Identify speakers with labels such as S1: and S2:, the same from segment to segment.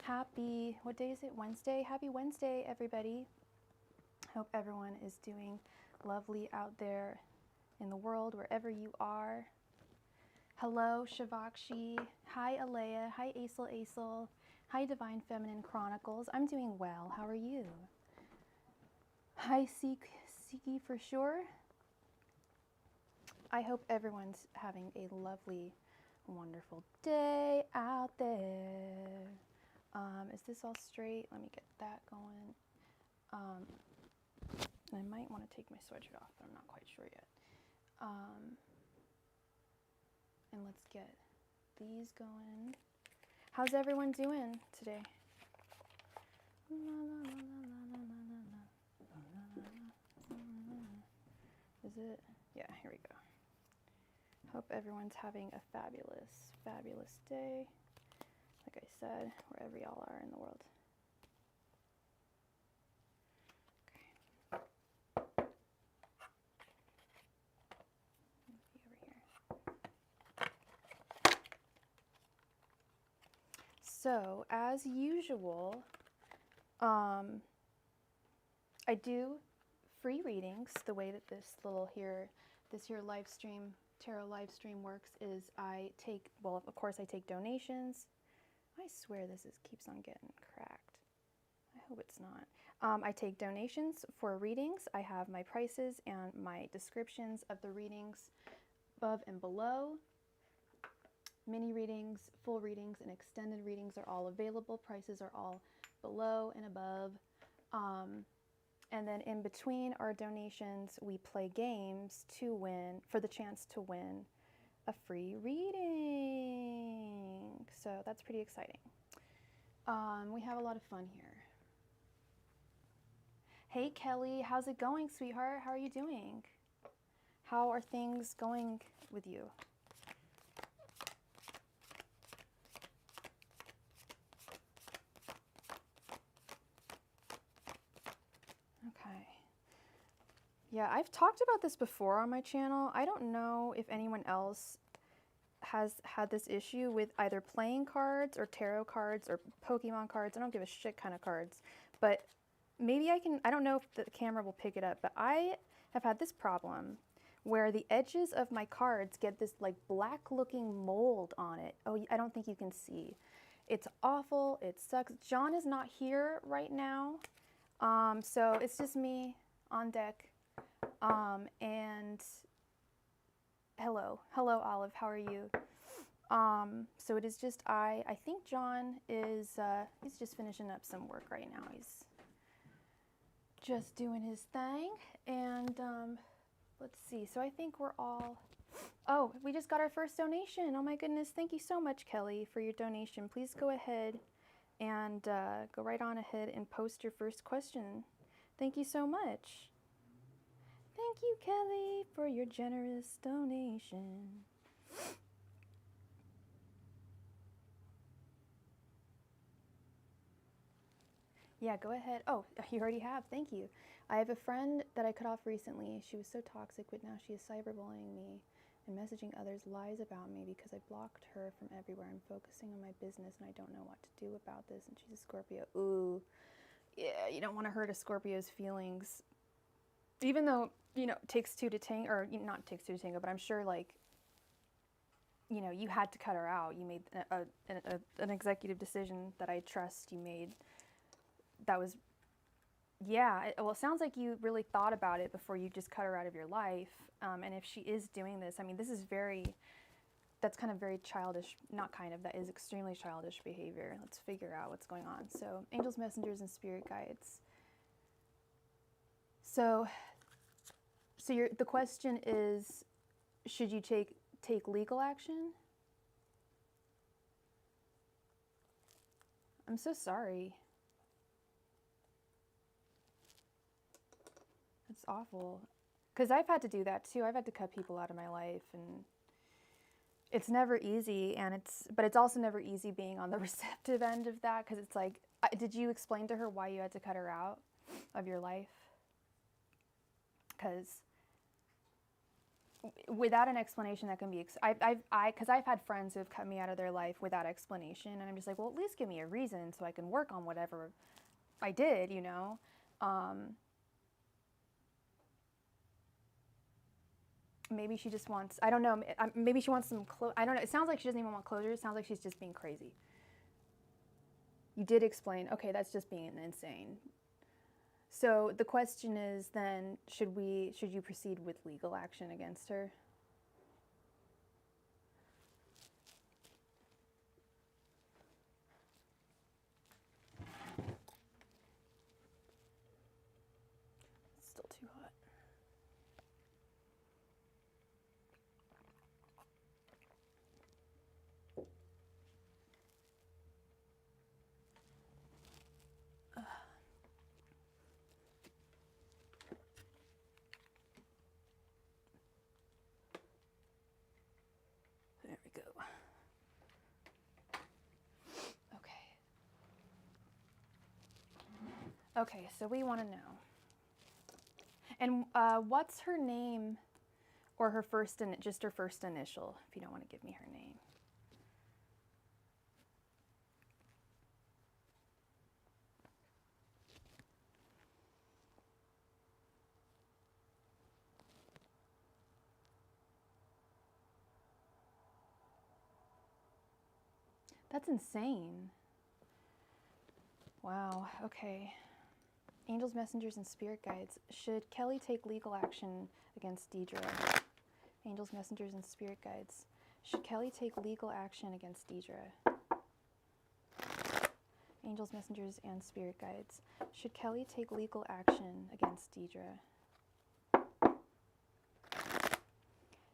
S1: Happy, what day is it? Wednesday? Happy Wednesday, everybody. Hope everyone is doing lovely out there in the world, wherever you are. Hello, Shavakshi. Hi, Alea. Hi, Aisel. Hi, Divine Feminine Chronicles. I'm doing well. How are you? Hi, Siki for sure. I hope everyone's having a lovely, wonderful day out there. Is this all straight? Let me get that going. I might want to take my sweatshirt off, but I'm not quite sure yet. And let's get these going. How's everyone doing today? Is it? Yeah, here we go. Hope everyone's having a fabulous, fabulous day. Like I said, wherever y'all are in the world. Okay. Over here. So, as usual, I do free readings. The way that this here live stream, tarot live stream works is I take, well, of course I take donations. I swear this keeps on getting cracked. I hope it's not. I take donations for readings. I have my prices and my descriptions of the readings above and below. Mini readings, full readings, and extended readings are all available. Prices are all below and above. And then in between our donations, we play games to win, for the chance to win a free reading. So that's pretty exciting. We have a lot of fun here. Hey Kelly, how's it going, sweetheart? How are you doing? How are things going with you? Okay. Yeah, I've talked about this before on my channel. I don't know if anyone else has had this issue with either playing cards or tarot cards or Pokemon cards. I don't give a shit kind of cards. But maybe I don't know if the camera will pick it up, but I have had this problem where the edges of my cards get this like black looking mold on it. Oh, I don't think you can see. It's awful. It sucks. John is not here right now. So it's just me on deck. And hello Olive, how are you? So it is just I think John is, he's just finishing up some work right now. He's just doing his thing. And let's see, so I think we're all, oh, we just got our first donation. Oh my goodness, thank you so much, Kelly, for your donation. Please go ahead and go right on ahead and post your first question. Thank you so much. Thank you, Kelly, for your generous donation. Yeah, go ahead. Oh, you already have. Thank you. I have a friend that I cut off recently. She was so toxic, but now she is cyberbullying me and messaging others lies about me because I blocked her from everywhere. I'm focusing on my business and I don't know what to do about this. And she's a Scorpio. Ooh, yeah, you don't want to hurt a Scorpio's feelings. Even though, you know, it takes two to tango, or not takes two to tango, but I'm sure, like, you know, you had to cut her out. You made an executive decision that I trust you made. That was, yeah, well, it sounds like you really thought about it before you just cut her out of your life. And if she is doing this, I mean, this is that's kind of very childish, not kind of, that is extremely childish behavior. Let's figure out what's going on. So, angels, messengers, and spirit guides. So the question is, should you take legal action? I'm so sorry. It's awful. Because I've had to do that too. I've had to cut people out of my life, and it's never easy. But it's also never easy being on the receptive end of that, because it's like, did you explain to her why you had to cut her out of your life? Because without an explanation that can be, because I've had friends who have cut me out of their life without explanation, and I'm just like, well, at least give me a reason so I can work on whatever I did, you know. Maybe she just wants, I don't know, maybe she wants some I don't know. It sounds like she doesn't even want closure. It sounds like she's just being crazy. You did explain, okay, that's just being insane. So the question is then, should you proceed with legal action against her? It's still too hot. There we go. Okay, so we want to know. And what's her name, or her first, just her first initial, if you don't want to give me her name. That's insane. Wow, okay. Angels, messengers, and spirit guides. Should Kelly take legal action against Deidre? Angels, messengers, and spirit guides. Should Kelly take legal action against Deidre? Angels, messengers, and spirit guides. Should Kelly take legal action against Deidre?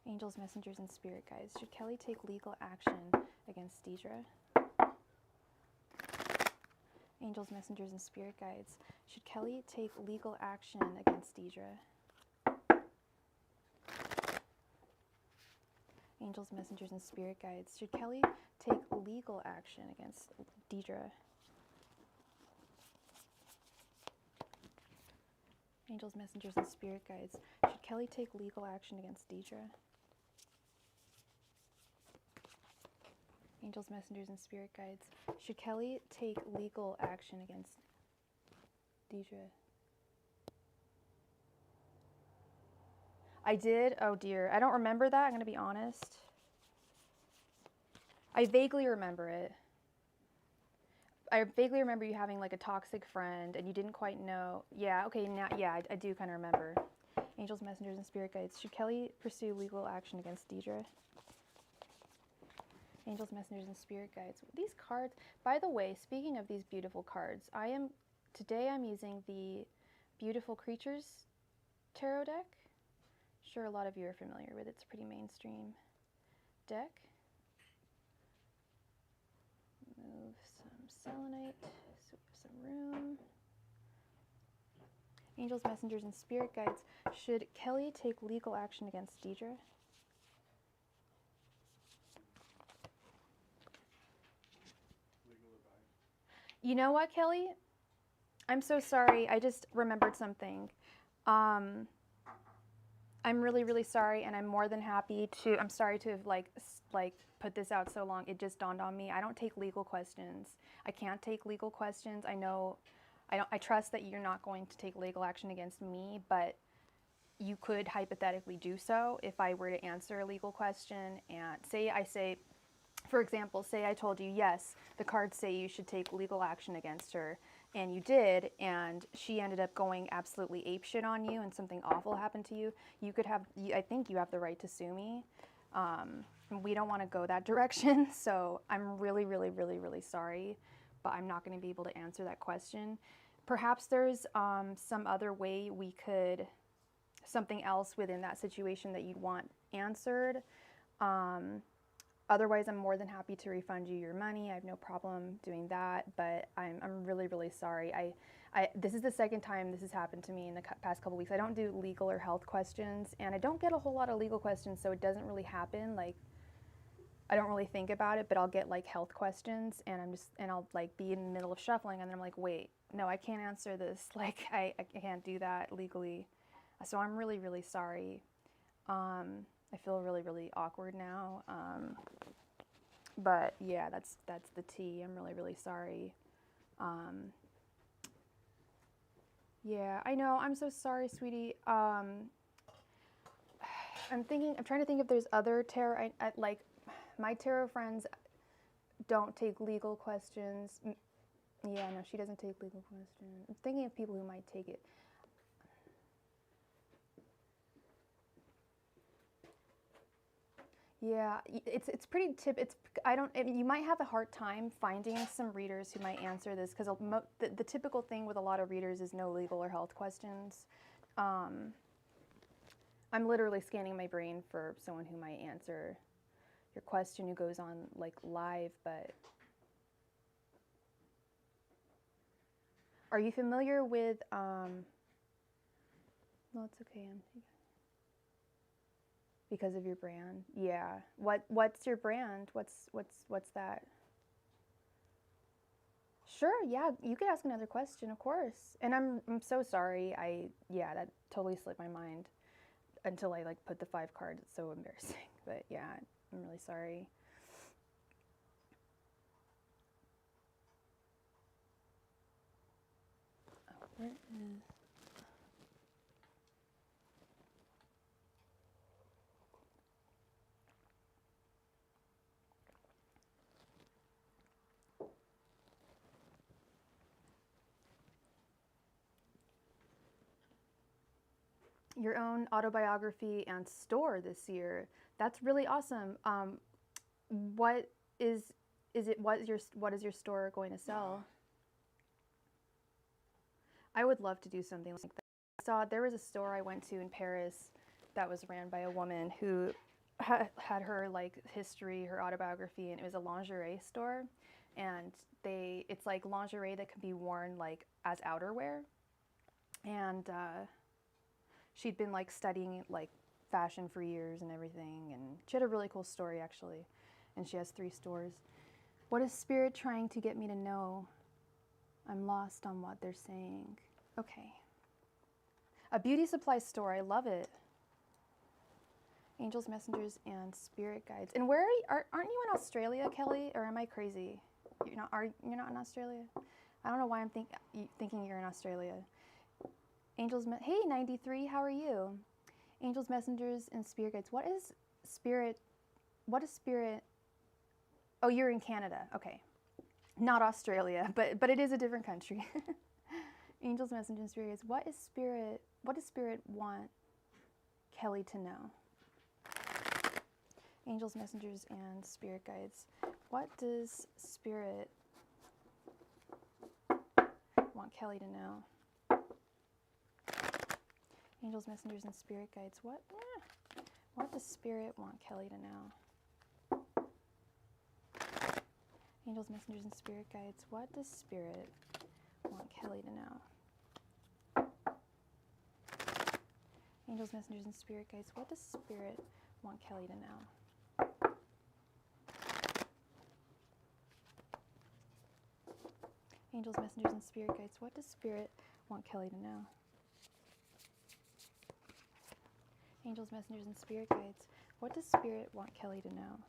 S1: Angels, messengers, and spirit guides. Should Kelly take legal action against Deidre? Angels, messengers, and spirit guides. Should Kelly take legal action against Deidre? Angels, messengers, and spirit guides. Should Kelly take legal action against Deidre? Angels, messengers, and spirit guides. Should Kelly take legal action against Deidre? Angels, messengers, and spirit guides. Should Kelly take legal action against Deidre? I did? Oh dear. I don't remember that, I'm going to be honest. I vaguely remember it. I vaguely remember you having like a toxic friend and you didn't quite know. Yeah, okay, now, yeah, I do kind of remember. Angels, messengers, and spirit guides. Should Kelly pursue legal action against Deidre? Angels, messengers, and spirit guides. These cards, by the way, speaking of these beautiful cards, today I'm using the Beautiful Creatures tarot deck. Sure, a lot of you are familiar with it. It's a pretty mainstream deck. Move some selenite, so some room. Angels, messengers, and spirit guides. Should Kelly take legal action against Deidre? You know what, Kelly? I'm so sorry. I just remembered something. I'm really, really sorry, and I'm more than happy to. I'm sorry to have like put this out so long. It just dawned on me. I don't take legal questions. I can't take legal questions. I know. I trust that you're not going to take legal action against me, but you could hypothetically do so if I were to answer a legal question. And say, for example, say I told you, yes, the cards say you should take legal action against her, and you did, and she ended up going absolutely apeshit on you and something awful happened to you, I think you have the right to sue me. We don't want to go that direction, so I'm really, really, really, really sorry, but I'm not going to be able to answer that question. Perhaps there's some other way something else within that situation that you'd want answered. Otherwise, I'm more than happy to refund you your money. I have no problem doing that, but I'm really, really sorry. This is the second time this has happened to me in the past couple weeks. I don't do legal or health questions, and I don't get a whole lot of legal questions, so it doesn't really happen. Like, I don't really think about it, but I'll get like health questions, and I'll like be in the middle of shuffling, and then I'm like, wait, no, I can't answer this. Like, I can't do that legally. So I'm really, really sorry. I feel really, really awkward now. But yeah, that's the tea. I'm really, really sorry. Yeah, I know. I'm so sorry, sweetie. I'm trying to think if there's other tarot. Like, my tarot friends don't take legal questions. Yeah, no, she doesn't take legal questions. I'm thinking of people who might take it. Yeah, it's pretty you might have a hard time finding some readers who might answer this, because the typical thing with a lot of readers is no legal or health questions. I'm literally scanning my brain for someone who might answer your question, who goes on like live. But are you familiar with no, it's okay. Because of your brand? Yeah. What's your brand? What's that? Sure, yeah, you could ask another question, of course. And I'm so sorry. Yeah, that totally slipped my mind until I like put the 5 cards. It's so embarrassing. But yeah, I'm really sorry. Oh, where is... Your own autobiography and store this year. That's really awesome. What is it? What is your store going to sell? I would love to do something like that. There was a store I went to in Paris that was ran by a woman who had her like history, her autobiography, and it was a lingerie store. And it's like lingerie that can be worn like as outerwear. And she'd been like studying like fashion for years and everything, and she had a really cool story actually. And she has 3 stores. What is Spirit trying to get me to know? I'm lost on what they're saying. Okay. A beauty supply store. I love it. Angels, messengers, and spirit guides. And where aren't you in Australia, Kelly? Or am I crazy? You're not in Australia? I don't know why I'm thinking you're in Australia. Angels, hey 93, how are you? Angels, messengers, and spirit guides. What is spirit? Oh, you're in Canada. Okay. Not Australia, but it is a different country. Angels, messengers, and spirit guides. What does spirit want Kelly to know? Angels, messengers, and spirit guides. What does spirit want Kelly to know? Angels, messengers, and spirit guides. What does spirit want Kelly to know? Angels, messengers, and spirit guides. What does spirit want Kelly to know? Angels, messengers, and spirit guides. What does spirit want Kelly to know? Angels, messengers, and spirit guides. What does spirit want Kelly to know? Angels, messengers, and spirit guides. What does spirit want Kelly to know?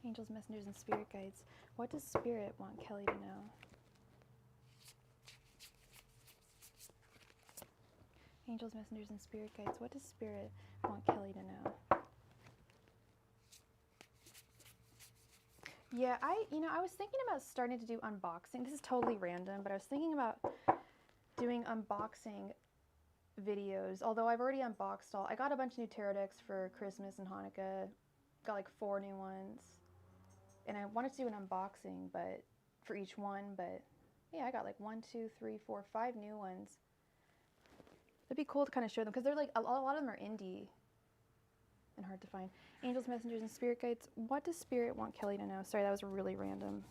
S1: Angels, messengers, and spirit guides. What does spirit want Kelly to know? Angels, messengers, and spirit guides. What does spirit want Kelly to know? Yeah, I was thinking about starting to do unboxing. This is totally random, but I was thinking about doing unboxing videos. Although I've already unboxed I got a bunch of new tarot decks for Christmas and Hanukkah. Got like 4 new ones. And I wanted to do an unboxing, but for each one, but yeah, I got like 1, 2, 3, 4, 5 new ones. It'd be cool to kind of show them, because they're like, a lot of them are indie and hard to find. Angels, messengers, and spirit guides. What does spirit want Kelly to know? Sorry, that was really random.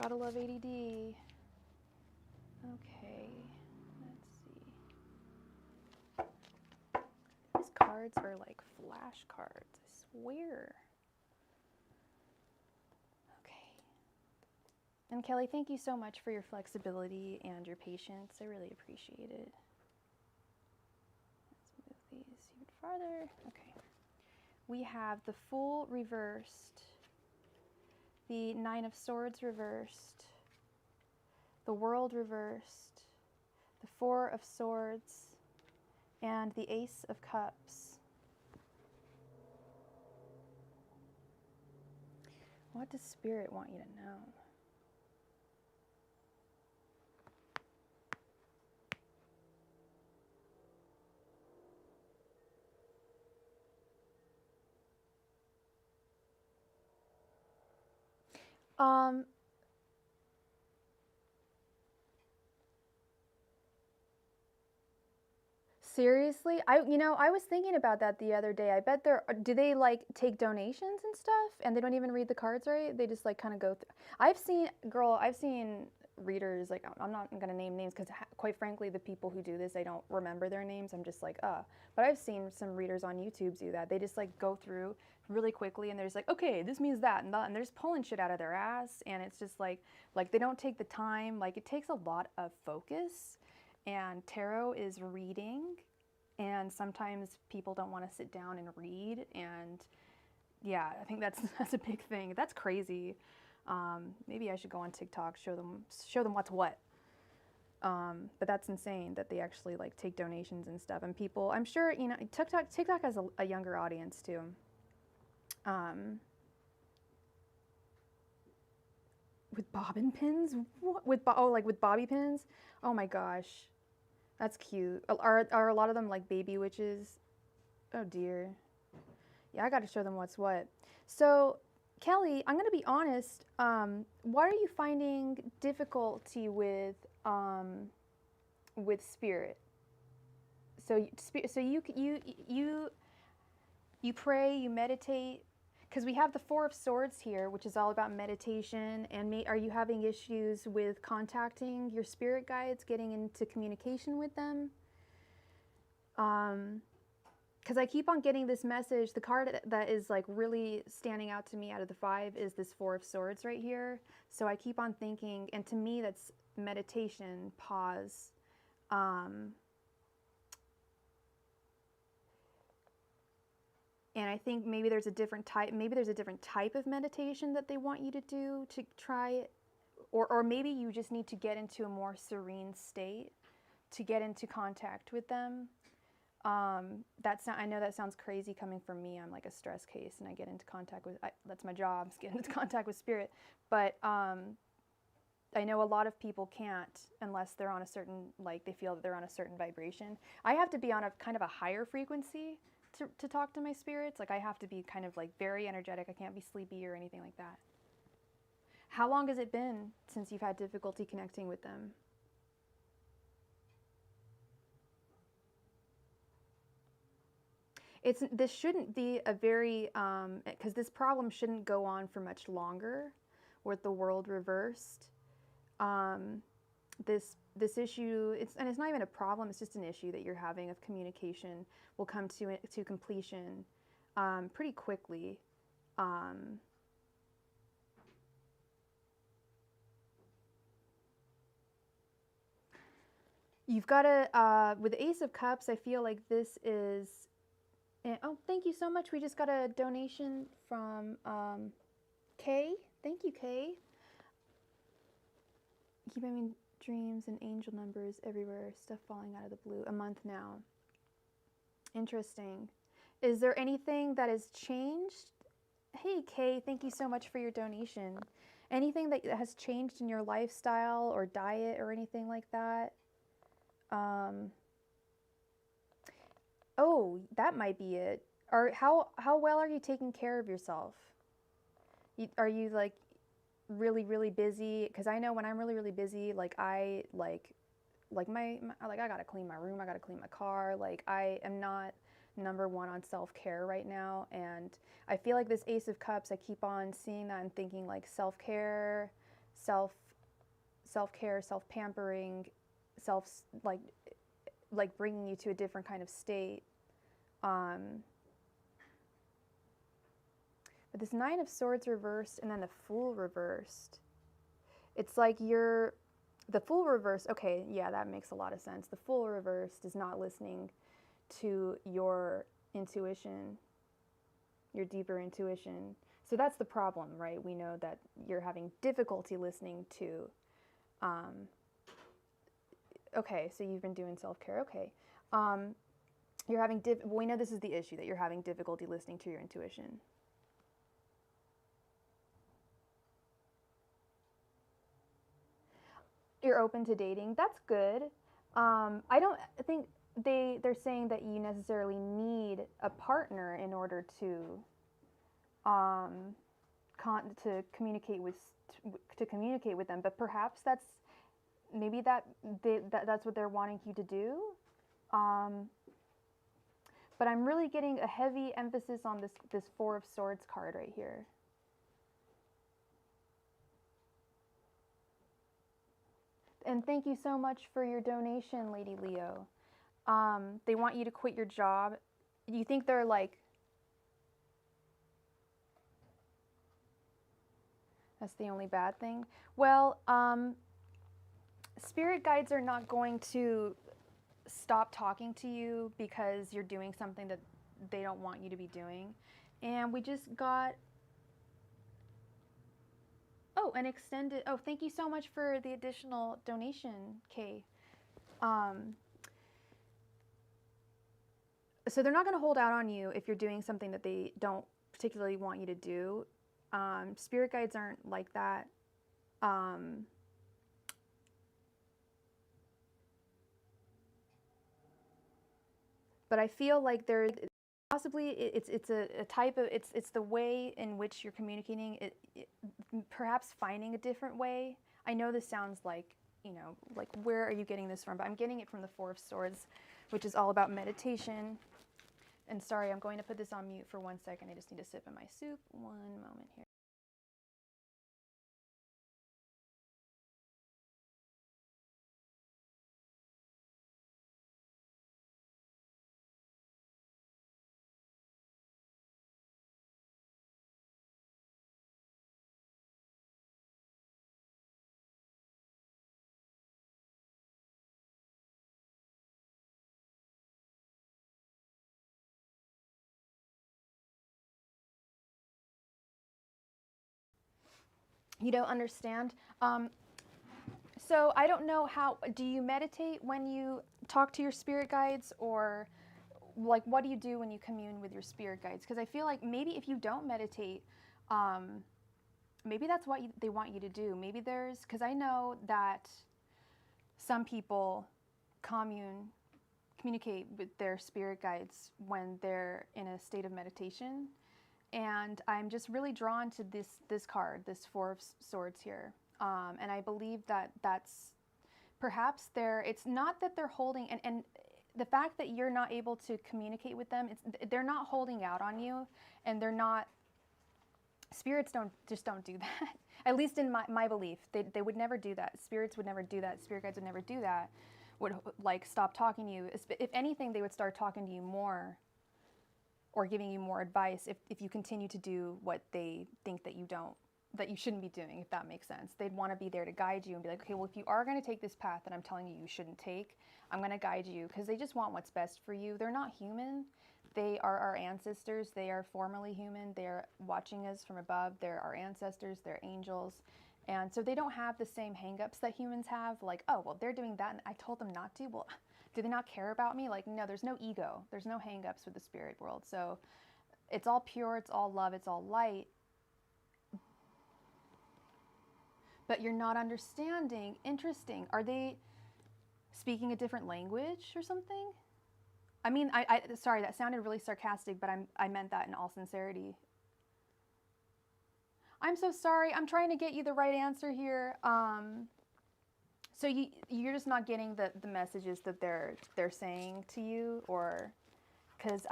S1: Gotta love ADD. Okay, let's see. These cards are like flashcards, I swear. Okay. And Kelly, thank you so much for your flexibility and your patience. I really appreciate it. farther. Okay. We have the Fool reversed, the Nine of Swords reversed, the World reversed, the Four of Swords, and the Ace of Cups. What does Spirit want you to know? Seriously? I was thinking about that the other day. I bet do they like take donations and stuff and they don't even read the cards right? They just like kind of go through. I've seen readers, like, I'm not going to name names because quite frankly, the people who do this, I don't remember their names. I'm just like, but I've seen some readers on YouTube do that. They just like go through really quickly and they're just like, okay, this means that and that, and they're just pulling shit out of their ass. And it's just like they don't take the time. Like, it takes a lot of focus, and tarot is reading, and sometimes people don't want to sit down and read. And yeah, I think that's a big thing. That's crazy. Maybe I should go on TikTok, show them what's what. But that's insane that they actually like take donations and stuff. And people, I'm sure, TikTok has a younger audience too. With bobbin pins? What? With bobby pins? Oh my gosh. That's cute. Are a lot of them like baby witches? Oh dear. Yeah, I got to show them what's what. So, Kelly, I'm going to be honest. What are you finding difficulty with spirit? So you pray, you meditate, because we have the Four of Swords here, which is all about meditation. And are you having issues with contacting your spirit guides, getting into communication with them? Because I keep on getting this message. The card that is like really standing out to me out of the five is this Four of Swords right here. So I keep on thinking, and to me that's meditation, pause. And I think maybe there's a different type of meditation that they want you to do to try it. Or maybe you just need to get into a more serene state to get into contact with them. I know that sounds crazy coming from me. I'm like a stress case and I get into contact with, that's my job, is get into contact with spirit. But I know a lot of people can't unless they're on a certain, like they feel that they're on a certain vibration. I have to be on a kind of a higher frequency to talk to my spirits. Like I have to be kind of like very energetic. I can't be sleepy or anything like that. How long has it been since you've had difficulty connecting with them? This shouldn't be a very, because this problem shouldn't go on for much longer with the world reversed. This issue, and it's not even a problem, it's just an issue that you're having of communication, will come to completion pretty quickly. You've got to, with the Ace of Cups, I feel like this is, oh, thank you so much. We just got a donation from Kay. Thank you, Kay. Keep having dreams and angel numbers everywhere, stuff falling out of the blue. A month now. Interesting. Is there anything that has changed? Hey, Kay, thank you so much for your donation. Anything that has changed in your lifestyle or diet or anything like that? Oh, that might be it. How well are you taking care of yourself? Are you like really, really busy? Because I know when I'm really, really busy, like I gotta clean my room, I gotta clean my car. Like I am not number one on self-care right now, and I feel like this Ace of Cups, I keep on seeing that and thinking like self-care, self-care, self-pampering, like bringing you to a different kind of state. But this Nine of Swords reversed and then the Fool reversed. It's like the Fool reversed, okay, yeah, that makes a lot of sense. The Fool reversed is not listening to your intuition, your deeper intuition. So that's the problem, right? We know that you're having difficulty listening to, okay, so you've been doing self-care, okay. You're having, we know this is the issue, that you're having difficulty listening to your intuition. You're open to dating, that's good. I don't think they're saying that you necessarily need a partner in order to to communicate with them, but perhaps maybe that's what they're wanting you to do. But I'm really getting a heavy emphasis on this Four of Swords card right here. And thank you so much for your donation, Lady Leo. They want you to quit your job. You think they're like, that's the only bad thing? Well, spirit guides are not going to stop talking to you because you're doing something that they don't want you to be doing. And we just got, oh, an extended, oh, thank you so much for the additional donation, Kay. So they're not going to hold out on you if you're doing something that they don't particularly want you to do. Spirit guides aren't like that. But I feel like there's possibly it's a type of it's the way in which you're communicating. Perhaps finding a different way. I know this sounds like, you know, like where are you getting this from? But I'm getting it from the Four of Swords, which is all about meditation. And sorry, I'm going to put this on mute for 1 second. I just need to sip in my soup. One moment here. You don't understand? So I don't know how, do you meditate when you talk to your spirit guides, or like what do you do when you commune with your spirit guides? Because I feel like maybe if you don't meditate, maybe that's what they want you to do. Maybe there's, because I know that some people communicate with their spirit guides when they're in a state of meditation. And I'm just really drawn to this card, this Four of Swords here. And I believe that that's perhaps it's not that they're holding, and the fact that you're not able to communicate with them, they're not holding out on you, and they're not, spirits don't do that. At least in my belief, they would never do that. Spirits would never do that. Spirit guides would never do that. Would like stop talking to you. If anything, they would start talking to you more, or giving you more advice if you continue to do what they think that you shouldn't be doing, if that makes sense. They'd want to be there to guide you and be like, okay, well, if you are going to take this path that I'm telling you shouldn't take, I'm going to guide you, because they just want what's best for you. They're not human. They are our ancestors. They are formerly human. They're watching us from above. They're our ancestors. They're angels. And so they don't have the same hangups that humans have, like, oh, well, they're doing that and I told them not to. Well, do they not care about me? Like, no, there's no ego. There's no hangups with the spirit world. So it's all pure, it's all love, it's all light. But you're not understanding. Interesting. Are they speaking a different language or something? I mean, sorry, that sounded really sarcastic, but I meant that in all sincerity. I'm so sorry. I'm trying to get you the right answer here. So you're just not getting the messages that they're saying to you, or because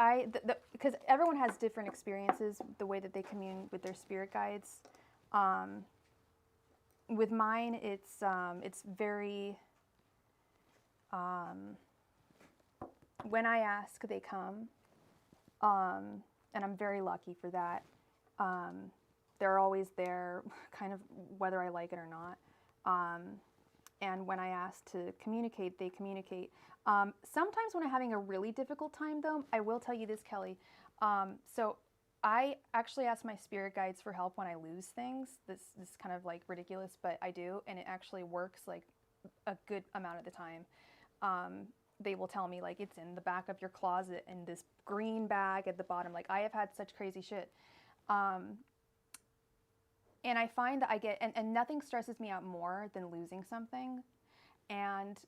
S1: everyone has different experiences, the way that they commune with their spirit guides. With mine, it's very, when I ask, they come, and I'm very lucky for that. They're always there, kind of whether I like it or not. and when I ask to communicate, they communicate. Sometimes when I'm having a really difficult time, though, I will tell you this, Kelly. So I actually ask my spirit guides for help when I lose things. This is kind of like ridiculous, but I do, and it actually works like a good amount of the time. They will tell me like it's in the back of your closet in this green bag at the bottom. Like I have had such crazy shit. And I find that I get, and nothing stresses me out more than losing something. And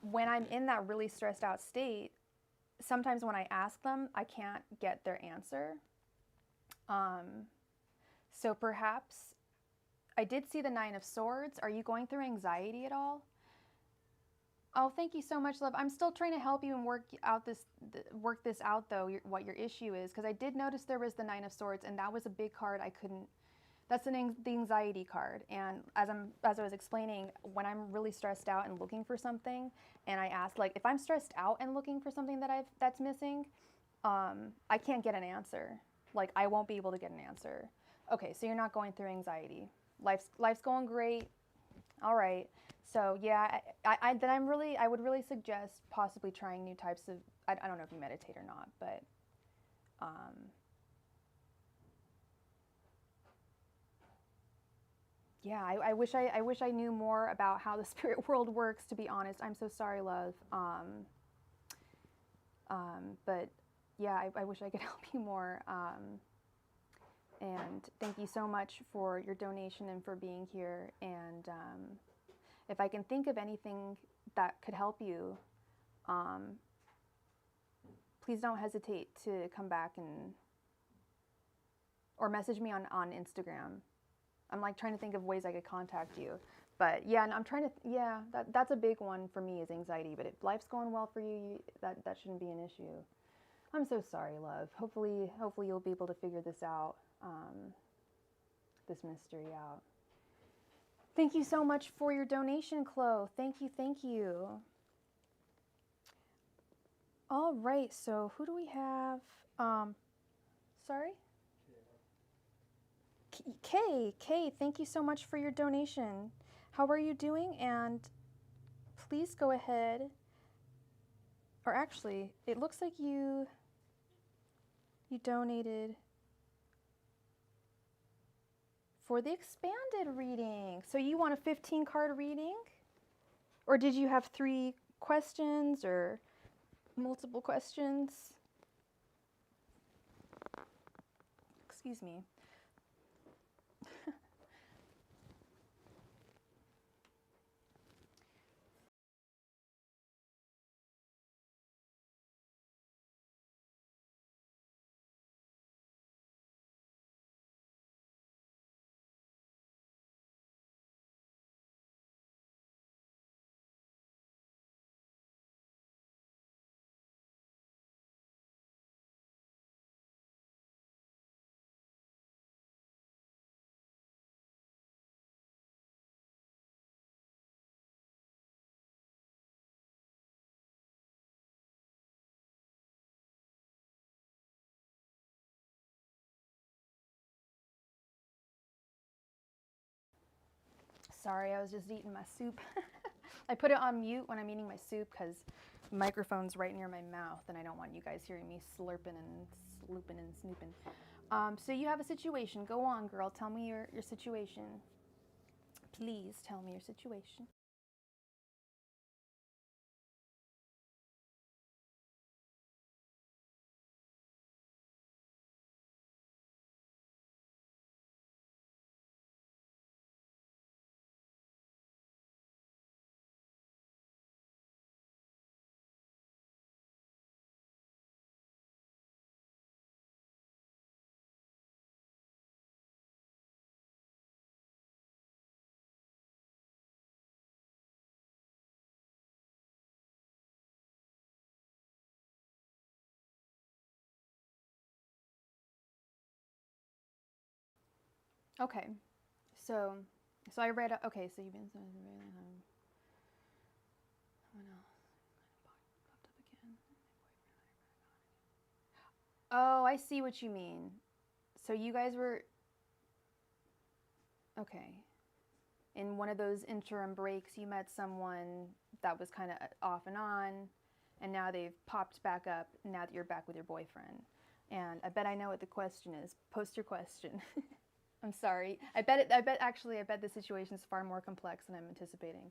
S1: when I'm in that really stressed out state, sometimes when I ask them, I can't get their answer. So perhaps, I did see the Nine of Swords. Are you going through anxiety at all? Oh, thank you so much, love. I'm still trying to help you and work this out though, what your issue is, because I did notice there was the Nine of Swords, and that was a big card I couldn't. That's the anxiety card. And as I was explaining, when I'm really stressed out and looking for something, and I ask, like, if I'm stressed out and looking for something that's missing, I can't get an answer. Like, I won't be able to get an answer. Okay, so you're not going through anxiety. Life's going great. All right. So yeah, I would really suggest possibly trying new types of. I don't know if you meditate or not, but. Yeah, I wish I knew more about how the spirit world works. To be honest, I'm so sorry, love. But yeah, I wish I could help you more. And thank you so much for your donation and for being here. And if I can think of anything that could help you, please don't hesitate to come back or message me on Instagram. I'm like trying to think of ways I could contact you. But yeah, and I'm trying to, yeah, that's a big one for me is anxiety. But if life's going well for you, that shouldn't be an issue. I'm so sorry, love. Hopefully you'll be able to figure this out, this mystery out. Thank you so much for your donation, Chloe. Thank you. All right, so who do we have? Sorry? Kay, thank you so much for your donation. How are you doing? And please go ahead, or actually, it looks like you donated for the expanded reading. So you want a 15 card reading? Or did you have 3 questions or multiple questions? Excuse me. Sorry, I was just eating my soup. I put it on mute when I'm eating my soup because the microphone's right near my mouth and I don't want you guys hearing me slurping and slooping and snooping. So you have a situation. Go on, girl. Tell me your situation. Please tell me your situation. Okay, so I read. Okay, so you've been. Oh, I see what you mean. So you guys were. Okay. in one of those interim breaks, you met someone that was kind of off and on, and now they've popped back up now that you're back with your boyfriend. And I bet I know what the question is. Post your question. I'm sorry. I bet the situation is far more complex than I'm anticipating.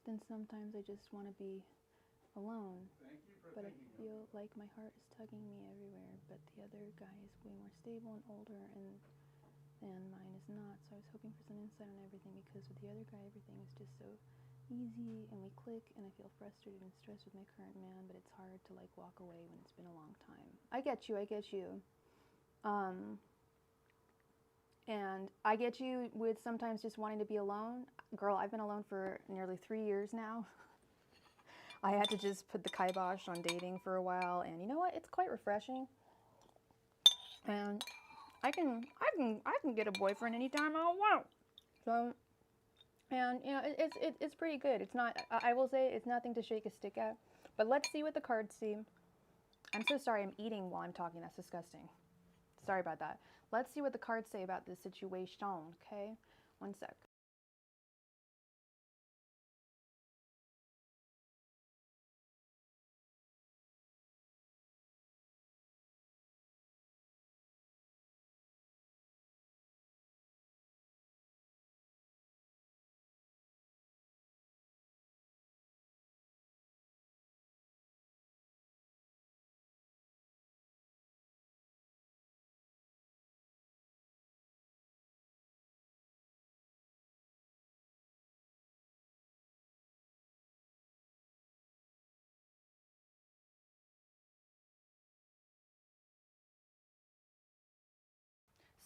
S1: Then sometimes I just want to be alone, but I feel like my heart is tugging me everywhere, but the other guy is way more stable and older, and mine is not, so I was hoping for some insight on everything, because with the other guy, everything is just so easy, and we click, and I feel frustrated and stressed with my current man, but it's hard to, like, walk away when it's been a long time. I get you. And I get you with sometimes just wanting to be alone. Girl, I've been alone for nearly 3 years now. I had to just put the kibosh on dating for a while, and you know what? It's quite refreshing. And I can get a boyfriend anytime I want. So, and you know, it's pretty good. It's not. I will say it's nothing to shake a stick at. But let's see what the cards see. I'm so sorry. I'm eating while I'm talking. That's disgusting. Sorry about that. Let's see what the cards say about this situation, okay? One sec.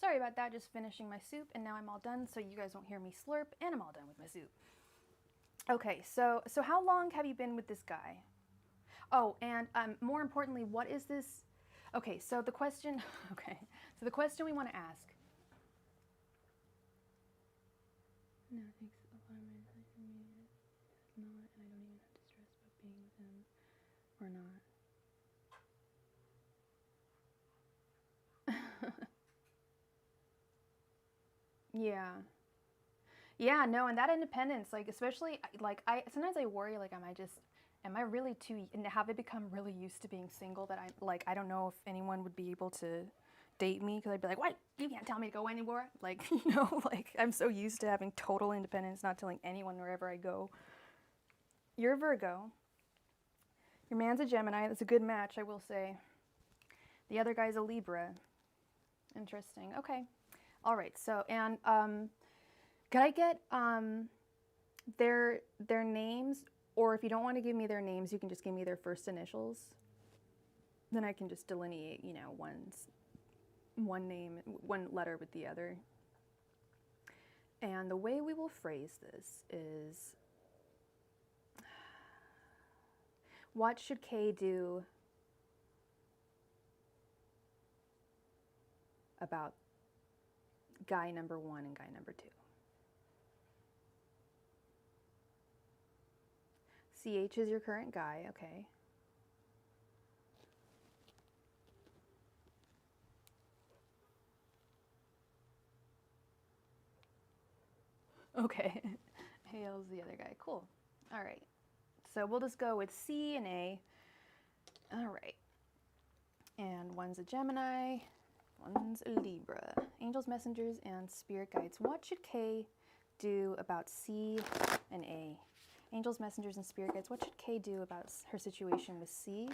S1: Sorry about that, just finishing my soup, and now I'm all done, so you guys won't hear me slurp, and I'm all done with my soup. Okay, so how long have you been with this guy? Oh, and more importantly, what is this? Okay, so the question, we want to ask. No, thanks. A lot of my advice for me is not, and I don't even have to stress about being with him or not. Yeah. Yeah, no, and that independence, like, especially, like, sometimes I worry, like, am I really and have I become really used to being single that I don't know if anyone would be able to date me, because I'd be like, what? You can't tell me to go anywhere? Like, you know, like, I'm so used to having total independence, not telling anyone wherever I go. You're a Virgo. Your man's a Gemini. That's a good match, I will say. The other guy's a Libra. Interesting. Okay. All right. So, and could I get their names, or if you don't want to give me their names, you can just give me their first initials. Then I can just delineate, you know, one name, one letter with the other. And the way we will phrase this is, What should K do about guy number 1 and guy number 2? CH is your current guy, okay. Okay. Hale's the other guy. Cool. All right. So we'll just go with C and A. All right. And one's a Gemini, one's a Libra. Angels, messengers, and spirit guides. What should K do about C and A? Angels, messengers, and spirit guides. What should K do about her situation with C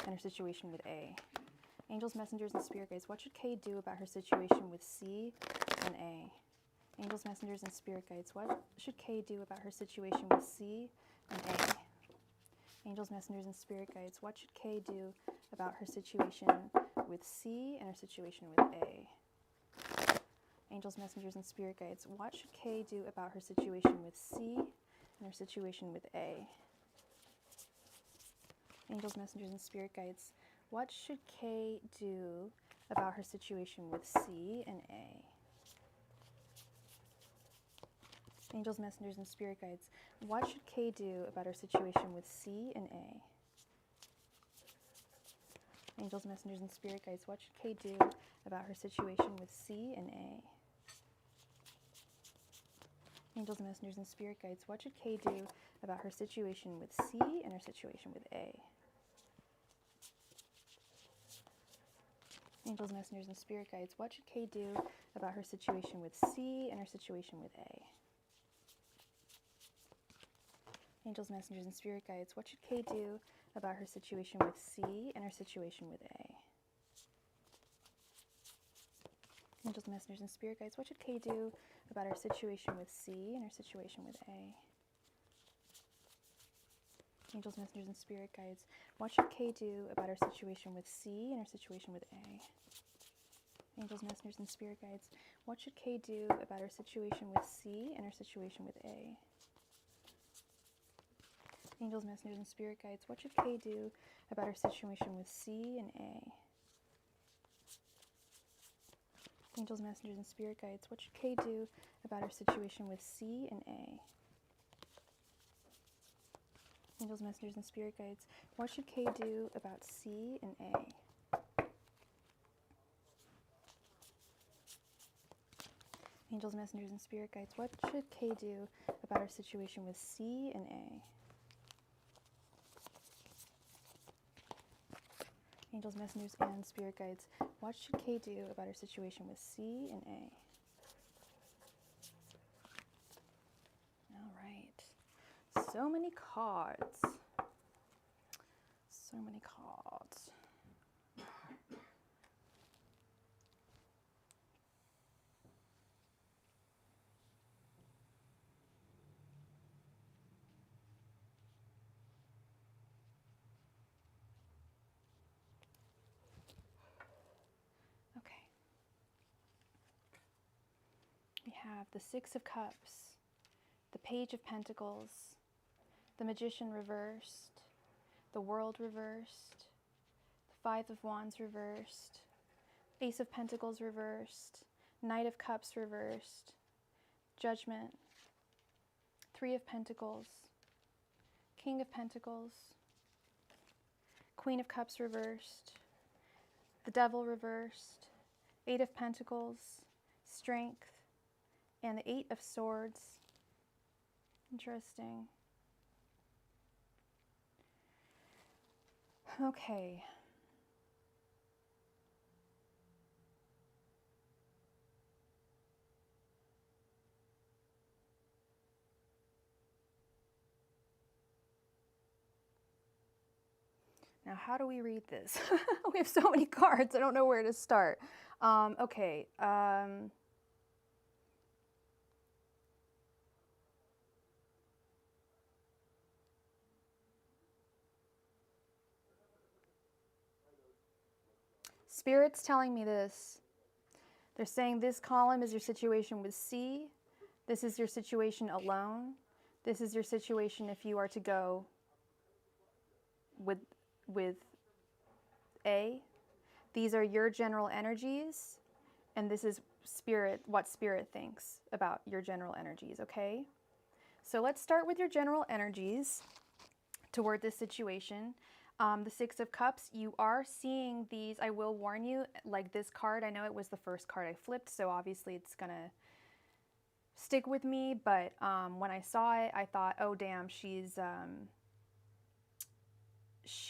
S1: and her situation with A? Angels, messengers, and spirit guides. What should K do about her situation with C and A? Angels, messengers, and spirit guides. What should K do about her situation with C and A? Angels, messengers, and spirit guides. What should K do about her situation with C and her situation with A? Angels, messengers, and spirit guides. What should K do about her situation with C and her situation with A? Angels, messengers, and spirit guides. What should K do about her situation with C and A? Angels, messengers, and spirit guides. What should K do about her situation with C and A? Angels, messengers, and spirit guides. What should K do about her situation with C and A? Angels, messengers, and spirit guides. What should K do about her situation with C and her situation with A? Angels, messengers, and spirit guides. What should K do about her situation with C and her situation with A? Angels, messengers, and spirit guides. What should K do about her situation with C and her situation with A? Angels, messengers, and spirit guides. What should K do about her situation with C and her situation with A? Angels, messengers, and spirit guides. What should K do about her situation with C and her situation with A? Angels, messengers, and spirit guides. What should K do about her situation with C and her situation with A? Angels, messengers, and spirit guides. What should K do about her situation with C and A? Angels, messengers, and spirit guides. What should K do about her situation with C and A? Angels, messengers, and spirit guides. What should K do about C and A? Angels, messengers, and spirit guides. What should K do about her situation with C and A? Angels, messengers, and spirit guides. What should K do about her situation with C and A? All right. So many cards. So many cards. Okay. We have the Six of Cups, the Page of Pentacles, the Magician reversed, the World reversed, the Five of Wands reversed, Ace of Pentacles reversed, Knight of Cups reversed, Judgment, Three of Pentacles, King of Pentacles, Queen of Cups reversed, the Devil reversed, Eight of Pentacles, Strength, and the Eight of Swords. Interesting. Okay. Now, how do we read this? We have so many cards. I don't know where to start. Okay. Spirit's telling me this. They're saying this column is your situation with C. This is your situation alone. This is your situation if you are to go with A. These are your general energies, and this is spirit, what spirit thinks about your general energies, okay? So let's start with your general energies toward this situation. The Six of Cups, you are seeing these, I will warn you, like this card, I know it was the first card I flipped, so obviously it's gonna stick with me, but when I saw it, I thought, oh damn, she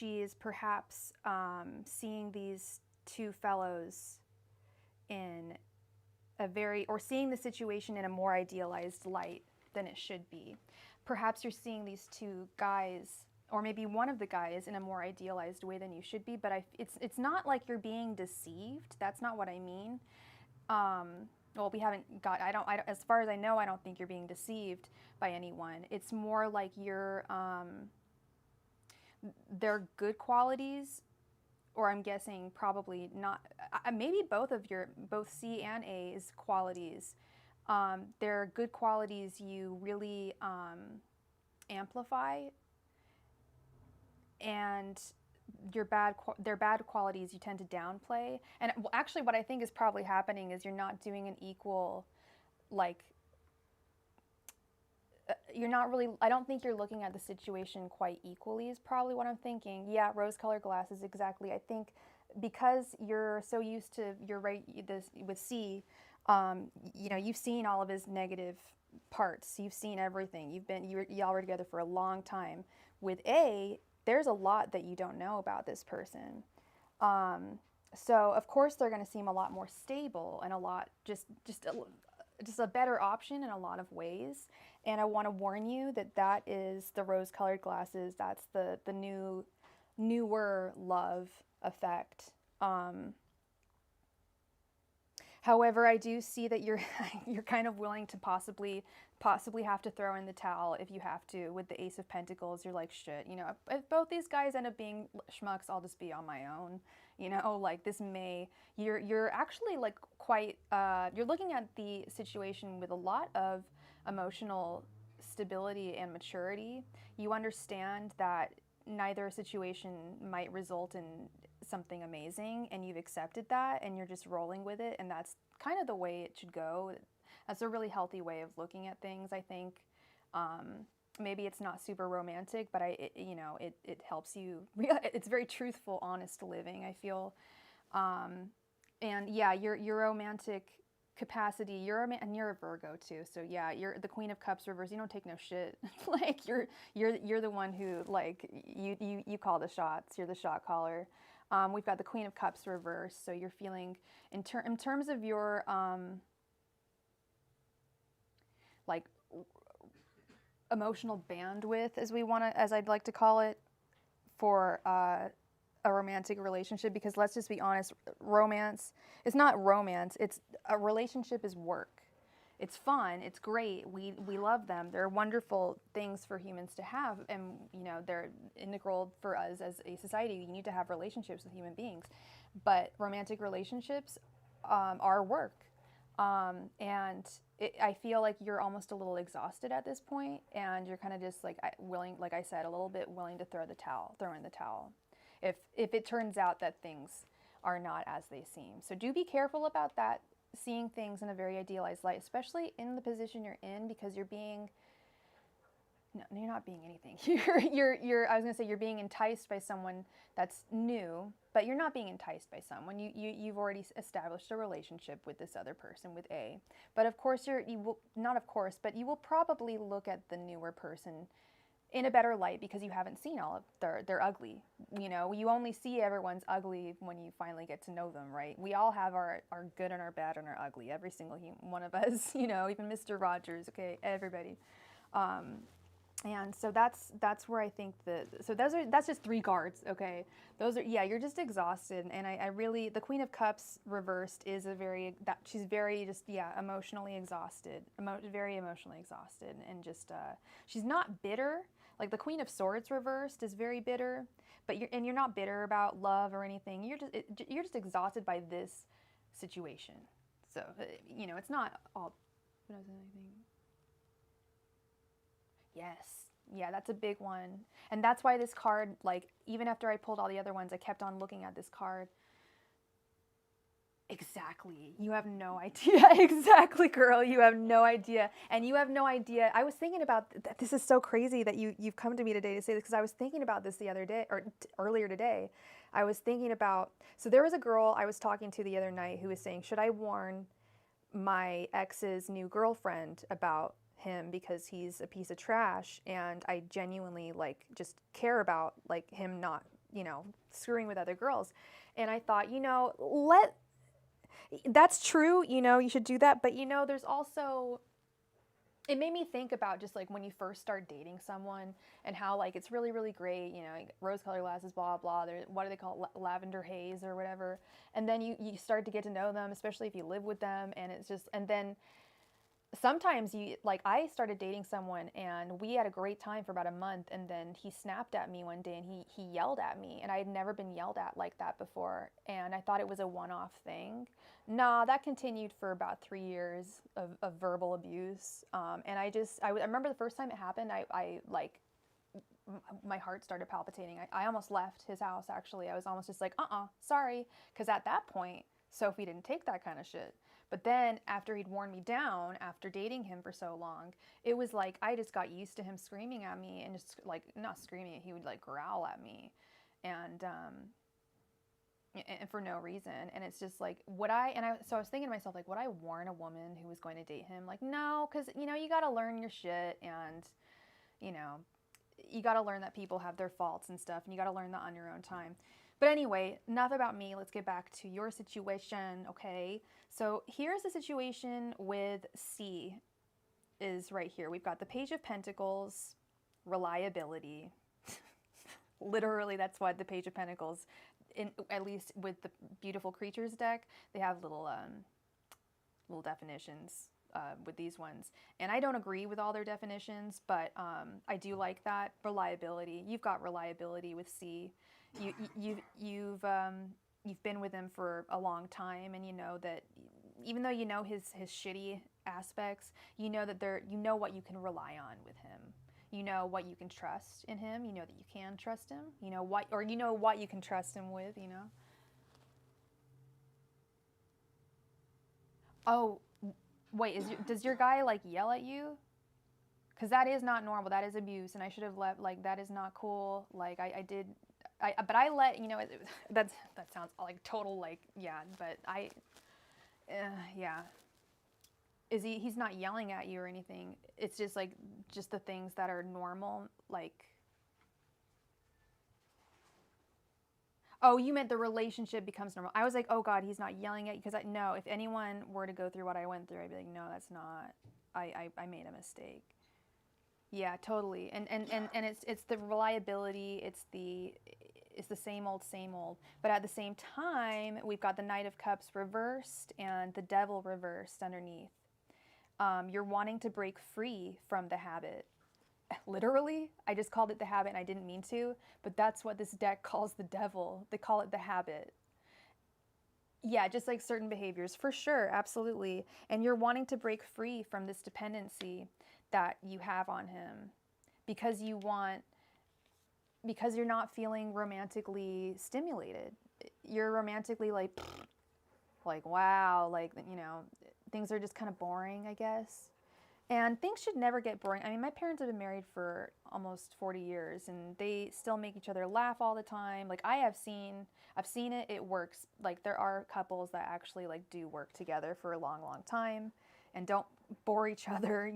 S1: is perhaps seeing these two fellows in a very, or seeing the situation in a more idealized light than it should be. Perhaps you're seeing these two guys, or maybe one of the guys, in a more idealized way than you should be, but it's not like you're being deceived. That's not what I mean. Well, we haven't got, I don't, as far as I know, I don't think you're being deceived by anyone. It's more like you're, they're good qualities, or I'm guessing probably not, maybe both C and A's qualities. They're good qualities you really amplify, and their bad qualities you tend to downplay. And actually what I think is probably happening is you're not doing an equal, like, you're not really, I don't think you're looking at the situation quite equally is probably what I'm thinking. Yeah, rose-colored glasses, exactly. I think because you're so used to, you're right, this with C, you know, you've seen all of his negative parts. You've seen everything. Y'all were together for a long time. With A, there's a lot that you don't know about this person. So of course they're going to seem a lot more stable and a lot just a better option in a lot of ways. And I want to warn you that that is the rose-colored glasses. That's the newer love effect. However, I do see that you're kind of willing to possibly have to throw in the towel if you have to. With the Ace of Pentacles, you're like, shit, you know, if both these guys end up being schmucks, I'll just be on my own. You know, like this may, you're actually like quite, you're looking at the situation with a lot of emotional stability and maturity. You understand that neither situation might result in something amazing, and you've accepted that and you're just rolling with it, and that's kind of the way it should go. That's a really healthy way of looking at things, I think. Maybe it's not super romantic, but you know, it helps you. It's very truthful, honest living, I feel. And yeah, your romantic capacity, and you're a Virgo too, so yeah, you're the Queen of Cups reverse. You don't take no shit. Like you're the one who, like, you call the shots. You're the shot caller. We've got the Queen of Cups reverse, so you're feeling in terms of your like emotional bandwidth, as I'd like to call it, for a romantic relationship. Because let's just be honest, romance is not romance. It's a relationship is work. It's fun. It's great. We love them. They're wonderful things for humans to have, and you know, they're integral for us as a society. You need to have relationships with human beings, but romantic relationships are work, and I feel like you're almost a little exhausted at this point, and you're kind of just like willing, like I said, a little bit willing to throw in the towel, if it turns out that things are not as they seem. So do be careful about that. Seeing things in a very idealized light, especially in the position you're in, because you're being, no, you're not being anything. I was gonna say you're being enticed by someone that's new, but you're not being enticed by someone. You've already established a relationship with this other person, with A. But of course you will probably look at the newer person in a better light, because you haven't seen all of they're ugly. You know, you only see everyone's ugly when you finally get to know them, right? We all have our good and our bad and our ugly. Every single one of us, you know, even Mr. Rogers, okay, everybody. And so that's where I think that's just 3 cards, okay? Those are, yeah, you're just exhausted, and I really, the Queen of Cups reversed is she's very just, yeah, emotionally exhausted, very emotionally exhausted, and just, she's not bitter. Like the Queen of Swords reversed is very bitter, but you're not bitter about love or anything. You're just exhausted by this situation. So, you know, it's not all, what was anything? Yes, Yeah, that's a big one. And that's why this card, like, even after I pulled all the other ones, I kept on looking at this card. Exactly. You have no idea. Exactly, girl. You have no idea. And you have no idea. I was thinking about this is so crazy that you've come to me today to say this, because I was thinking about this the other day, or earlier today. I was thinking about, so there was a girl I was talking to the other night who was saying, should I warn my ex's new girlfriend about him because he's a piece of trash, and I genuinely like just care about like him not, screwing with other girls. And I thought, that's true, you should do that. But there's also, it made me think about just like when you first start dating someone and how like it's really, really great, like rose colored glasses, blah, blah. What do they call it? Lavender haze or whatever. And then you start to get to know them, especially if you live with them. And it's just, and then sometimes I started dating someone and we had a great time for about a month, and then he snapped at me one day and he yelled at me, and I had never been yelled at like that before, and I thought it was a one-off thing. Nah, that continued for about 3 years of verbal abuse, and I remember the first time it happened, I like my heart started palpitating. I almost left his house, actually. I was almost just like, sorry, because at that point Sophie didn't take that kind of shit. But then after he'd worn me down, after dating him for so long, it was like I just got used to him screaming at me, and just like, not screaming, he would like growl at me, and for no reason. And it's just like, so I was thinking to myself, like, would I warn a woman who was going to date him? Like, no, because you got to learn your shit, and you know you got to learn that people have their faults and stuff, and you got to learn that on your own time. But anyway, enough about me. Let's get back to your situation, okay? So here's the situation with C, is right here. We've got the Page of Pentacles, reliability. Literally, that's what the Page of Pentacles, at least with the Beautiful Creatures deck, they have little definitions with these ones. And I don't agree with all their definitions, but I do like that. Reliability. You've got reliability with C. You've been with him for a long time, and you know that even though you know his shitty aspects, you know that what you can rely on with him. You know what you can trust in him. You know that you can trust him. You know what you can trust him with. Oh, wait, does your guy like yell at you? Because that is not normal. That is abuse, and I should have left. Like, that is not cool. Like, I did. But I let, that sounds like total, like, yeah, but yeah. He's not yelling at you or anything. It's just like, just the things that are normal, like, oh, you meant the relationship becomes normal. I was like, oh God, he's not yelling at you. Because no, if anyone were to go through what I went through, I'd be like, no, that's not, I made a mistake. Yeah, totally. And it's the reliability, it's the same old, same old. But at the same time, we've got the Knight of Cups reversed and the Devil reversed underneath. You're wanting to break free from the habit. Literally, I just called it the habit and I didn't mean to, but that's what this deck calls the devil. They call it the habit. Yeah, just like certain behaviors, for sure, absolutely. And you're wanting to break free from this dependency that you have on him because you're not feeling romantically stimulated. You're romantically like wow, like, things are just kind of boring, I guess. And things should never get boring. I mean, my parents have been married for almost 40 years and they still make each other laugh all the time. Like, I've seen it, it works. Like, there are couples that actually like do work together for a long, long time and don't bore each other,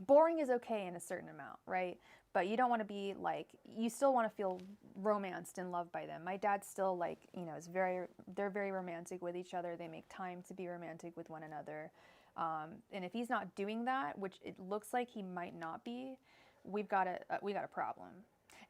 S1: Boring is okay in a certain amount, right? But you don't want to be like, you still want to feel romanced and loved by them. My dad still like, they're very romantic with each other. They make time to be romantic with one another. And if he's not doing that, which it looks like he might not be, we got a problem.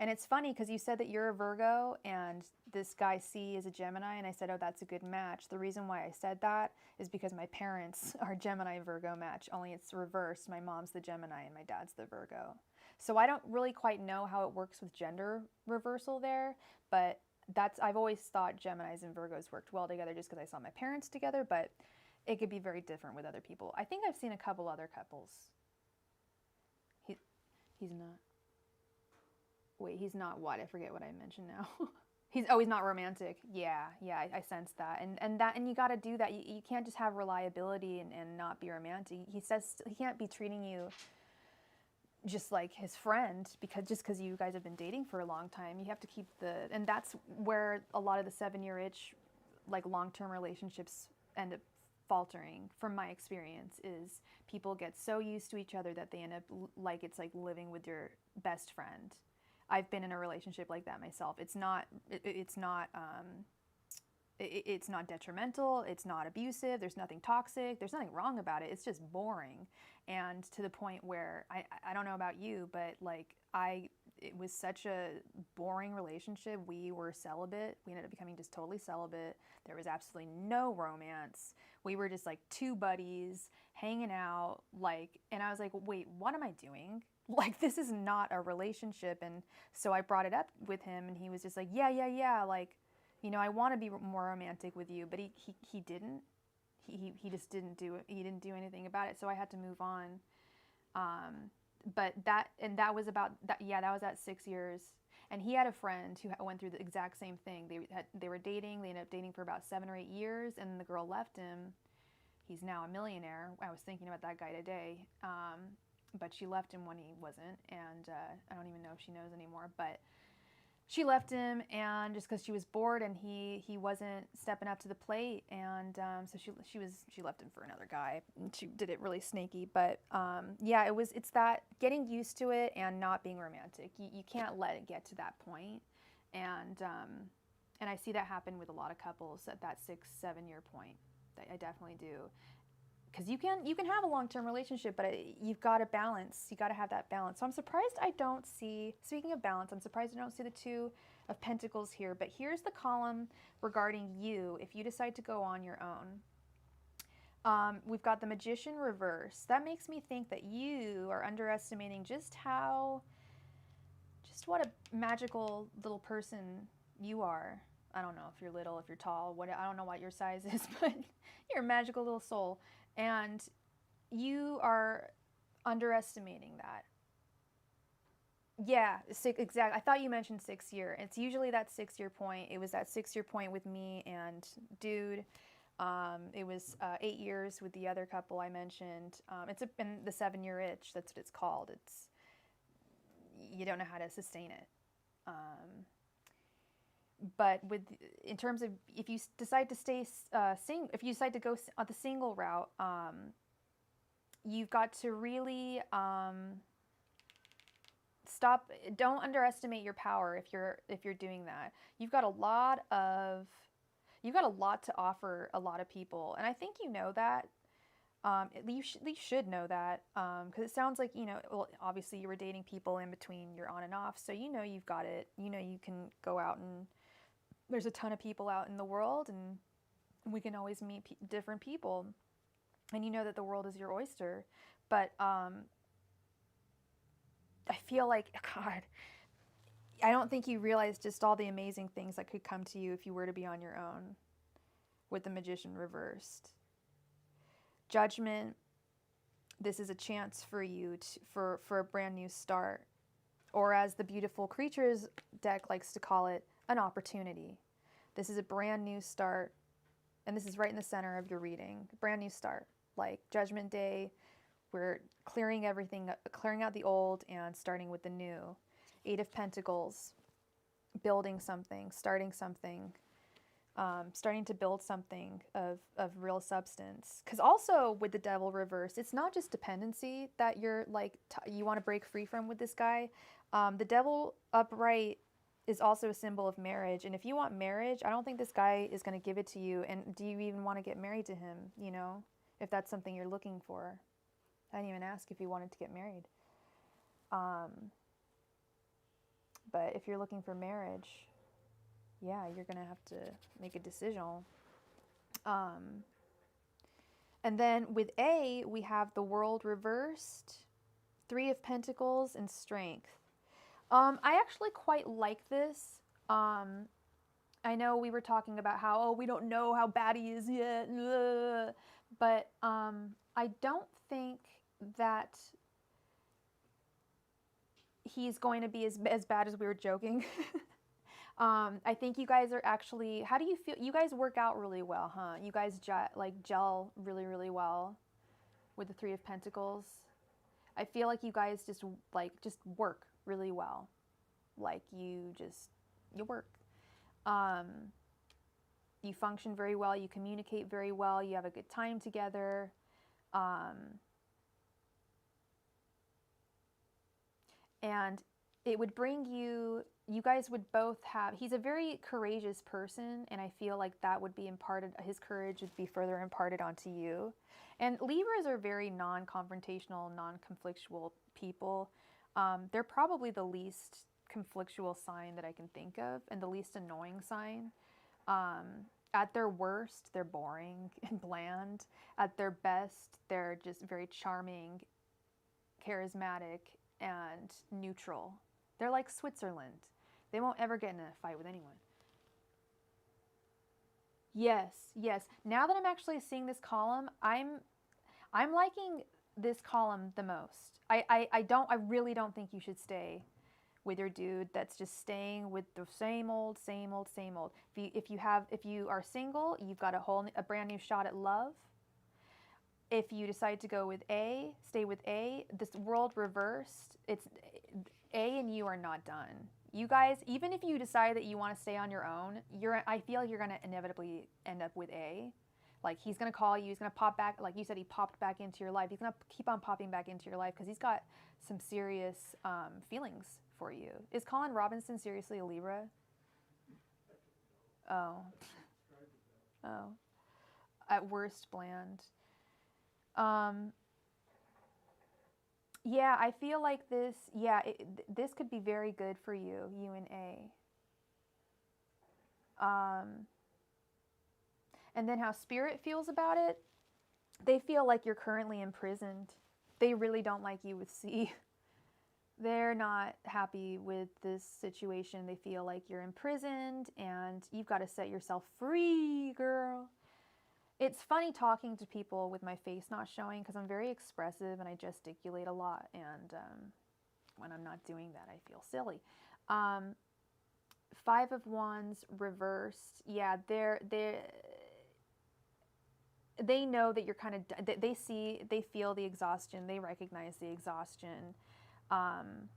S1: And it's funny because you said that you're a Virgo and this guy C is a Gemini, and I said, oh, that's a good match. The reason why I said that is because my parents are Gemini Virgo match, only it's reversed. My mom's the Gemini and my dad's the Virgo. So I don't really quite know how it works with gender reversal there, but I've always thought Geminis and Virgos worked well together just because I saw my parents together, but it could be very different with other people. I think I've seen a couple other couples. He's not. Wait, he's not what? I forget what I mentioned now. He's not romantic. Yeah, I sense that. And you got to do that. You can't just have reliability and not be romantic. He says he can't be treating you just like his friend because you guys have been dating for a long time. You have to keep and that's where a lot of the 7-year itch, like long-term relationships end up faltering, from my experience, is people get so used to each other that they end up like it's like living with your best friend. I've been in a relationship like that myself. It's not detrimental. It's not abusive. There's nothing toxic. There's nothing wrong about it. It's just boring. And to the point where I don't know about you, but like it was such a boring relationship. We were celibate. We ended up becoming just totally celibate. There was absolutely no romance. We were just like two buddies hanging out, and I was like, wait, what am I doing? Like, this is not a relationship. And so I brought it up with him, and he was just like, yeah, like, I want to be more romantic with you, but he didn't. He just didn't do it. He didn't do anything about it. So I had to move on. But that was about that. Yeah, that was at 6 years. And he had a friend who went through the exact same thing. They were dating. They ended up dating for about 7 or 8 years, and the girl left him. He's now a millionaire. I was thinking about that guy today. But she left him when he wasn't, and I don't even know if she knows anymore. But she left him, and just because she was bored and he wasn't stepping up to the plate, and so she left him for another guy. And she did it really snaky, but yeah, it's that getting used to it and not being romantic. You can't let it get to that point, and I see that happen with a lot of couples at that 6-7 year point. I definitely do. Because you can have a long-term relationship, but you've got to balance. You got to have that balance. So I'm surprised I don't see, speaking of balance, I'm surprised I don't see the 2 of Pentacles here. But here's the column regarding you if you decide to go on your own. We've got the Magician reverse. That makes me think that you are underestimating just what a magical little person you are. I don't know if you're little, if you're tall, I don't know what your size is, but you're a magical little soul. And you are underestimating that. Yeah, exactly. I thought you mentioned 6 year. It's usually that 6 year point. It was that 6 year point with me and dude. It was 8 years with the other couple I mentioned. It's been the 7 year itch. That's what it's called. You don't know how to sustain it. But in terms of if you decide to stay if you decide to go the single route, you've got to really don't underestimate your power if you're doing that. You've got a lot to offer a lot of people, and I think you know that. You should know that, because it sounds like, well, obviously you were dating people in between your on and off, so you've got it. You can go out, and there's a ton of people out in the world, and we can always meet different people, and you know that the world is your oyster. But I feel like, God, I don't think you realize just all the amazing things that could come to you if you were to be on your own with the Magician reversed. Judgment, this is a chance for you for a brand new start, or as the Beautiful Creatures deck likes to call it, an opportunity. This is a brand new start, and this is right in the center of your reading. Brand new start, like Judgment Day. We're clearing everything, clearing out the old and starting with the new. 8 of Pentacles, building something, starting something, starting to build something of real substance. Because also with the Devil reversed, it's not just dependency that you're like, you want to break free from with this guy. The Devil upright is also a symbol of marriage. And if you want marriage, I don't think this guy is going to give it to you. And do you even want to get married to him? If that's something you're looking for. I didn't even ask if he wanted to get married. But if you're looking for marriage, yeah, you're going to have to make a decision. And then with A, we have the World reversed, 3 of Pentacles, and Strength. I actually quite like this. I know we were talking about how, we don't know how bad he is yet. But I don't think that he's going to be as bad as we were joking. I think you guys are actually, how do you feel? You guys work out really well, huh? You guys gel really, really well with the Three of Pentacles. I feel like you guys just work really well. Like you work. You function very well. You communicate very well. You have a good time together. And it would bring you guys would both have, he's a very courageous person, and I feel like that would be imparted, his courage would be further imparted onto you. And Libras are very non-confrontational, non-conflictual people. They're probably the least conflictual sign that I can think of, and the least annoying sign. At their worst, they're boring and bland. At their best, they're just very charming, charismatic, and neutral. They're like Switzerland. They won't ever get in a fight with anyone. Yes, yes. Now that I'm actually seeing this column, I'm liking this column the most. I really don't think you should stay with your dude that's just staying with the same old, same old, same old. If you are single, you've got a brand new shot at love. If you decide to go with A, stay with A. This world reversed. It's A and you are not done. You guys, even if you decide that you want to stay on your own, I feel like you're going to inevitably end up with A. Like, he's going to call you, he's going to pop back, like you said, he popped back into your life. He's going to keep on popping back into your life because he's got some serious feelings for you. Is Colin Robinson seriously a Libra? Oh. Oh. At worst, bland. Yeah, I feel like this, this could be very good for you, you and A. And then how Spirit feels about it, they feel like you're currently imprisoned. They really don't like you with C. They're not happy with this situation. They feel like you're imprisoned and you've got to set yourself free, girl. It's funny talking to people with my face not showing because I'm very expressive and I gesticulate a lot. And when I'm not doing that, I feel silly. 5 of Wands reversed. Yeah, they know that you're kind of, they feel the exhaustion. They recognize the exhaustion. And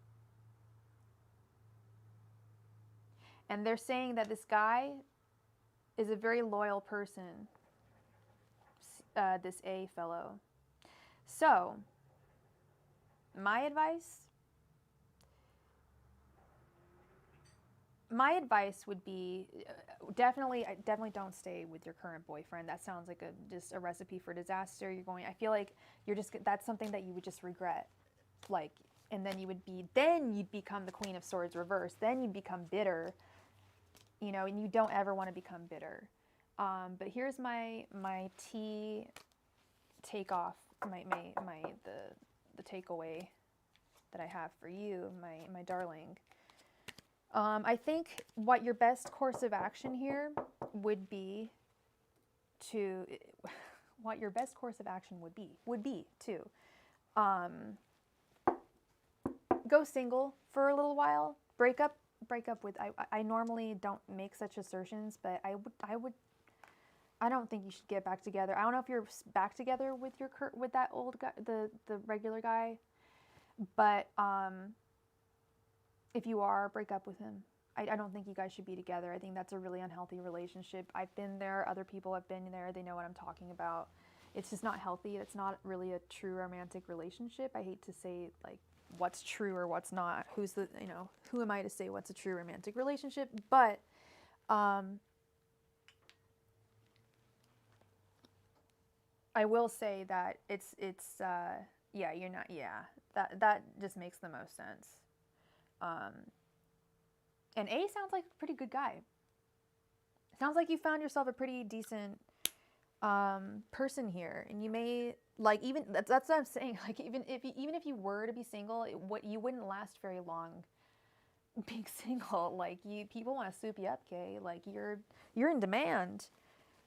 S1: they're saying that this guy is a very loyal person, this A fellow. So, my advice would be definitely don't stay with your current boyfriend. That sounds like just a recipe for disaster. I feel like that's something that you would just regret. Like, and then you'd become the Queen of Swords reversed. Then you'd become bitter, and you don't ever want to become bitter. But here's my takeoff, the takeaway that I have for you, my darling. I think what your best course of action here would be to go single for a little while. Break up with. I normally don't make such assertions, but I don't think you should get back together. I don't know if you're back together with that old guy, the regular guy, but if you are, break up with him. I don't think you guys should be together. I think that's a really unhealthy relationship. I've been there. Other people have been there. They know what I'm talking about. It's just not healthy. It's not really a true romantic relationship. I hate to say like what's true or what's not. Who am I to say what's a true romantic relationship? But I will say that you're not, that just makes the most sense. And A sounds like a pretty good guy. Sounds like you found yourself a pretty decent person here, and you may that's what I'm saying. Like even if you were to be single, you wouldn't last very long being single. Like people want to swoop you up, Kay. Like you're in demand.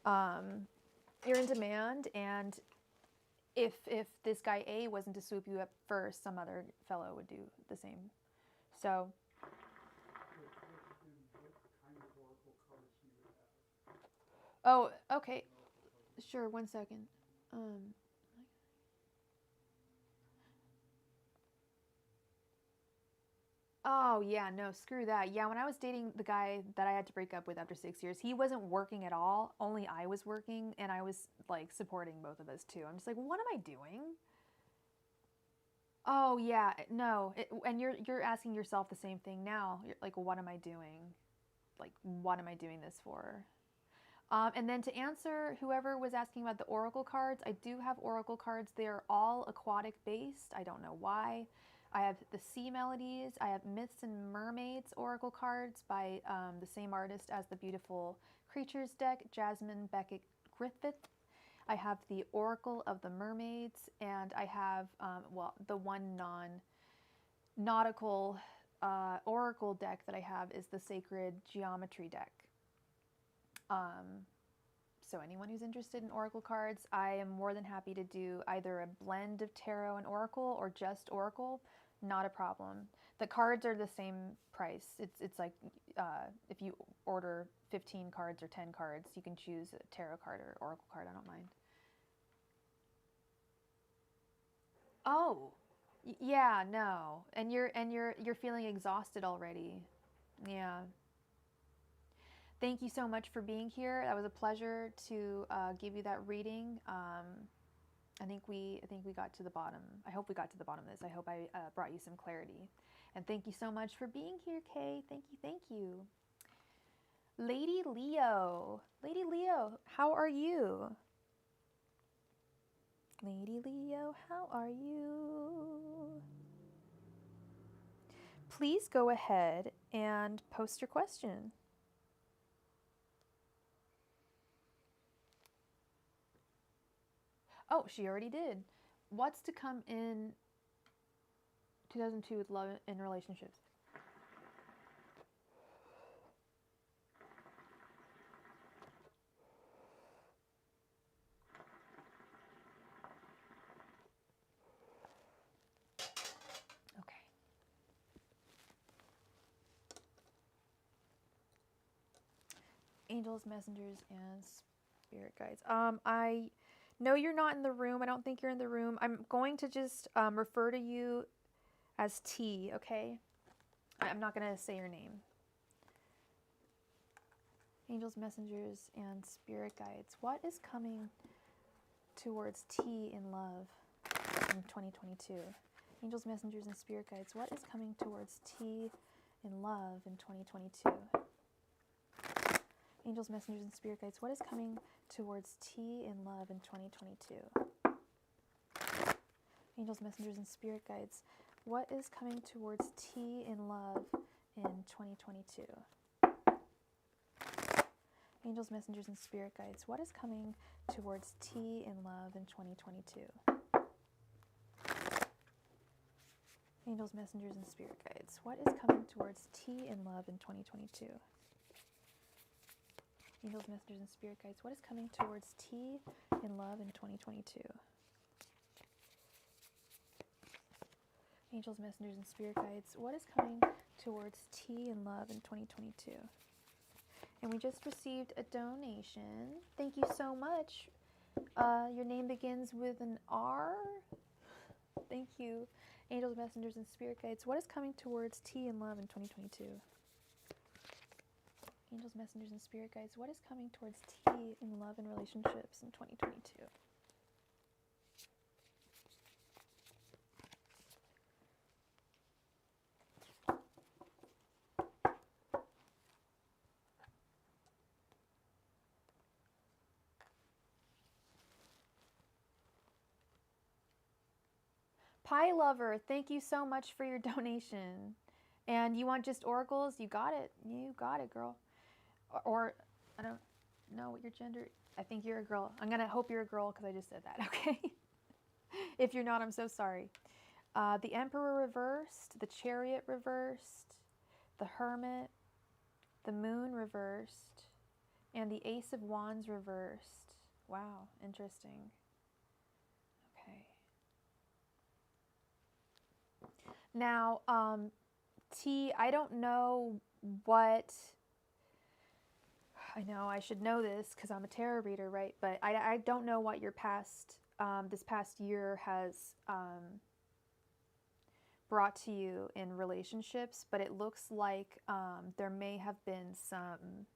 S1: You're in demand, and if this guy A wasn't to swoop you up first, some other fellow would do the same So, oh, okay. Sure, 1 second. Oh, yeah, no, screw that. Yeah, when I was dating the guy that I had to break up with after 6 years, he wasn't working at all. Only I was working, and I was like supporting both of us too. I'm just like, what am I doing? Oh, yeah, no. And you're asking yourself the same thing now. You're like, what am I doing? Like, what am I doing this for? And then to answer whoever was asking about the oracle cards, I do have oracle cards. They are all aquatic based. I don't know why. I have the Sea Melodies. I have Myths and Mermaids oracle cards by the same artist as the beautiful Creatures deck, Jasmine Beckett Griffith. I have the Oracle of the Mermaids, and I have, well, the one non-nautical oracle deck that I have is the Sacred Geometry deck. So anyone who's interested in oracle cards, I am more than happy to do either a blend of tarot and oracle or just oracle. Not a problem. The cards are the same price. It's like if you order 15 cards or 10 cards, you can choose a tarot card or oracle card. I don't mind. Oh, yeah, no. And you're feeling exhausted already. Yeah. Thank you so much for being here. That was a pleasure to give you that reading. I think we got to the bottom. I hope we got to the bottom of this. I hope I brought you some clarity. And thank you so much for being here, Kay. Thank you, thank you. Lady Leo. Lady Leo, how are you? Lady Leo, how are you? Please go ahead and post your question. Oh, she already did. What's to come in 2002 with love and relationships? Okay. Angels, messengers, and spirit guides. I know you're not in the room. I don't think you're in the room. I'm going to just refer to you as T, okay? I'm not going to say your name. Angels, messengers, and spirit guides. What is coming towards T in love in 2022? Angels, messengers, and spirit guides. What is coming towards T in love in 2022? Angels, messengers, and spirit guides. What is coming towards T in love in 2022? Angels, messengers, and spirit guides. What is coming towards T in love in 2022? Angels, messengers, and spirit guides. What is coming towards T in love in 2022? Angels, messengers, and spirit guides. What is coming towards T in love in 2022? Angels, messengers, and spirit guides. What is coming towards T in love in 2022? Angels, messengers, and spirit guides. What is coming towards T in love in 2022? And we just received a donation. Thank you so much. Your name begins with an R. Thank you. Angels, messengers, and spirit guides. What is coming towards T in love in 2022? Angels, messengers, and spirit guides. What is coming towards T in love and relationships in 2022? Pie Lover, thank you so much for your donation. And you want just oracles? You got it. You got it, girl. Or I don't know what your gender. I think you're a girl. I'm going to hope you're a girl because I just said that, okay? If you're not, I'm so sorry. The Emperor reversed, the Chariot reversed, the Hermit, the Moon reversed, and the Ace of Wands reversed. Wow, interesting. Okay. Now, T, I don't know what, I know I should know this because I'm a tarot reader, right? But I don't know what your past, this past year has brought to you in relationships, but it looks like there may have been some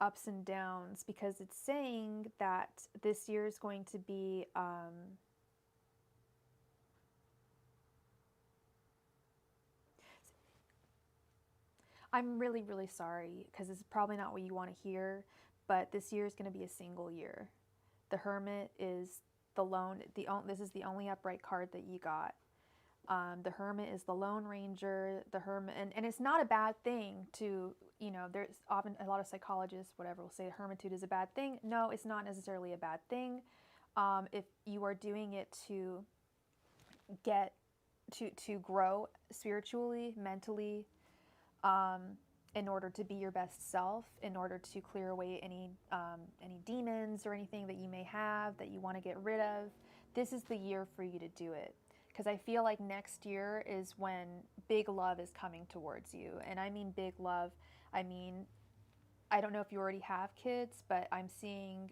S1: ups and downs, because it's saying that this year is going to be I'm really, really sorry, because it's probably not what you want to hear, but this year is going to be a single year. The Hermit is the lone, this is the only upright card that you got. The Hermit is the Lone Ranger, the Hermit, and it's not a bad thing to, you know, there's often a lot of psychologists, whatever, will say hermitude is a bad thing. No, it's not necessarily a bad thing. If you are doing it to get, to grow spiritually, mentally, in order to be your best self, in order to clear away any demons or anything that you may have that you want to get rid of, this is the year for you to do it. Because I feel like next year is when big love is coming towards you. And I mean big love, I mean, I don't know if you already have kids, but I'm seeing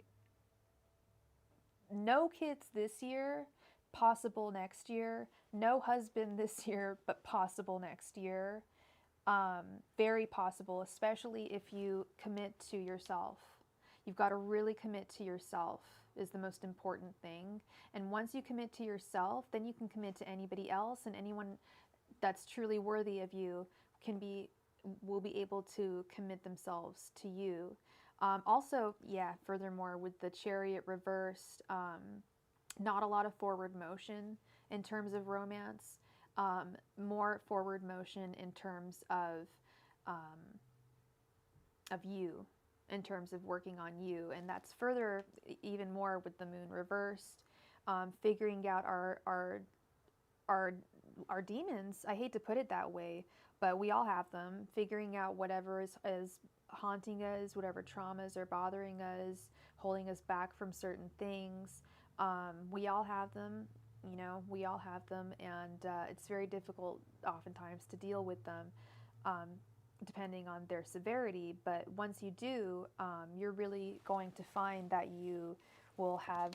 S1: no kids this year, possible next year. No husband this year, but possible next year. Very possible, especially if you commit to yourself. You've got to really commit to yourself is the most important thing. And once you commit to yourself, then you can commit to anybody else, and anyone that's truly worthy of you will be able to commit themselves to you. Also, yeah, furthermore, with the Chariot reversed, not a lot of forward motion in terms of romance. More forward motion in terms of you, in terms of working on you, and that's further even more with the Moon reversed. Figuring out our demons. I hate to put it that way, but we all have them. Figuring out whatever is haunting us, whatever traumas are bothering us, holding us back from certain things. We all have them. You know, we all have them, and it's very difficult oftentimes to deal with them, depending on their severity. But once you do, you're really going to find that you will have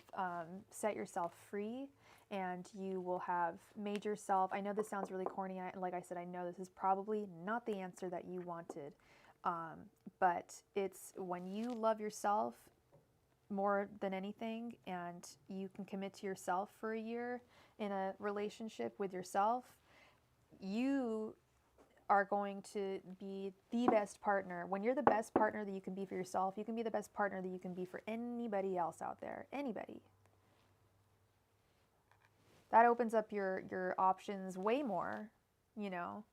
S1: set yourself free, and you will have made yourself, I know this sounds really corny, like I said, I know this is probably not the answer that you wanted, but it's when you love yourself more than anything, and you can commit to yourself for a year in a relationship with yourself, you are going to be the best partner. When you're the best partner that you can be for yourself, you can be the best partner that you can be for anybody else out there. Anybody. That opens up your options way more, you know.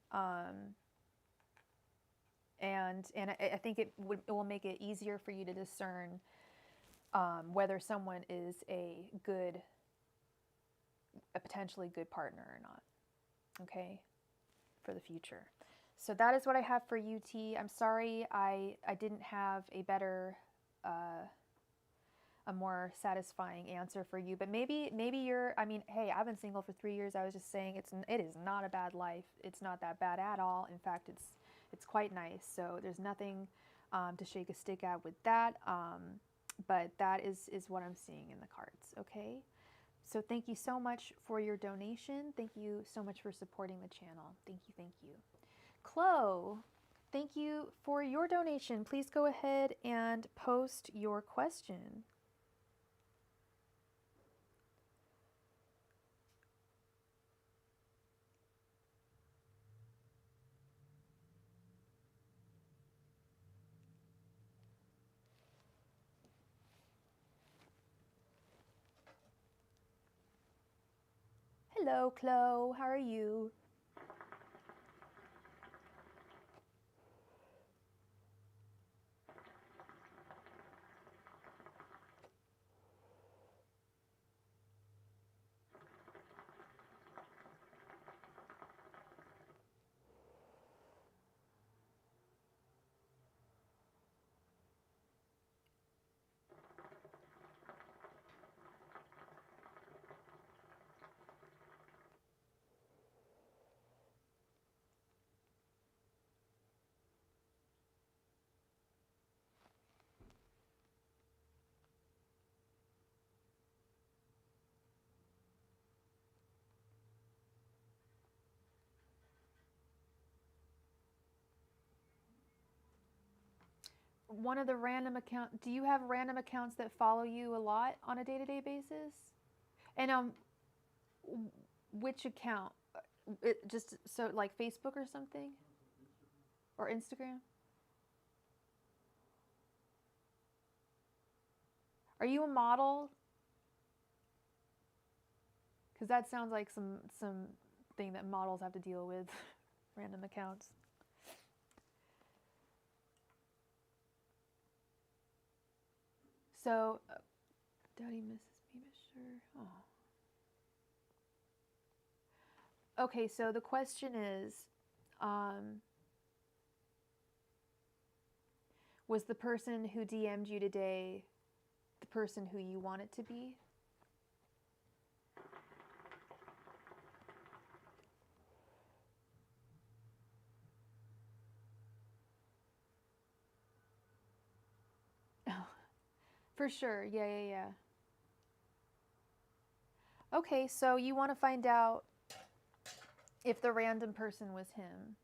S1: And I think it will make it easier for you to discern whether someone is a potentially good partner or not, okay, for the future. So that is what I have for you, T. I'm sorry I didn't have a better, a more satisfying answer for you, but maybe you're, I mean, hey, I've been single for 3 years. I was just saying it is not a bad life. It's not that bad at all. In fact, it's quite nice. So there's nothing to shake a stick at with that. But that is what I'm seeing in the cards, okay? So thank you so much for your donation. Thank you so much for supporting the channel. Thank you, thank you. Chloe, thank you for your donation. Please go ahead and post your question. Hello, Chloe. How are you? one of the random account. Do you have random accounts that follow you a lot on a day-to-day basis? And which account? Just so like Facebook or something, or Instagram? Are you a model? Because that sounds like some thing that models have to deal with. Random accounts. So, Daddy misses me, but sure. Oh. Okay, so the question is, was the person who DM'd you today the person who you want it to be? For sure, yeah. Okay, so you want to find out if the random person was him.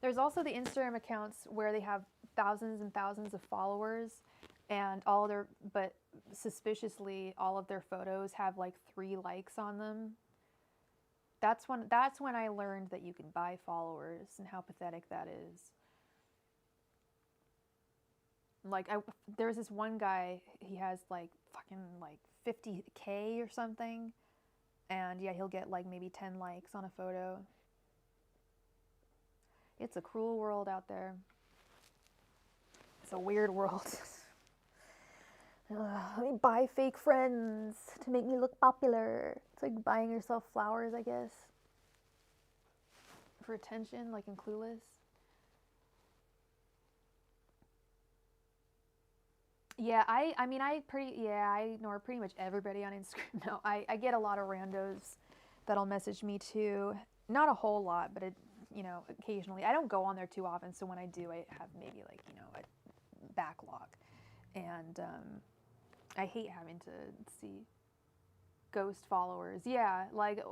S1: There's also the Instagram accounts where they have thousands and thousands of followers, and but suspiciously, all of their photos have like 3 likes on them. That's when I learned that you can buy followers and how pathetic that is. Like there's this one guy, he has like fucking like 50K or something, and yeah, he'll get like maybe 10 likes on a photo. It's a cruel world out there. It's a weird world. Let me buy fake friends to make me look popular. It's like buying yourself flowers, I guess. For attention, like in Clueless. Yeah, I ignore pretty much everybody on Instagram. No, I get a lot of randos that'll message me too. Not a whole lot, but occasionally. I don't go on there too often, so when I do, I have maybe like, a backlog. And I hate having to see ghost followers. Yeah, like,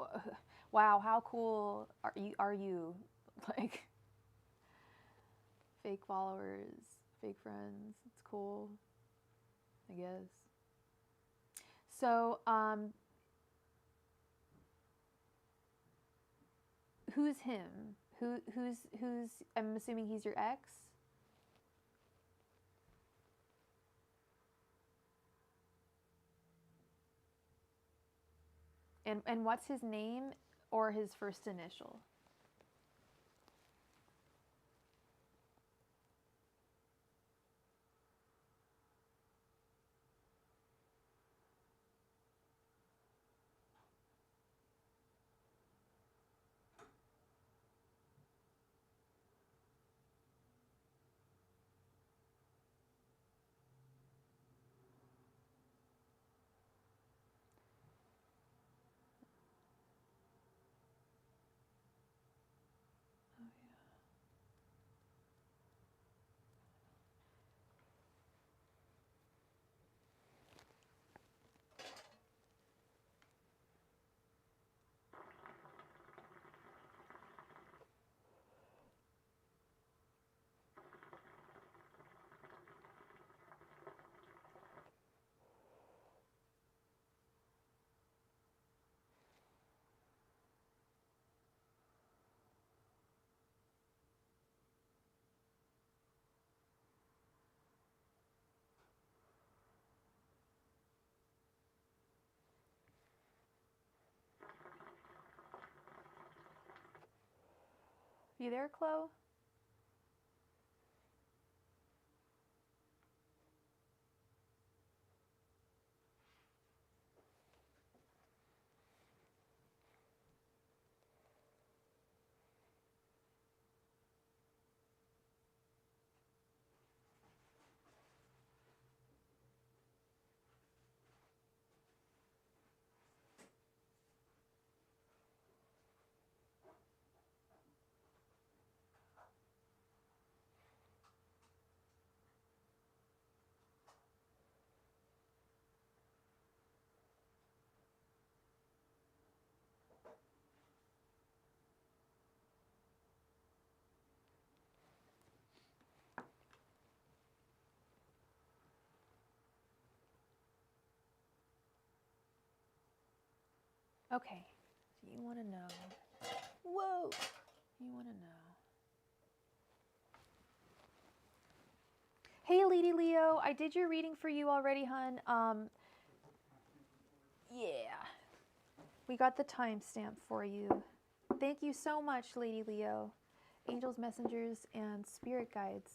S1: wow, how cool are you? Like, fake followers, fake friends. It's cool, I guess. So, who's him? Who's? I'm assuming he's your ex. And what's his name or his first initial? You there, Chloe?
S2: Okay, so you want to know. Whoa! You want to know. Hey, Lady Leo, I did your reading for you already, hun. Yeah. We got the timestamp for you. Thank you so much, Lady Leo. Angels, messengers, and spirit guides.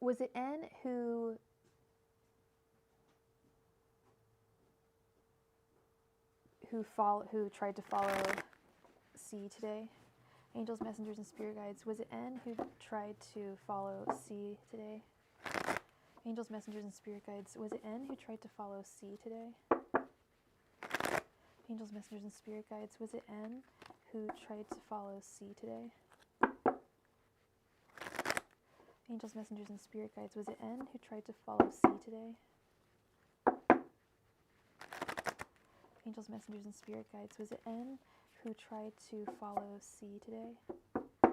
S2: Was it N who tried to follow C today? Angels, messengers, and spirit guides. Was it N who tried to follow C today? Angels, messengers, and spirit guides. Was it N who tried to follow C today? Angels, messengers, and spirit guides. Was it N who tried to follow C today? Angels, messengers, and spirit guides. Was it N who tried to follow C today?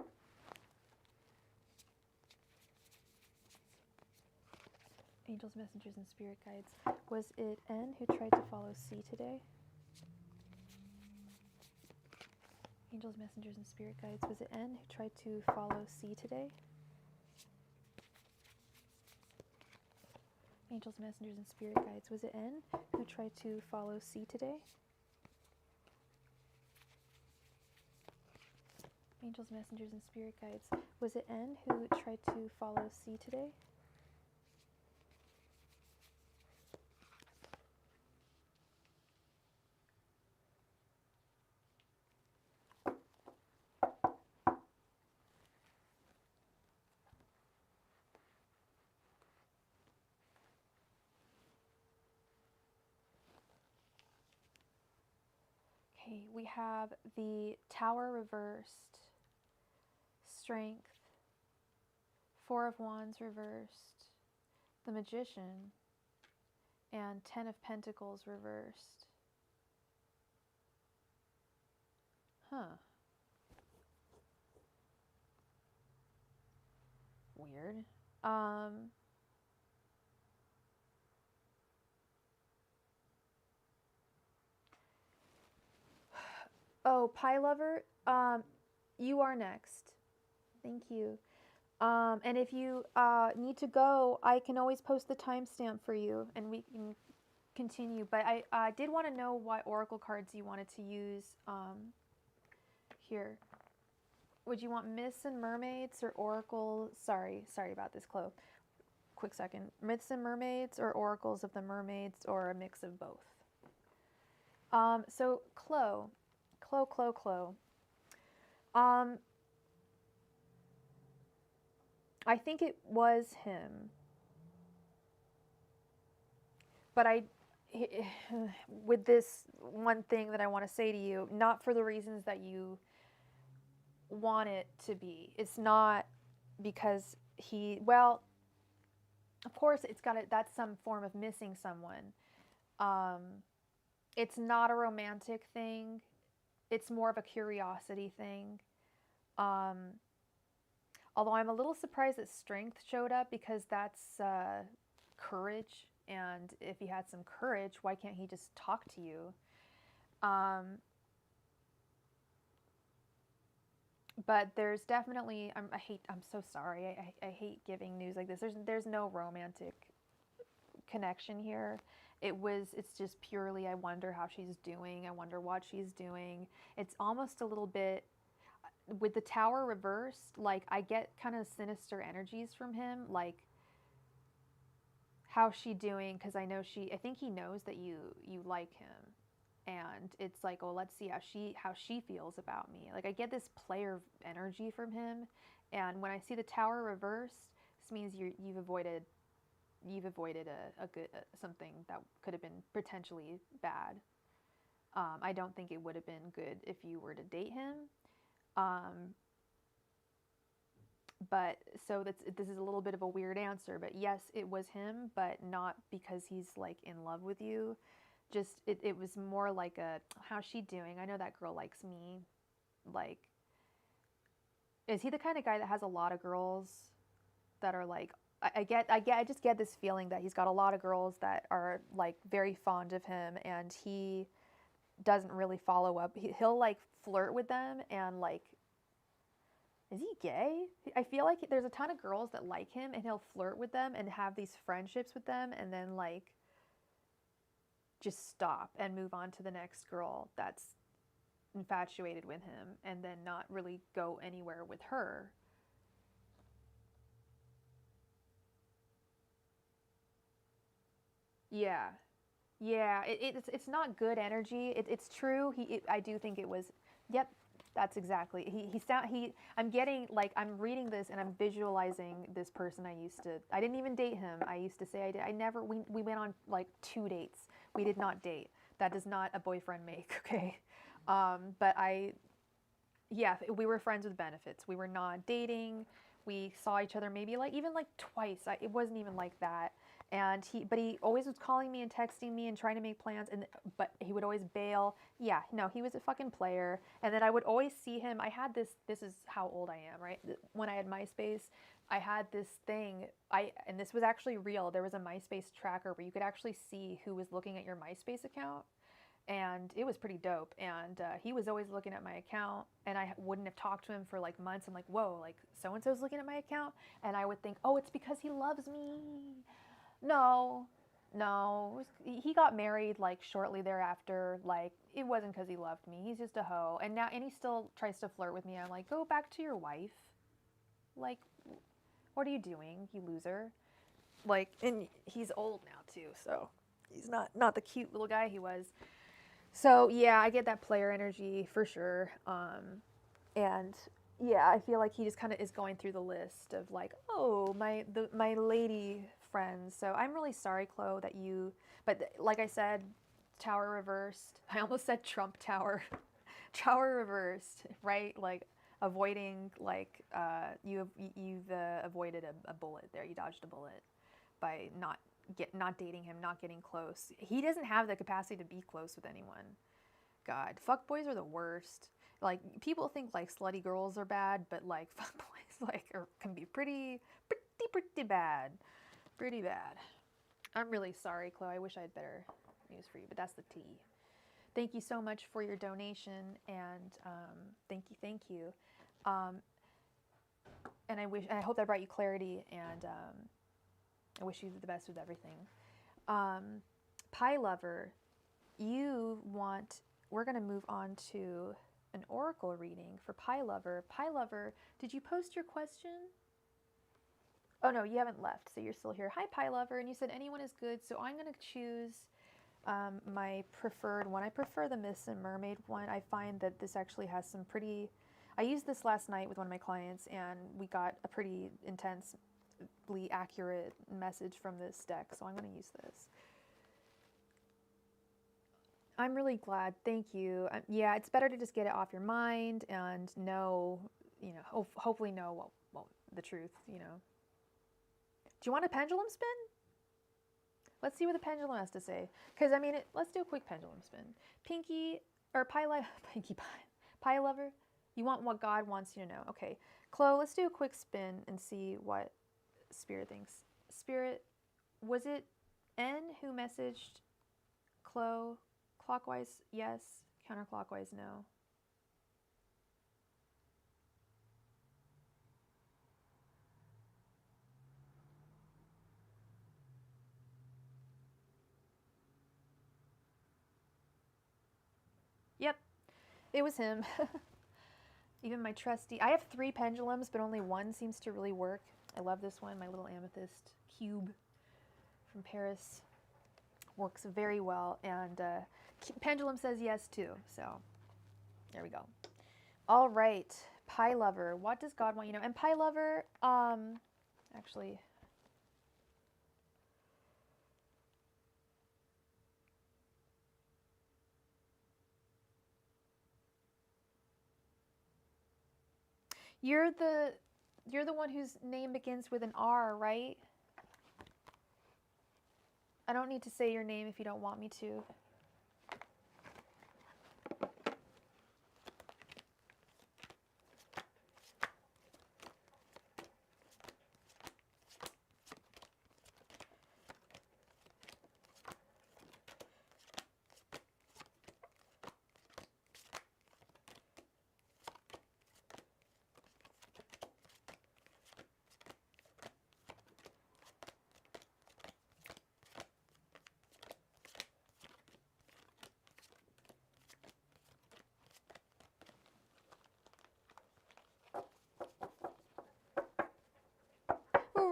S2: Angels, messengers, and spirit guides. Was it N who tried to follow C today? Angels, messengers, and spirit guides. Was it N who tried to follow C today? Angels, messengers, and spirit guides. Was it N who tried to follow C today? Angels, messengers, and spirit guides. Was it N who tried to follow C today? Angels, messengers, and spirit guides. Was it N who tried to follow C today? Okay, we have the Tower reversed, Strength, Four of Wands reversed, the Magician, and Ten of Pentacles reversed. Huh. Weird. Oh, Pie Lover, you are next. Thank you. And if you need to go, I can always post the timestamp for you and we can continue. But I did want to know what oracle cards you wanted to use here. Would you want Myths and Mermaids or Oracle? Sorry about this, Chloe. Quick second. Myths and Mermaids or Oracles of the Mermaids or a mix of both? So Chloe. I think it was him. But with this one thing that I want to say to you, not for the reasons that you want it to be. It's not because well, of course that's some form of missing someone. It's not a romantic thing. It's more of a curiosity thing. Although I'm a little surprised that Strength showed up because that's courage. And if he had some courage, why can't he just talk to you? But there's definitely, I'm so sorry. I hate giving news like this. There's no romantic connection here. It's just purely, I wonder how she's doing. I wonder what she's doing. It's almost a little bit, with the Tower reversed, like I get kind of sinister energies from him, like how's she doing? Because I think he knows that you like him, and it's like, oh, let's see how she feels about me. Like I get this player energy from him, and when I see the Tower reversed, this means you've avoided a good something that could have been potentially bad. I don't think it would have been good if you were to date him. But so this is a little bit of a weird answer, but yes, it was him, but not because he's like in love with you. Just it was more like how's she doing? I know that girl likes me. Like, is he the kind of guy that has a lot of girls that are like I just get this feeling that he's got a lot of girls that are like very fond of him, and he doesn't really follow up. He'll like flirt with them, and like, is he gay? I feel like there's a ton of girls that like him, and he'll flirt with them and have these friendships with them, and then like just stop and move on to the next girl that's infatuated with him, and then not really go anywhere with her. Yeah. Yeah, it's not good energy. It's true. I do think it was. Yep, that's exactly. I'm getting like I'm reading this and I'm visualizing this person I used to. I didn't even date him. I used to say I did. I never. We went on like 2 dates. We did not date. That does not a boyfriend make. Okay, but yeah, we were friends with benefits. We were not dating. We saw each other maybe like even like twice. It wasn't even like that. And but he always was calling me and texting me and trying to make plans. But he would always bail. Yeah, no, he was a fucking player. And then I would always see him. I had this. This is how old I am, right? When I had MySpace, I had this thing. And this was actually real. There was a MySpace tracker where you could actually see who was looking at your MySpace account, and it was pretty dope. And he was always looking at my account, and I wouldn't have talked to him for like months. I'm like, whoa, like so and so's looking at my account, and I would think, oh, it's because he loves me. No, no, he got married like shortly thereafter. Like it wasn't because he loved me. He's just a hoe, and he still tries to flirt with me. I'm like, go back to your wife. Like, what are you doing, you loser? Like, and he's old now too, so he's not the cute little guy he was. So yeah, I get that player energy for sure. And yeah, I feel like he just kind of is going through the list of like, oh, my lady friends. So I'm really sorry, Chloe, that you. But like I said, tower reversed. I almost said Trump Tower. Tower reversed, right? Like avoiding like you've avoided a bullet there. You dodged a bullet by not dating him, not getting close. He doesn't have the capacity to be close with anyone. God, fuck boys are the worst. Like people think like slutty girls are bad, but like fuck boys can be pretty bad, pretty bad. I'm really sorry, Chloe. I wish I had better news for you, but that's the tea. Thank you so much for your donation, and thank you. Um, and I hope that brought you clarity, and I wish you the best with everything. Pie Lover, we're going to move on to an oracle reading for Pie Lover. Pie Lover, did you post your question? Oh no, you haven't left, so you're still here. Hi, Pie Lover, and you said anyone is good, so I'm going to choose my preferred one. I prefer the Myths and Mermaid one. I find that this actually has some pretty. I used this last night with one of my clients, and we got a pretty intensely accurate message from this deck, so I'm going to use this. I'm really glad. Thank you. Yeah, it's better to just get it off your mind and know, hopefully know the truth, Do you want a pendulum spin? Let's see what the pendulum has to say. Because, let's do a quick pendulum spin. Pinky, or Pinkie Pie, Pie Lover, you want what God wants you to know. Okay. Chloe, let's do a quick spin and see what Spirit thinks. Spirit, was it N who messaged Chloe? Clockwise, yes. Counterclockwise, no. Yep, it was him. Even my trusty. I have 3 pendulums, but only one seems to really work. I love this one, my little amethyst cube from Paris. Works very well, and pendulum says yes too, so there we go. All right, Pie Lover, what does God want you to know? And Pie Lover, actually, you're the one whose name begins with an R, right? I don't need to say your name if you don't want me to.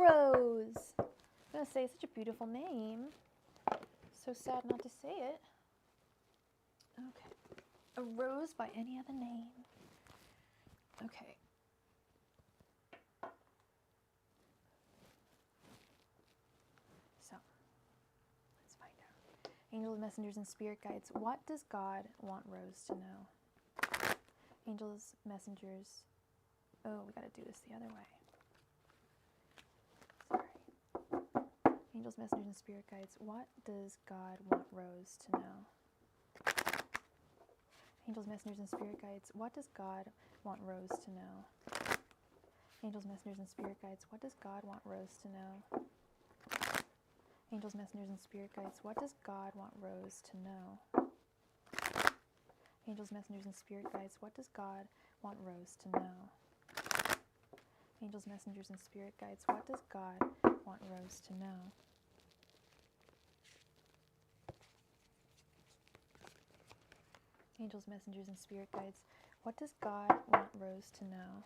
S2: Rose. I'm going to say such a beautiful name. So sad not to say it. Okay. A rose by any other name. Okay. So, let's find out. Angels, messengers, and spirit guides. What does God want Rose to know? Angels, messengers. Oh, we got to do this the other way. Sorry. Angels, messengers, and spirit guides. What does God want Rose to know? Angels, messengers, and spirit guides. What does God want Rose to know? Angels, messengers, and spirit guides. What does God want Rose to know? Angels, messengers, and spirit guides. What does God want Rose to know? Angels, messengers, and spirit guides. What does God want Rose to know? Angels, messengers, and spirit guides. What does God want Rose to know? Angels, messengers, and spirit guides. What does God want Rose to know?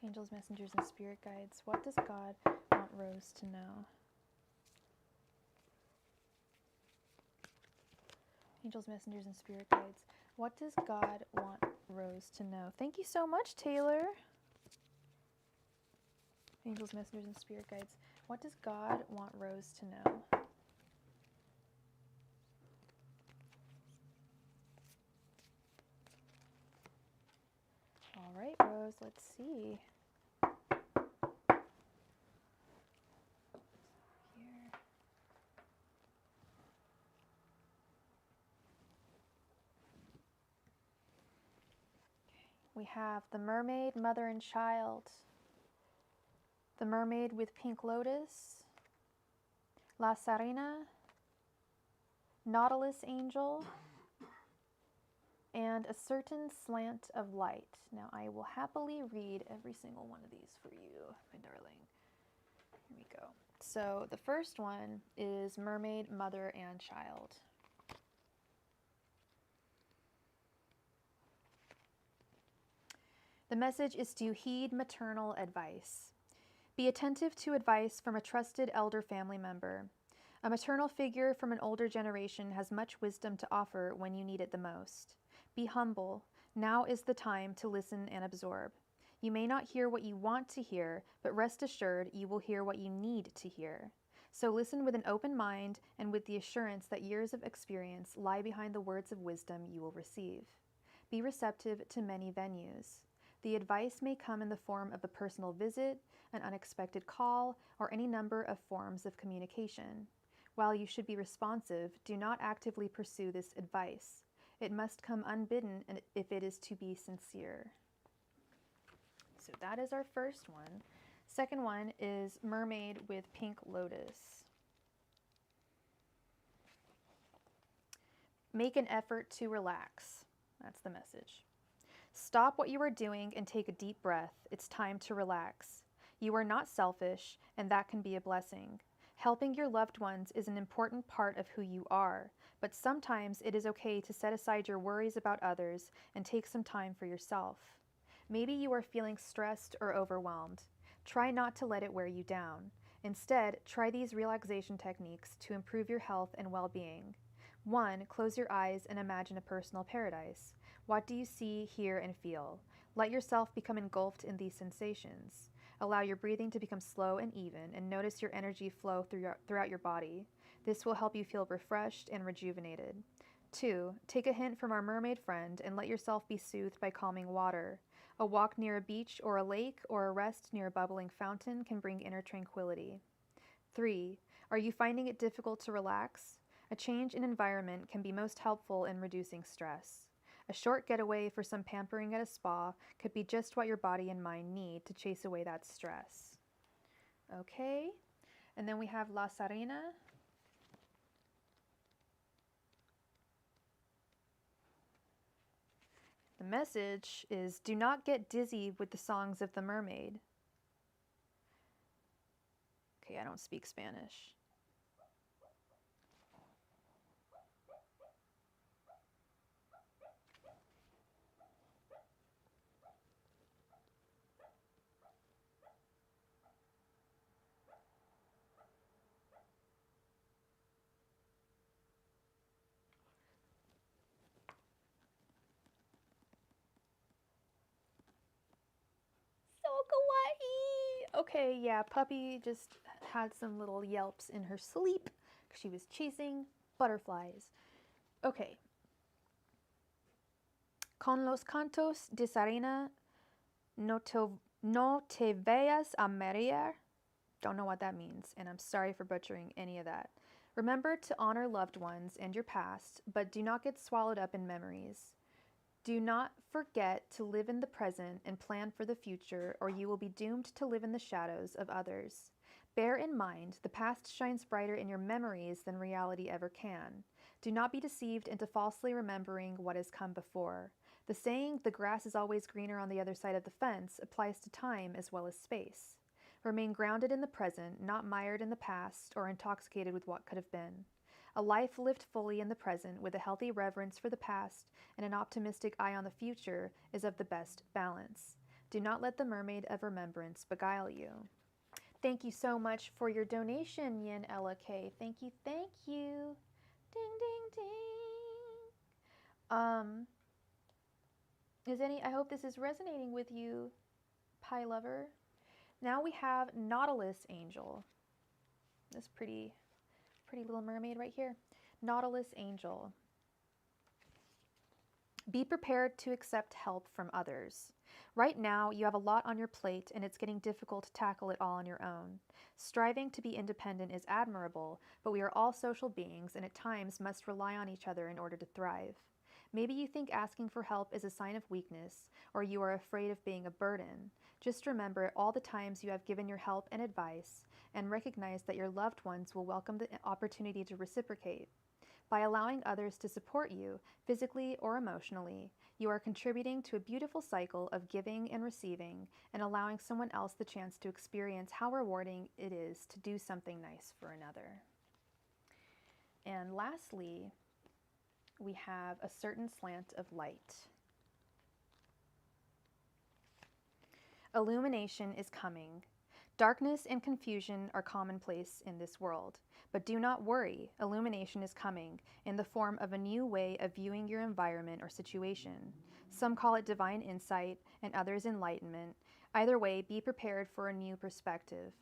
S2: Angels, messengers, and spirit guides. What does God want Rose to know? Angels, messengers, and spirit guides. What does God want Rose to know? Thank you so much, Taylor. Angels, messengers, and spirit guides. What does God want Rose to know? All right, Rose, let's see. Here. We have the mermaid, mother and child, the mermaid with pink lotus, La Sirena, Nautilus angel, and a certain slant of light. Now I will happily read every single one of these for you, my darling. Here we go. So the first one is mermaid, mother, and child. The message is to heed maternal advice. Be attentive to advice from a trusted elder family member. A maternal figure from an older generation has much wisdom to offer when you need it the most. Be humble. Now is the time to listen and absorb. You may not hear what you want to hear, but rest assured you will hear what you need to hear. So listen with an open mind and with the assurance that years of experience lie behind the words of wisdom you will receive. Be receptive to many venues. The advice may come in the form of a personal visit, an unexpected call, or any number of forms of communication. While you should be responsive, do not actively pursue this advice. It must come unbidden if it is to be sincere. So that is our first one. Second one is mermaid with pink lotus. Make an effort to relax. That's the message. Stop what you are doing and take a deep breath. It's time to relax. You are not selfish, and that can be a blessing. Helping your loved ones is an important part of who you are, but sometimes it is okay to set aside your worries about others and take some time for yourself. Maybe you are feeling stressed or overwhelmed. Try not to let it wear you down. Instead, try these relaxation techniques to improve your health and well-being. 1. Close your eyes and imagine a personal paradise. What do you see, hear, and feel? Let yourself become engulfed in these sensations. Allow your breathing to become slow and even, and notice your energy flow throughout your body. This will help you feel refreshed and rejuvenated. 2. Take a hint from our mermaid friend and let yourself be soothed by calming water. A walk near a beach or a lake or a rest near a bubbling fountain can bring inner tranquility. 3. Are you finding it difficult to relax? A change in environment can be most helpful in reducing stress. A short getaway for some pampering at a spa could be just what your body and mind need to chase away that stress. Okay, and then we have La Sirena. The message is, do not get dizzy with the songs of the mermaid. Okay, I don't speak Spanish. Okay, yeah, puppy just had some little yelps in her sleep because she was chasing butterflies. Okay. Con los cantos de sirena no te vayas a marear. Don't know what that means, and I'm sorry for butchering any of that. Remember to honor loved ones and your past, but do not get swallowed up in memories. Do not forget to live in the present and plan for the future, or you will be doomed to live in the shadows of others. Bear in mind, the past shines brighter in your memories than reality ever can. Do not be deceived into falsely remembering what has come before. The saying, the grass is always greener on the other side of the fence, applies to time as well as space. Remain grounded in the present, not mired in the past or intoxicated with what could have been. A life lived fully in the present with a healthy reverence for the past and an optimistic eye on the future is of the best balance. Do not let the mermaid of remembrance beguile you. Thank you so much for your donation, Yin Ella K. Thank you, thank you. Ding, ding, ding. I hope this is resonating with you, pie lover. Now we have Nautilus Angel. This pretty little mermaid right here. Nautilus Angel. Be prepared to accept help from others. Right now, you have a lot on your plate and it's getting difficult to tackle it all on your own. Striving to be independent is admirable, but we are all social beings and at times must rely on each other in order to thrive. Maybe you think asking for help is a sign of weakness, or you are afraid of being a burden. Just remember all the times you have given your help and advice, and recognize that your loved ones will welcome the opportunity to reciprocate. By allowing others to support you, physically or emotionally, you are contributing to a beautiful cycle of giving and receiving, and allowing someone else the chance to experience how rewarding it is to do something nice for another. And lastly, we have a certain slant of light. Illumination is coming. Darkness and confusion are commonplace in this world. But do not worry, illumination is coming in the form of a new way of viewing your environment or situation. Some call it divine insight and others enlightenment. Either way, be prepared for a new perspective.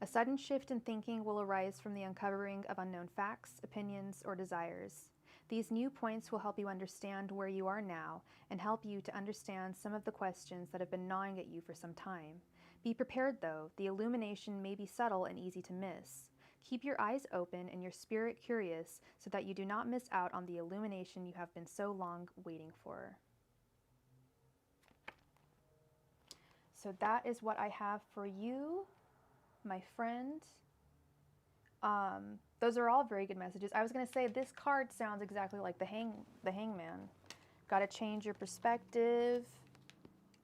S2: A sudden shift in thinking will arise from the uncovering of unknown facts, opinions, or desires. These new points will help you understand where you are now and help you to understand some of the questions that have been gnawing at you for some time. Be prepared though, the illumination may be subtle and easy to miss. Keep your eyes open and your spirit curious so that you do not miss out on the illumination you have been so long waiting for. So that is what I have for you, my friend. Those are all very good messages. I was going to say this card sounds exactly like the hangman. Got to change your perspective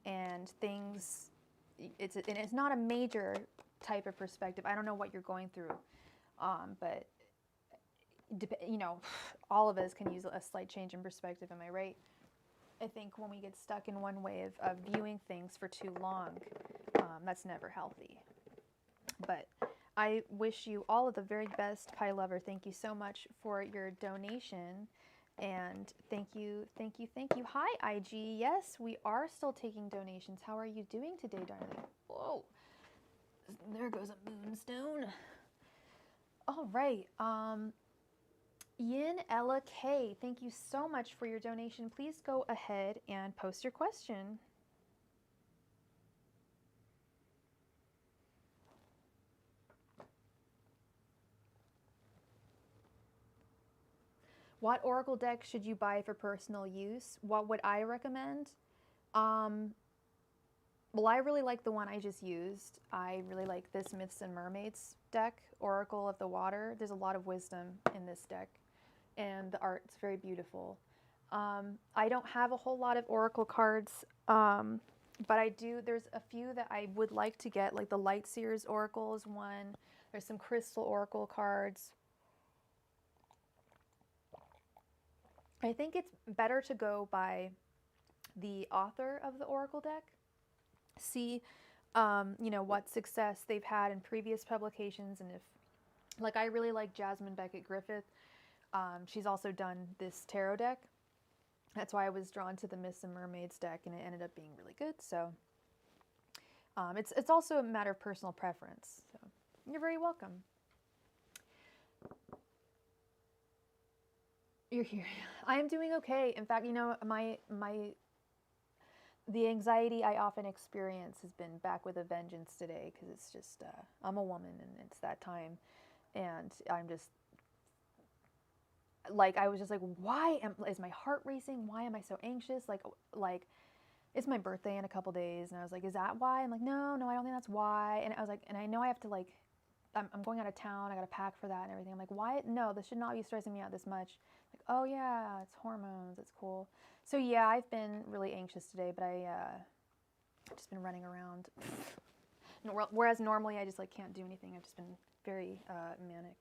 S2: and things. It's not a major type of perspective. I don't know what you're going through, but you know, all of us can use a slight change in perspective. Am I right? I think when we get stuck in one way of viewing things for too long, that's never healthy. But I wish you all of the very best, Pie Lover. Thank you so much for your donation. And thank you, thank you, thank you. Hi, IG. Yes, we are still taking donations. How are you doing today, darling? Whoa. There goes a moonstone. All right. Yin Ella K, thank you so much for your donation. Please go ahead and post your question. What oracle deck should you buy for personal use? What would I recommend? Well, I really like the one I just used. I really like this Myths and Mermaids deck, Oracle of the Water. There's a lot of wisdom in this deck, and the art's very beautiful. I don't have a whole lot of oracle cards, but I do. There's a few that I would like to get, like the Light Seers Oracle is one. There's some Crystal Oracle cards. I think it's better to go by the author of the oracle deck. See, you know, what success they've had in previous publications, and if, like, I really like Jasmine Beckett Griffith. She's also done this tarot deck. That's why I was drawn to the Myths and Mermaids deck, and it ended up being really good. So It's also a matter of personal preference. So you're very welcome. You're here. I am doing okay. In fact, you know, the anxiety I often experience has been back with a vengeance today, because it's just I'm a woman and it's that time, and I'm just like, I was just like, is my heart racing? Why am I so anxious? Like it's my birthday in a couple days, and I was like, is that why? I'm like, no, I don't think that's why. And I was like, and I know I have to, like, I'm going out of town, I gotta pack for that and everything. I'm like, why? No, this should not be stressing me out this much. Like, oh yeah, it's hormones, it's cool. So yeah, I've been really anxious today, but I've just been running around. Whereas normally I just like can't do anything. I've just been very manic.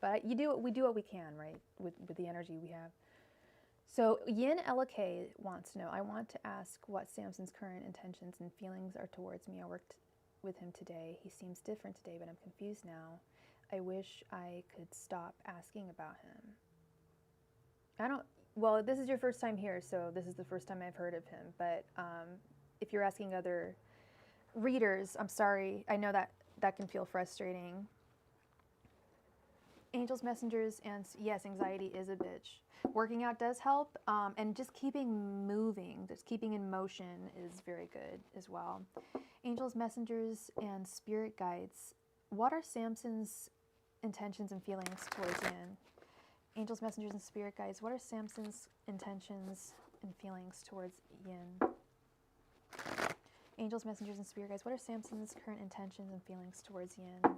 S2: But we do what we can, right? With the energy we have. So Yin Elake wants to know, I want to ask what Samson's current intentions and feelings are towards me. I worked with him today. He seems different today, but I'm confused now. I wish I could stop asking about him. Well, this is your first time here, so this is the first time I've heard of him. But if you're asking other readers, I'm sorry. I know that can feel frustrating. Angels, messengers, and yes, anxiety is a bitch. Working out does help, and just keeping moving, just keeping in motion is very good as well. Angels, messengers, and spirit guides. What are Samson's intentions and feelings towards Yin? Angels, messengers, and spirit guides. What are Samson's intentions and feelings towards Yin? Angels, messengers, and spirit guides. What are Samson's current intentions and feelings towards Yin?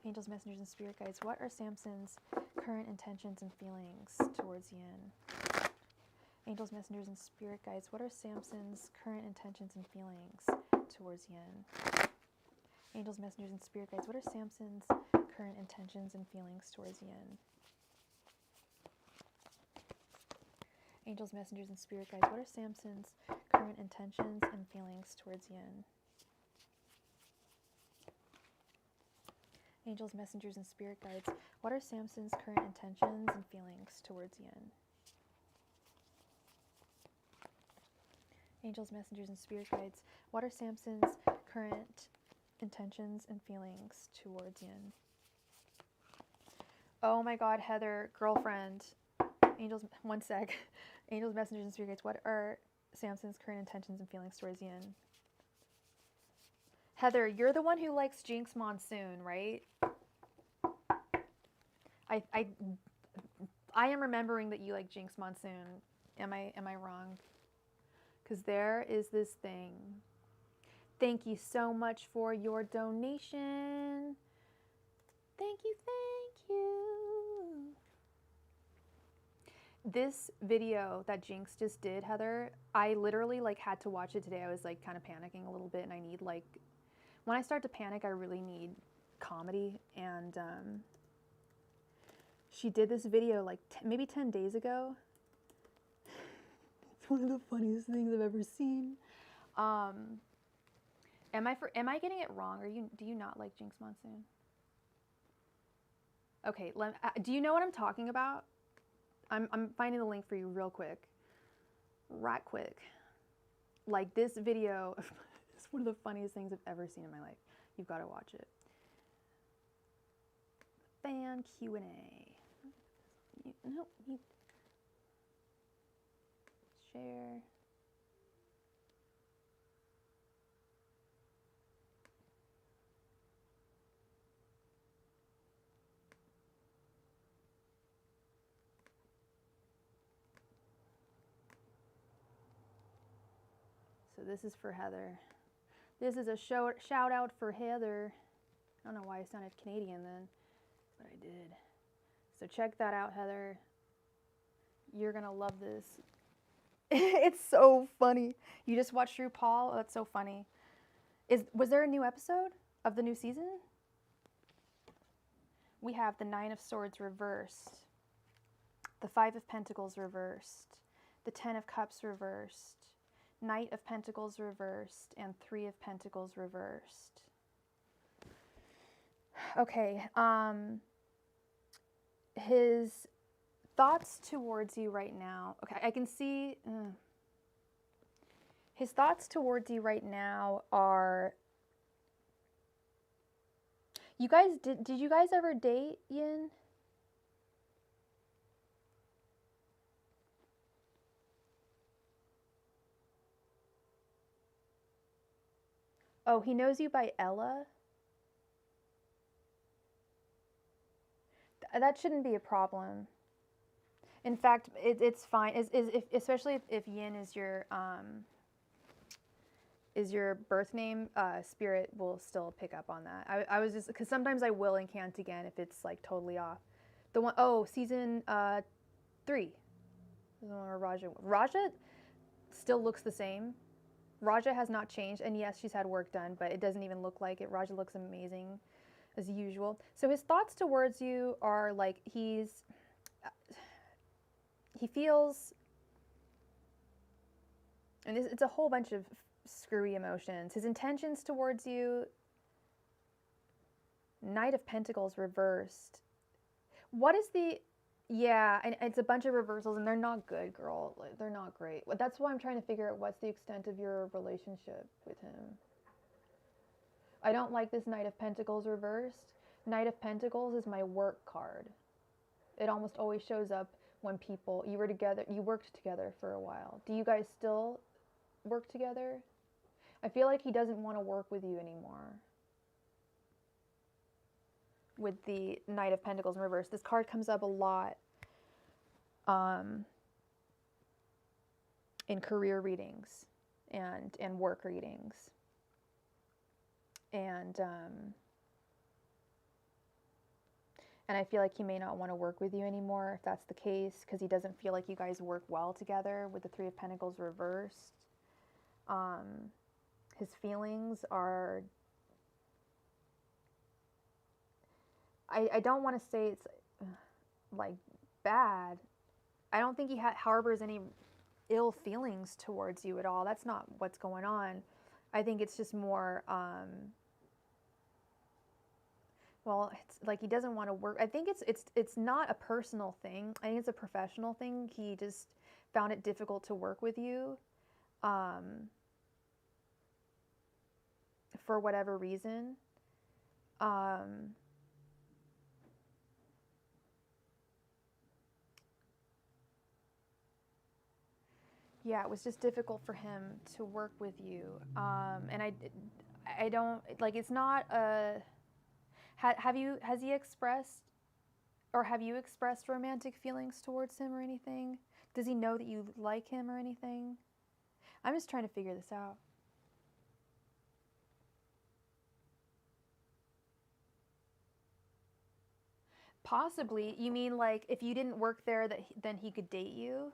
S2: Angels, messengers, and spirit guides. What are Samson's current intentions and feelings towards Yin? Angels, messengers, and spirit guides. What are Samson's current intentions and feelings towards Yin? Angels, messengers, and spirit guides. What are Samson's current intentions and feelings towards Yin? Angels, messengers, and spirit guides. What are Samson's current intentions and feelings towards Yin? Angels, messengers, and spirit guides. What are Samson's current intentions and feelings towards Yin? Angels, messengers, and spirit guides. What are Samson's current intentions and feelings towards Yin? Oh my God, Heather, girlfriend. Angels, one sec. Angels, messengers, and spirit guides. What are Samson's current intentions and feelings towards Yin? Heather, you're the one who likes Jinx Monsoon, right? I am remembering that you like Jinx Monsoon. Am I wrong? Because there is this thing. Thank you so much for your donation. Thank you, thank you. This video that Jinx just did, Heather, I literally like had to watch it today. I was like kind of panicking a little bit, and I need like, when I start to panic, I really need comedy. And she did this video like maybe 10 days ago. It's one of the funniest things I've ever seen. Am I getting it wrong? Do you not like Jinx Monsoon? Okay, do you know what I'm talking about? I'm finding the link for you real quick. Right quick. Like, this video is one of the funniest things I've ever seen in my life. You've got to watch it. Fan Q&A. Share. So this is for Heather. This is a shout out for Heather. I don't know why I sounded Canadian then, but I did. So check that out, Heather. You're gonna love this. It's so funny. You just watched RuPaul? Oh, that's so funny. Was there a new episode of the new season? We have the 9 of Swords reversed, the 5 of Pentacles reversed, the 10 of Cups reversed, Knight of Pentacles reversed, and 3 of Pentacles reversed. Okay, his thoughts towards you right now. Okay, I can see
S1: His thoughts towards you right now are, you guys, did you guys ever date, Yin? Oh, he knows you by Ella? That shouldn't be a problem. In fact, it's fine. If, especially if Yin is your birth name, Spirit will still pick up on that. I was just, because sometimes I will and can't again if it's like totally off. The one, oh, season 3. The one where Raja still looks the same. Raja has not changed, and yes, she's had work done, but it doesn't even look like it. Raja looks amazing as usual. So his thoughts towards you are like he feels, and it's a whole bunch of screwy emotions. His intentions towards you, Knight of Pentacles reversed. What is the, yeah, and it's a bunch of reversals, and they're not good, girl. Like, they're not great. That's why I'm trying to figure out what's the extent of your relationship with him. I don't like this Knight of Pentacles reversed. Knight of Pentacles is my work card. It almost always shows up when people, you worked together for a while. Do you guys still work together? I feel like he doesn't want to work with you anymore. With the Knight of Pentacles in reverse. This card comes up a lot in career readings and work readings. And I feel like he may not want to work with you anymore if that's the case, because he doesn't feel like you guys work well together with the Three of Pentacles reversed. His feelings are, I don't want to say it's like bad. I don't think he harbors any ill feelings towards you at all. That's not what's going on. I think it's just more, well, it's like he doesn't want to work. I think it's not a personal thing. I think it's a professional thing. He just found it difficult to work with you, for whatever reason. Yeah, it was just difficult for him to work with you. And I don't, like, it's not a, has he expressed, or have you expressed romantic feelings towards him or anything? Does he know that you like him or anything? I'm just trying to figure this out. Possibly. You mean like if you didn't work there, then he could date you?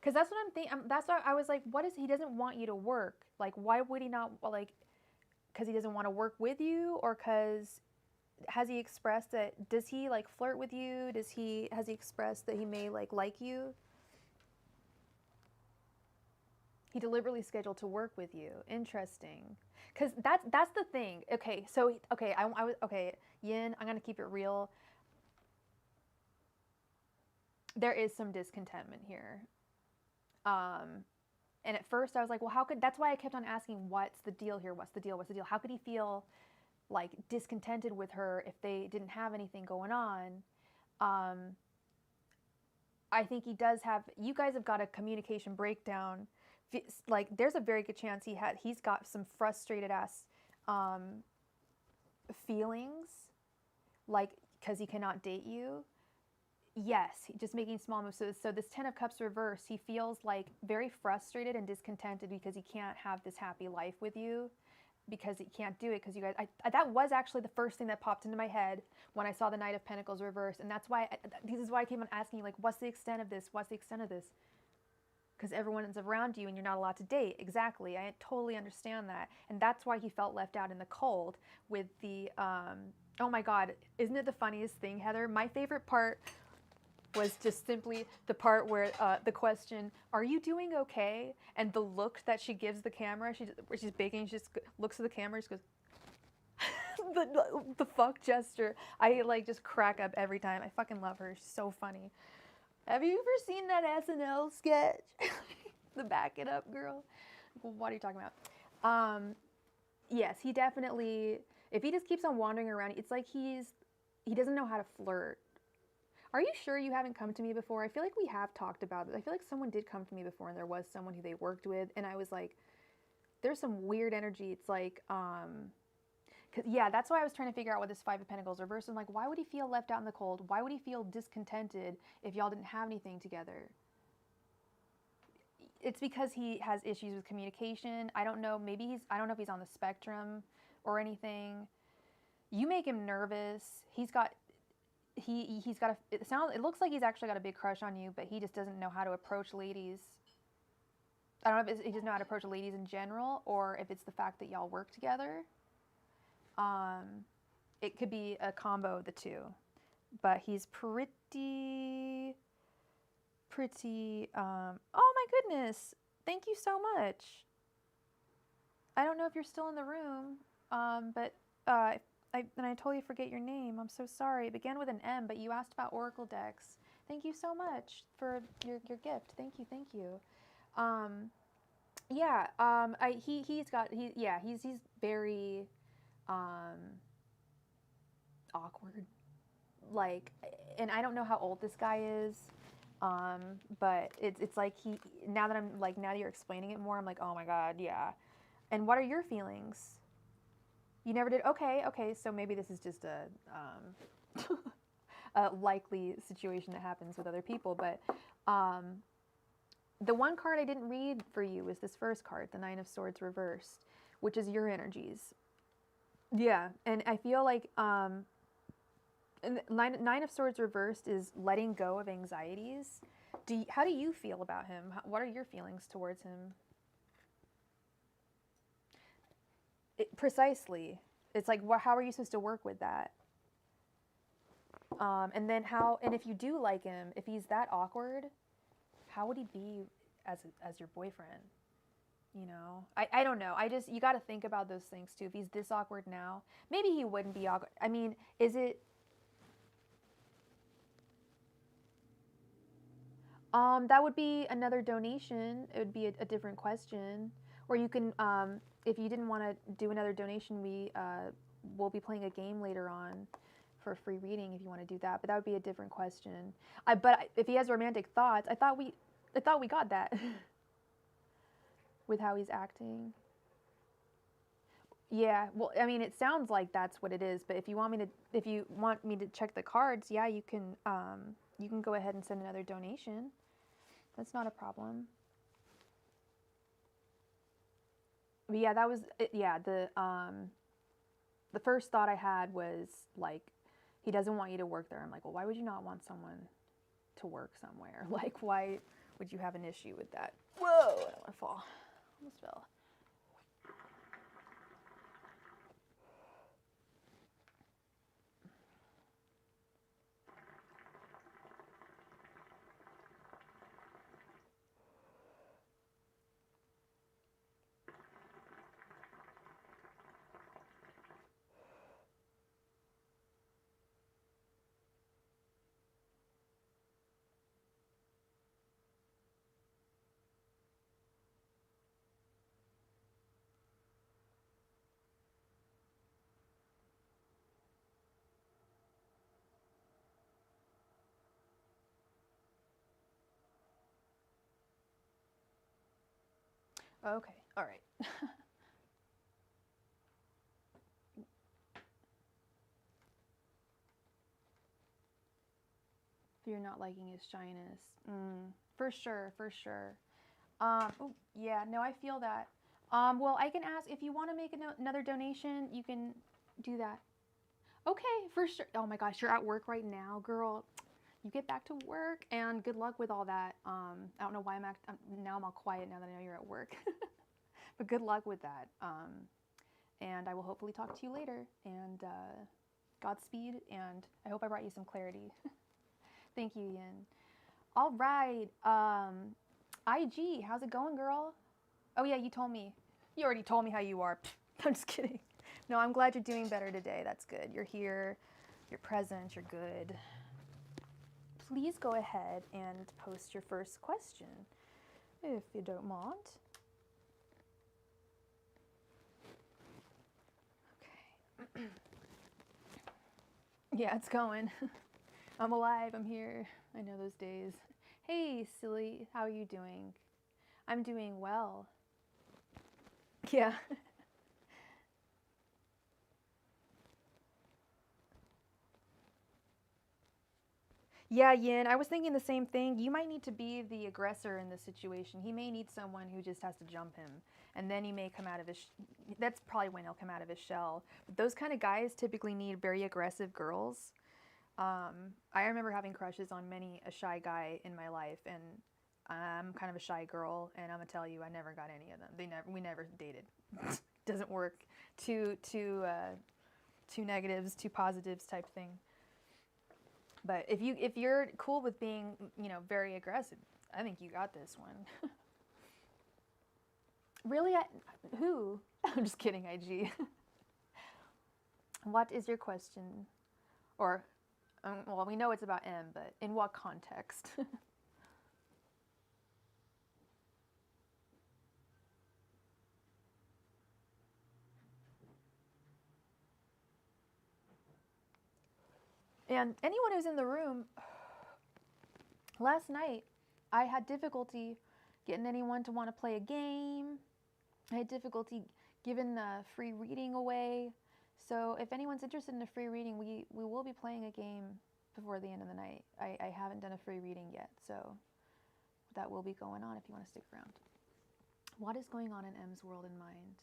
S1: Because that's what I'm thinking. That's why I was like, what is, he doesn't want you to work. Like, why would he not, like, because he doesn't want to work with you? Or because, has he expressed that, does he like flirt with you? Has he expressed that he may like you? He deliberately scheduled to work with you. Interesting. Because that's the thing. Okay, so, okay, I was, okay, Yin, I'm going to keep it real. There is some discontentment here. And at first I was like, well, how could, that's why I kept on asking, what's the deal here? What's the deal? What's the deal? How could he feel like discontented with her if they didn't have anything going on? I think he does have, you guys have got a communication breakdown. Like, there's a very good chance he's got some frustrated ass feelings, like, because he cannot date you. Yes, just making small moves. So this Ten of Cups reverse, he feels like very frustrated and discontented because he can't have this happy life with you, because he can't do it because you guys, that was actually the first thing that popped into my head when I saw the Knight of Pentacles reverse. And that's why, this is why I came on asking you, like, what's the extent of this? What's the extent of this? Because everyone is around you and you're not allowed to date. Exactly. I totally understand that. And that's why he felt left out in the cold with the, oh my God, isn't it the funniest thing, Heather? My favorite part was just simply the part where the question, are you doing okay? And the look that she gives the camera, she's baking, she just looks at the camera, she goes, the fuck gesture. I like just crack up every time. I fucking love her. She's so funny. Have you ever seen that SNL sketch? The Back It Up girl?
S2: What are you talking about? Yes, he definitely, if he just keeps on wandering around, it's like he doesn't know how to flirt. Are you sure you haven't come to me before? I feel like we have talked about it. I feel like someone did come to me before and there was someone who they worked with and I was like, there's some weird energy. It's like, yeah, that's why I was trying to figure out what this Five of Pentacles reversed. I'm like, why would he feel left out in the cold? Why would he feel discontented if y'all didn't have anything together? It's because he has issues with communication. I don't know. Maybe I don't know if he's on the spectrum or anything. You make him nervous. He's got it looks like he's actually got a big crush on you, but he just doesn't know how to approach ladies. I don't know if he doesn't know how to approach ladies in general or if it's the fact that y'all work together. It could be a combo of the two, but he's pretty, oh my goodness. Thank you so much. I don't know if you're still in the room, but I totally forget your name. I'm so sorry. It began with an M, but you asked about Oracle decks. Thank you so much for your gift. Thank you. Yeah, he's very awkward. Like, and I don't know how old this guy is, but it's like now that you're explaining it more, I'm like, oh my God, yeah. And what are your feelings? You never did? Okay, so maybe this is just a likely situation that happens with other people, but the one card I didn't read for you is this first card, the Nine of Swords reversed, which is your energies. Yeah, and I feel like Nine of Swords reversed is letting go of anxieties. How do you feel about him? What are your feelings towards him? Precisely. It's like, how are you supposed to work with that? And then and if you do like him, if he's that awkward, how would he be as your boyfriend? You know, I don't know. You got to think about those things too. If he's this awkward now, maybe he wouldn't be awkward. I mean, is it? That would be another donation. It would be a different question. Or you can, if you didn't want to do another donation, we'll be playing a game later on for a free reading if you want to do that. But that would be a different question. But if he has romantic thoughts, I thought we got that with how he's acting. Yeah, well, I mean, it sounds like that's what it is. But if you want me to check the cards, yeah, you can go ahead and send another donation. That's not a problem. But yeah, that was it. Yeah, the first thought I had was like, he doesn't want you to work there. I'm like, well, why would you not want someone to work somewhere? Like, why would you have an issue with that? Whoa, I don't want to fall. Almost fell. Okay, all right. You're not liking his shyness. For sure. Oh, yeah, no, I feel that. Well, I can ask if you want to make another donation, you can do that. Okay, for sure. Oh my gosh, you're at work right now, girl. You get back to work, and good luck with all that. I don't know why now I'm all quiet now that I know you're at work. But good luck with that. And I will hopefully talk to you later. And Godspeed, and I hope I brought you some clarity. Thank you, Yin. All right. IG, how's it going, girl? Oh, yeah, you told me. You already told me how you are. I'm just kidding. No, I'm glad you're doing better today. That's good. You're here. You're present. You're good. Please go ahead and post your first question, if you don't mind.
S1: Yeah, it's going. I'm alive. I'm here. I know those days.
S2: Hey, silly. How are you doing? I'm doing well.
S1: Yeah. Yeah, Yin, I was thinking the same thing. You might need to be the aggressor in this situation. He may need someone who just has to jump him, and then he may come out of his. That's probably when he'll come out of his shell. But those kind of guys typically need very aggressive girls. I remember having crushes on many a shy guy in my life, and I'm kind of a shy girl, and I'm gonna tell you, I never got any of them. We never dated. Doesn't work. Two negatives, two positives type thing. But if you're cool with being, very aggressive, I think you got this one. Really? Who? I'm just kidding, IG. What is your question? Or, well, we know it's about M, but in what context? And anyone who's in the room, last night I had difficulty getting anyone to want to play a game. I had difficulty giving the free reading away. So if anyone's interested in a free reading, we will be playing a game before the end of the night. I haven't done a free reading yet, so that will be going on if you want to stick around. What is going on in M's world and mind?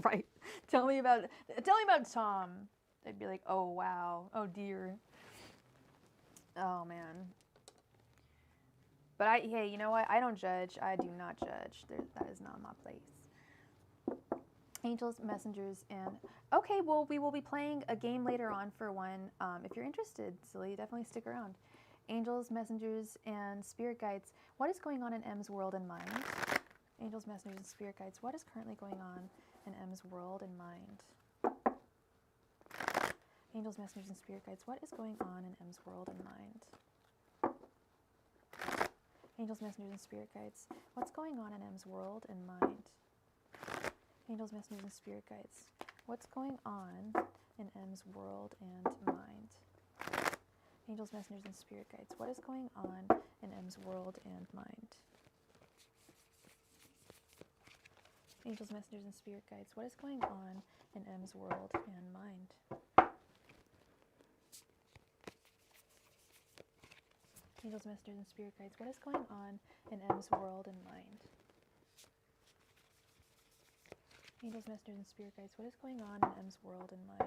S1: Right. Tell me about Tom. They'd be like, oh wow, oh dear, oh man. But hey, you know what? I don't judge. I do not judge. That is not my place. Angels, messengers, and okay. Well, we will be playing a game later on for one. If you're interested, silly, definitely stick around. Angels, messengers, and spirit guides. What is going on in M's world and mind? Angels, messengers, and spirit guides. What is currently going on in M's world and mind? Angels, messengers, and spirit guides. What is going on in M's world and mind? Angels, messengers, and spirit guides. What's going on in M's world and mind? Angels, messengers, and spirit guides. What's going on in M's world and mind? Angels, messengers, and spirit guides. What is going on in M's world and mind? Angels, messengers, and spirit guides. What is going on in M's world and mind? Angels, messengers, and spirit guides. What is going on in M's world and mind? Angels, messengers, and spirit guides. What is going on in M's world and mind?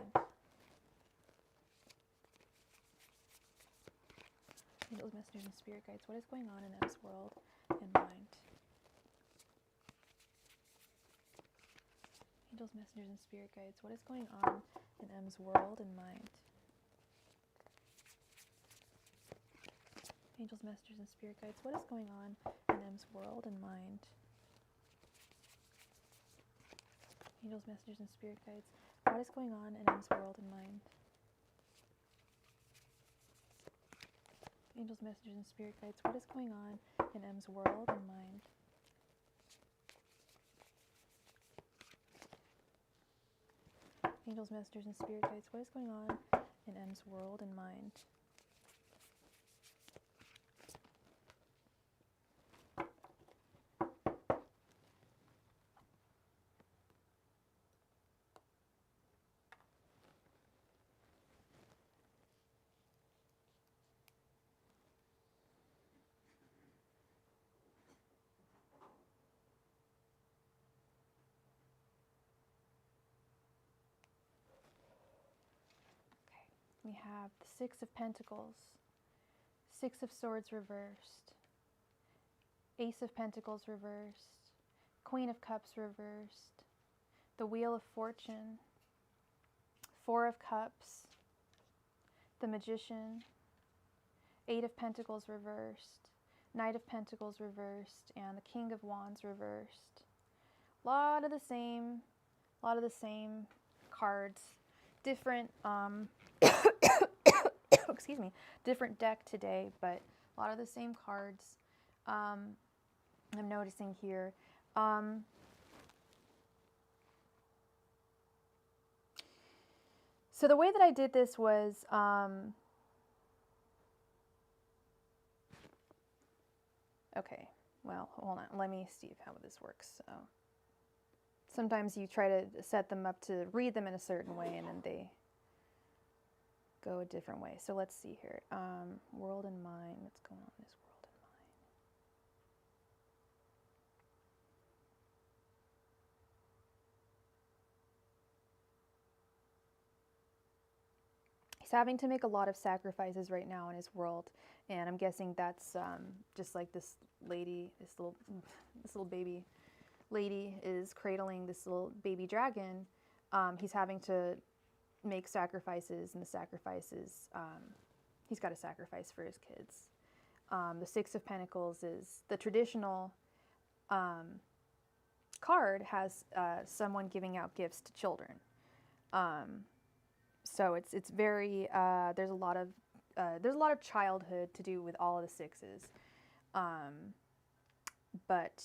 S1: Angels, messengers, and spirit guides. What is going on in M's world and mind? Angels, messengers, and spirit guides. What is going on in M's world and mind? Angels, messengers, and spirit guides. What is going on in M's world and mind? Angels, messengers, and spirit guides. What is going on in M's world and mind? Angels, messengers, and spirit guides. What is going on in M's world and mind? Angels, messengers, and spirit guides. What is going on in M's world and mind? We have the Six of Pentacles, Six of Swords reversed, Ace of Pentacles reversed, Queen of Cups reversed, the Wheel of Fortune, Four of Cups, the Magician, Eight of Pentacles reversed, Knight of Pentacles reversed, and the King of Wands reversed. A lot of the same cards, different excuse me, different deck today, but a lot of the same cards. I'm noticing here. So the way that I did this was, okay, well, hold on. Let me see how this works. So sometimes you try to set them up to read them in a certain way, and then they go a different way. So let's see here. World and mind. What's going on in this world and mind? He's having to make a lot of sacrifices right now in his world, and I'm guessing that's just like this lady, this little baby lady is cradling this little baby dragon. He's having to make sacrifices, and the sacrifices, he's got to sacrifice for his kids. The Six of Pentacles is the traditional card, has someone giving out gifts to children. So it's very there's a lot of childhood to do with all of the sixes, but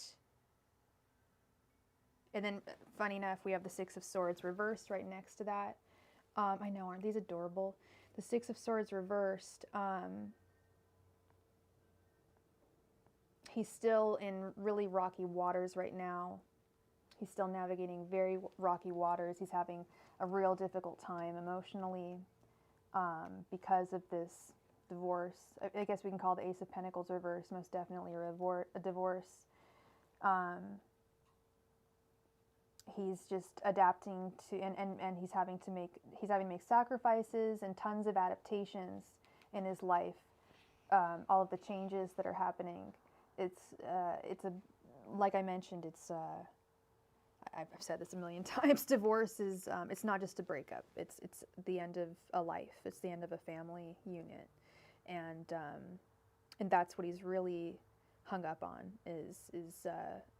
S1: and then funny enough, we have the Six of Swords reversed right next to that. I know, aren't these adorable? The Six of Swords reversed. He's still in really rocky waters right now. He's still navigating very rocky waters. He's having a real difficult time emotionally because of this divorce. I guess we can call the Ace of Pentacles reverse most definitely a divorce. He's just adapting to, and he's having to make sacrifices and tons of adaptations in his life. All of the changes that are happening. It's like I mentioned, I've said this a million times. Divorce is it's not just a breakup. It's the end of a life. It's the end of a family unit, and that's what he's really hung up on is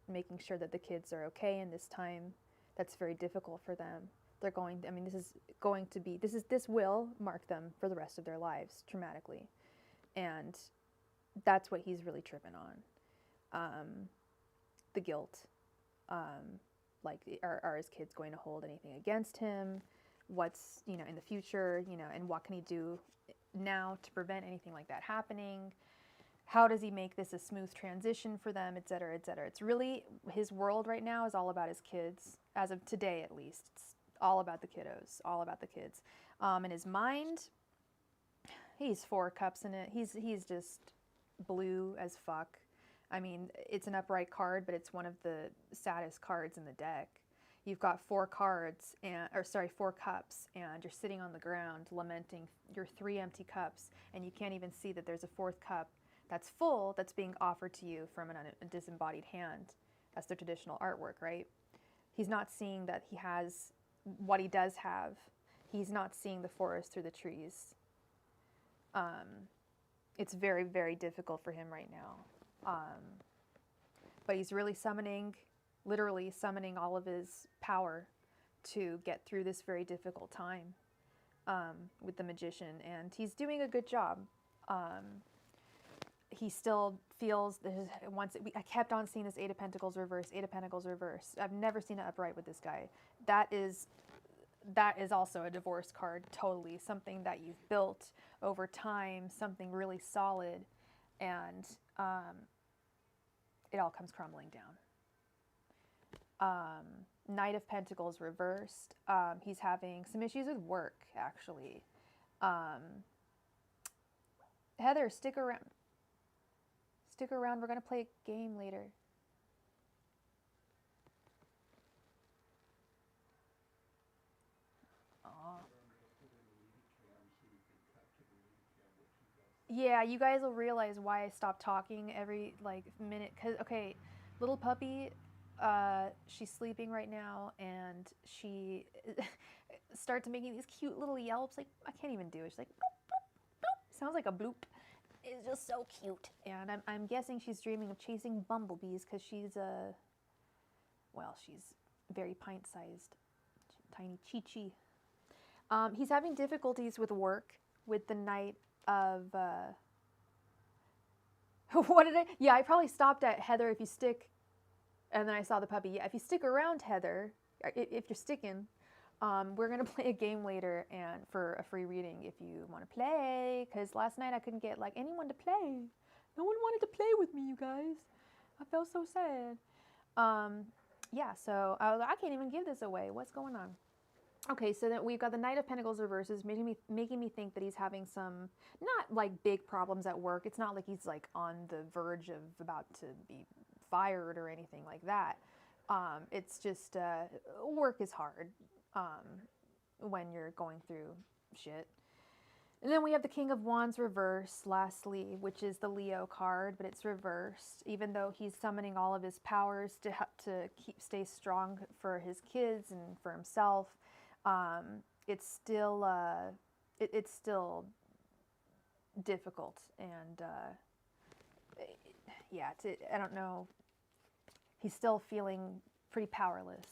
S1: making sure that the kids are okay in this time that's very difficult for them. They're going. I mean, this will mark them for the rest of their lives traumatically, and that's what he's really tripping on. The guilt. Like, are his kids going to hold anything against him? What's, in the future, and what can he do now to prevent anything like that happening? How does he make this a smooth transition for them, et cetera, et cetera? It's really, his world right now is all about his kids, as of today at least. It's all about the kiddos, all about the kids. In his mind, he's 4 cups in it. He's just blue as fuck. I mean, it's an upright card, but it's one of the saddest cards in the deck. You've got 4 cups, and you're sitting on the ground lamenting your 3 empty cups, and you can't even see that there's a 4th cup that's full that's being offered to you from a disembodied hand. That's the traditional artwork, right? He's not seeing that he has what he does have. He's not seeing the forest through the trees. It's very, very difficult for him right now. But he's really literally summoning all of his power to get through this very difficult time with the Magician, and he's doing a good job. He still feels I kept on seeing this Eight of Pentacles reverse, Eight of Pentacles reverse. I've never seen it upright with this guy. That is also a divorce card, totally. Something that you've built over time, something really solid, and it all comes crumbling down. Knight of Pentacles reversed. He's having some issues with work, actually. Heather, stick around. Stick around. We're going to play a game later. Yeah, you guys will realize why I stopped talking every minute. Cause okay, little puppy, she's sleeping right now, and she starts making these cute little yelps. Like, I can't even do it. She's like, boop, boop, boop. Sounds like a bloop. It's just so cute. And I'm guessing she's dreaming of chasing bumblebees because she's she's very pint-sized, tiny chi-chi. He's having difficulties with work with the Knight of what did I? Yeah, I probably stopped at Heather. If you stick
S2: And then I saw the puppy. Yeah, if you stick around, Heather, if you're sticking, we're going to play a game later and for a free reading if you want to play. Because last night I couldn't get like anyone to play. No one wanted to play with me, you guys. I felt so sad. Yeah, so I can't even give this away. What's going on? Okay, so then we've got the Knight of Pentacles reverses, making me think that he's having some, not like big problems at work. It's not like he's like on the verge of about to be fired or anything like that. It's just work is hard when you're going through shit. And then we have the King of Wands reverse, lastly, which is the Leo card, but it's reversed. Even though he's summoning all of his powers to stay strong for his kids and for himself, it's still difficult. And yeah, I don't know. He's still feeling pretty powerless.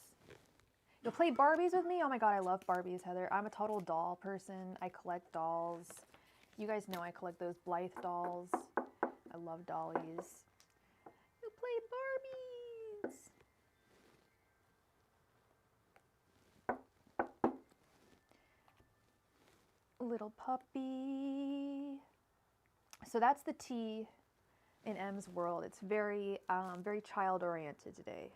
S2: You'll play Barbies with me? Oh my god, I love Barbies, Heather. I'm a total doll person. I collect dolls. You guys know I collect those Blythe dolls. I love dollies. You'll play Barbies. Little puppy. So that's the T in M's world. It's very, very child-oriented today.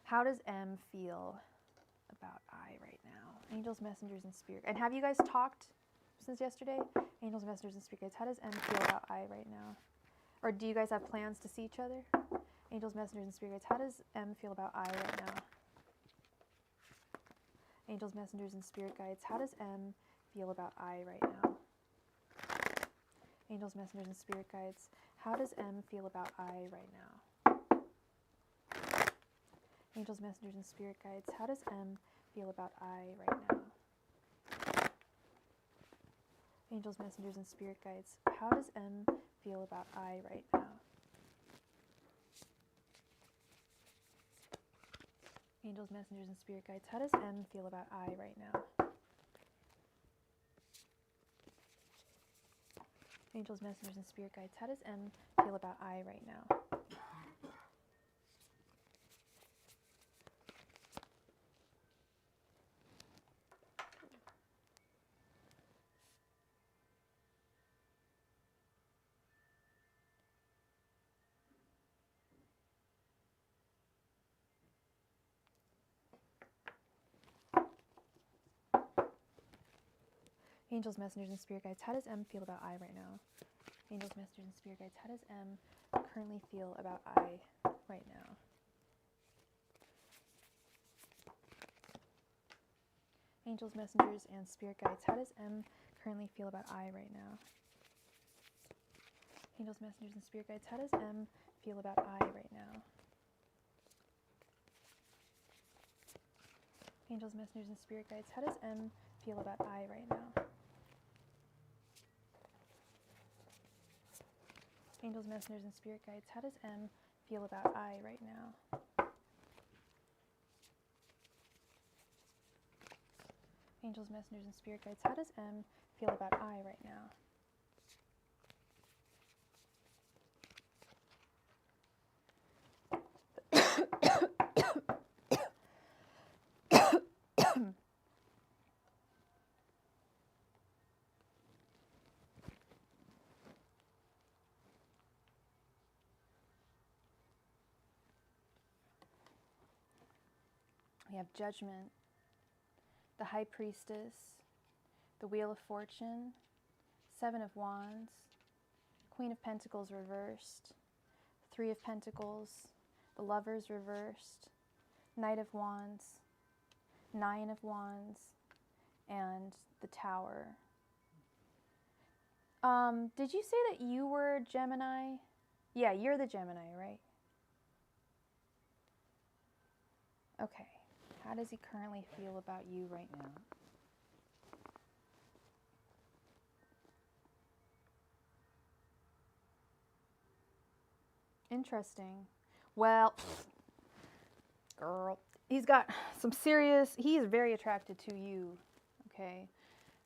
S2: How does M feel about I right now? Angels, messengers, and spirit. And have you guys talked since yesterday? Angels, messengers, and spirit guides. How does M feel about I right now? Or do you guys have plans to see each other? Angels, messengers, and spirit guides. How does M feel about I right now? Angels, messengers, and spirit guides. How does M feel about I right now? Angels, messengers, and spirit guides. How does M feel about I right now? Angels, messengers, and spirit guides. How does M feel about I right now? Angels, messengers, and spirit guides. How does M feel about I right now? Angels, messengers, and spirit guides. How does M feel about I right now? Angels, messengers, and spirit guides. How does M feel about I right now? Angels, messengers, and spirit guides. How does M feel about I right now? Angels, messengers, and spirit guides. How does M currently feel about I right now? Angels, messengers, and spirit guides. How does M currently feel about I right now? Angels, messengers, and spirit guides. How does M feel about I right now? Angels, messengers, and spirit guides. How does M feel about I right now? Angels, messengers, and spirit guides. How does M feel about I right now? Angels, messengers, and spirit guides. How does M feel about I right now? We have Judgment, the High Priestess, the Wheel of Fortune, Seven of Wands, Queen of Pentacles reversed, Three of Pentacles, the Lovers reversed, Knight of Wands, Nine of Wands, and the Tower. Did you say that you were Gemini? Yeah, you're the Gemini, right? Okay. How does he currently feel about you right now? Interesting. Well, girl, he's got some serious, he is very attracted to you, okay?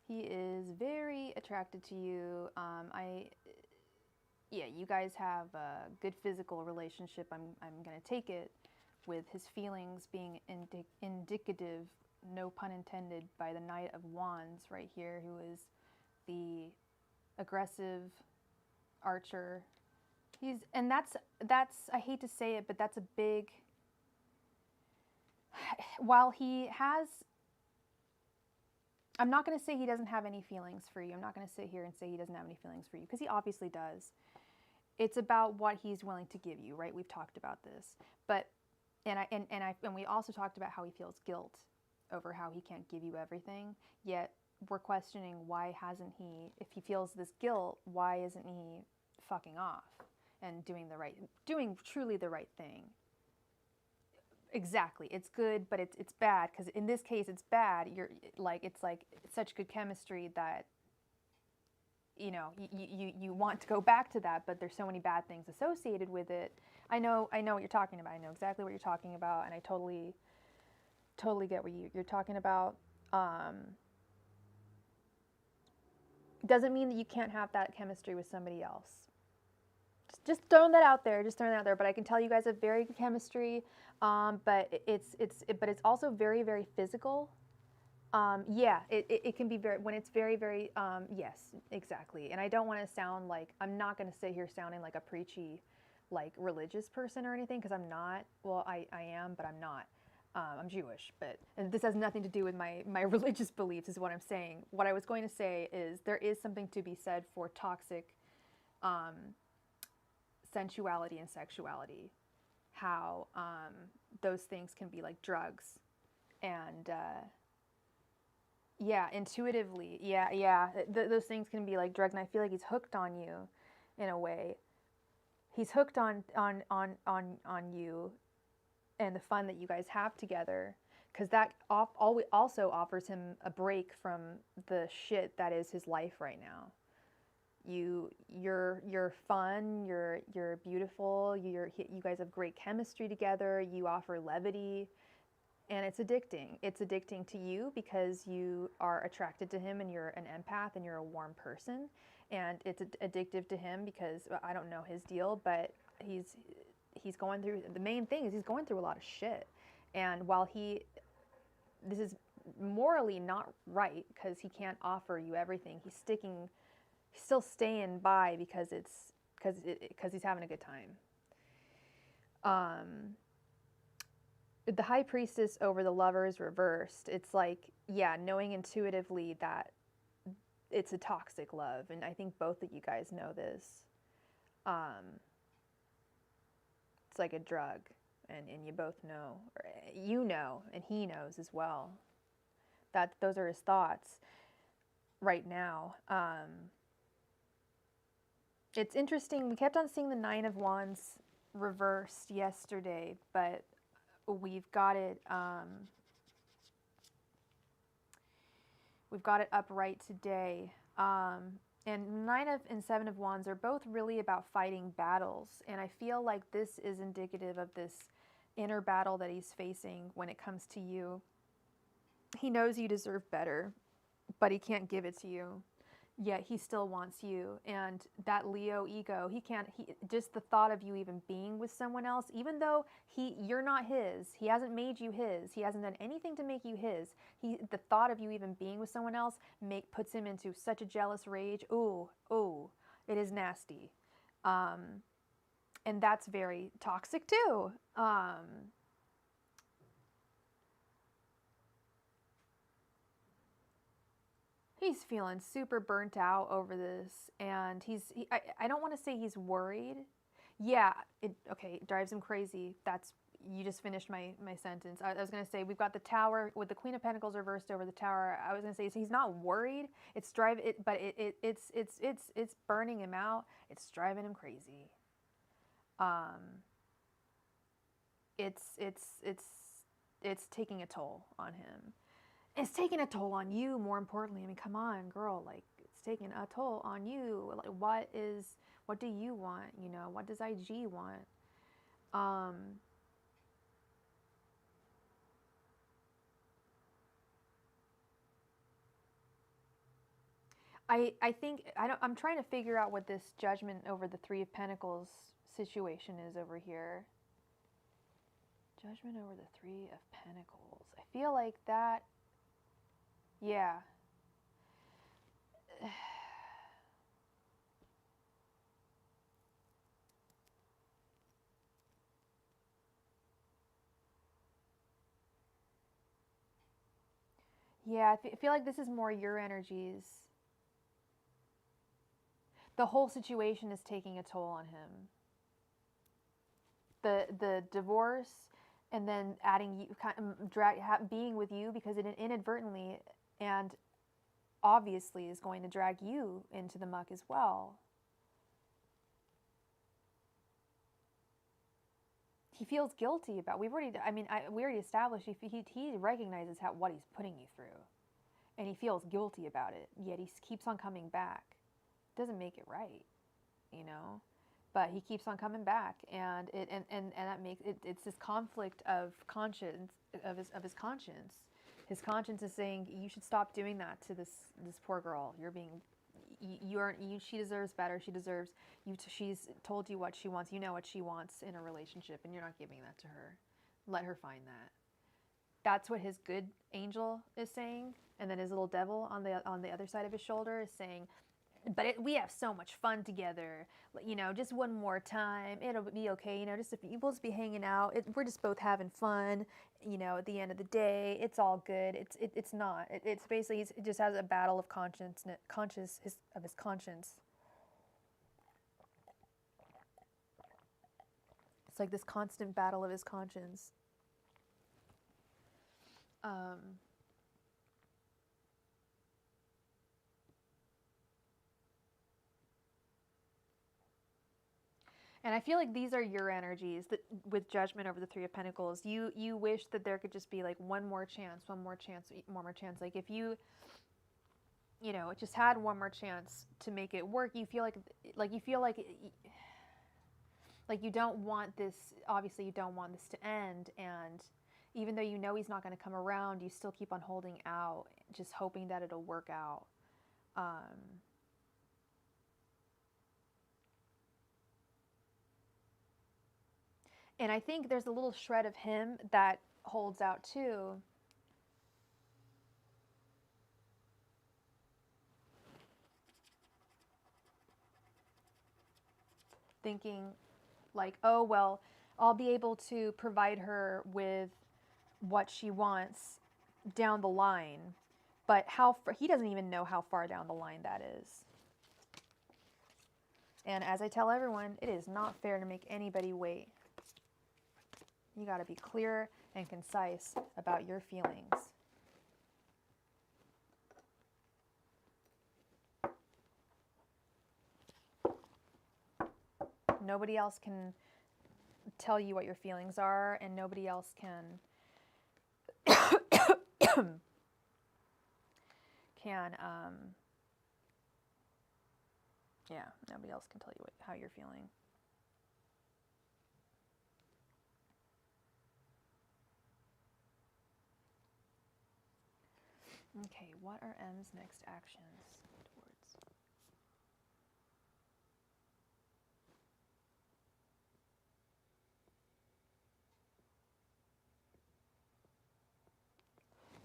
S2: He is very attracted to you. yeah, you guys have a good physical relationship. I'm going to take it with his feelings being indicative, no pun intended, by the Knight of Wands right here, who is the aggressive archer. And that's I hate to say it, but that's a big, while he has, I'm not going to say he doesn't have any feelings for you. I'm not going to sit here and say he doesn't have any feelings for you, because he obviously does. It's about what he's willing to give you, right? We've talked about this. But and we also talked about how he feels guilt over how he can't give you everything. Yet we're questioning, why hasn't he, if he feels this guilt, why isn't he fucking off and doing truly the right thing? Exactly. It's good, but it's bad, because in this case it's bad. It's such good chemistry that you want to go back to that, but there's so many bad things associated with it. I know what you're talking about. I know exactly what you're talking about, and I totally get what you're talking about. Doesn't mean that you can't have that chemistry with somebody else. Just throwing that out there. But I can tell you guys have very good chemistry. But it's also very, very physical. Yeah, it can be very, when it's very, very, yes, exactly. And I don't want to sound like, I'm not going to sit here sounding like a preachy, like religious person or anything, because I'm not. Well, I am, but I'm not. I'm Jewish, and this has nothing to do with my religious beliefs, is what I'm saying. What I was going to say is there is something to be said for toxic sensuality and sexuality, how those things can be like drugs. And yeah, intuitively, yeah, those things can be like drugs, and I feel like he's hooked on you in a way. He's hooked on you and the fun that you guys have together, because that also offers him a break from the shit that is his life right now. You're fun, you're beautiful, you guys have great chemistry together, you offer levity, and it's addicting. It's addicting to you because you are attracted to him and you're an empath and you're a warm person, and it's addictive to him because I don't know his deal, but he's going through, the main thing is he's going through a lot of shit. And while this is morally not right, because he can't offer you everything, he's still staying by because he's having a good time. The High Priestess over the Lovers reversed. It's like, yeah, knowing intuitively that it's a toxic love, and I think both of you guys know this. It's like a drug, and you both know, or you know, and he knows as well. That those are his thoughts right now. It's interesting. We kept on seeing the Nine of Wands reversed yesterday, but we've got it upright today. And Nine of and Seven of Wands are both really about fighting battles, and I feel like this is indicative of this inner battle that he's facing when it comes to you. He knows you deserve better, but he can't give it to you. Yet he still wants you, and that Leo ego, just the thought of you even being with someone else, even though you're not his, he hasn't made you his, he hasn't done anything to make you his, the thought of you even being with someone else puts him into such a jealous rage. Ooh, it is nasty. And that's very toxic too. He's feeling super burnt out over this, and I don't want to say he's worried. Yeah, it drives him crazy. You just finished my sentence. I was going to say, we've got the Tower with the Queen of Pentacles reversed over the Tower. I was going to say, so he's not worried. It's burning him out. It's driving him crazy. It's taking a toll on him. It's taking a toll on you, more importantly. I mean, come on, girl. Like, it's taking a toll on you. Like, what do you want? What does IG want? I think I'm trying to figure out what this judgment over the Three of Pentacles situation is over here. Judgment over the Three of Pentacles. I feel like that, yeah. Yeah, I feel like this is more your energies. The whole situation is taking a toll on him. The divorce, and then adding you, being with you, because it inadvertently and obviously is going to drag you into the muck as well. He feels guilty about. We already established he recognizes what he's putting you through, and he feels guilty about it. Yet he keeps on coming back. Doesn't make it right, you know. But he keeps on coming back, and that makes it. It's this conflict of conscience, of his conscience. His conscience is saying, you should stop doing that to this poor girl. You're being, she deserves better. She deserves you. She's told you what she wants. You know what she wants in a relationship, and you're not giving that to her. Let her find that. That's what his good angel is saying, and then his little devil on the other side of his shoulder is saying, but we have so much fun together, you know, just one more time, it'll be okay, you know, we'll just be hanging out, we're just both having fun, you know, at the end of the day, it's all good. It's not. It's basically, it just has a battle of his conscience. It's like this constant battle of his conscience. And I feel like these are your energies that, with judgment over the Three of Pentacles, you wish that there could just be like one more chance. Like if you know, just had one more chance to make it work, you feel like you don't want this, obviously you don't want this to end, and even though you know he's not going to come around, you still keep on holding out, just hoping that it'll work out. And I think there's a little shred of him that holds out too. Thinking like, oh, well, I'll be able to provide her with what she wants down the line. But he doesn't even know how far down the line that is. And as I tell everyone, it is not fair to make anybody wait. You got to be clear and concise about your feelings. Nobody else can tell you what your feelings are, and nobody else can nobody else can tell you how you're feeling. Okay, what are M's next actions towards?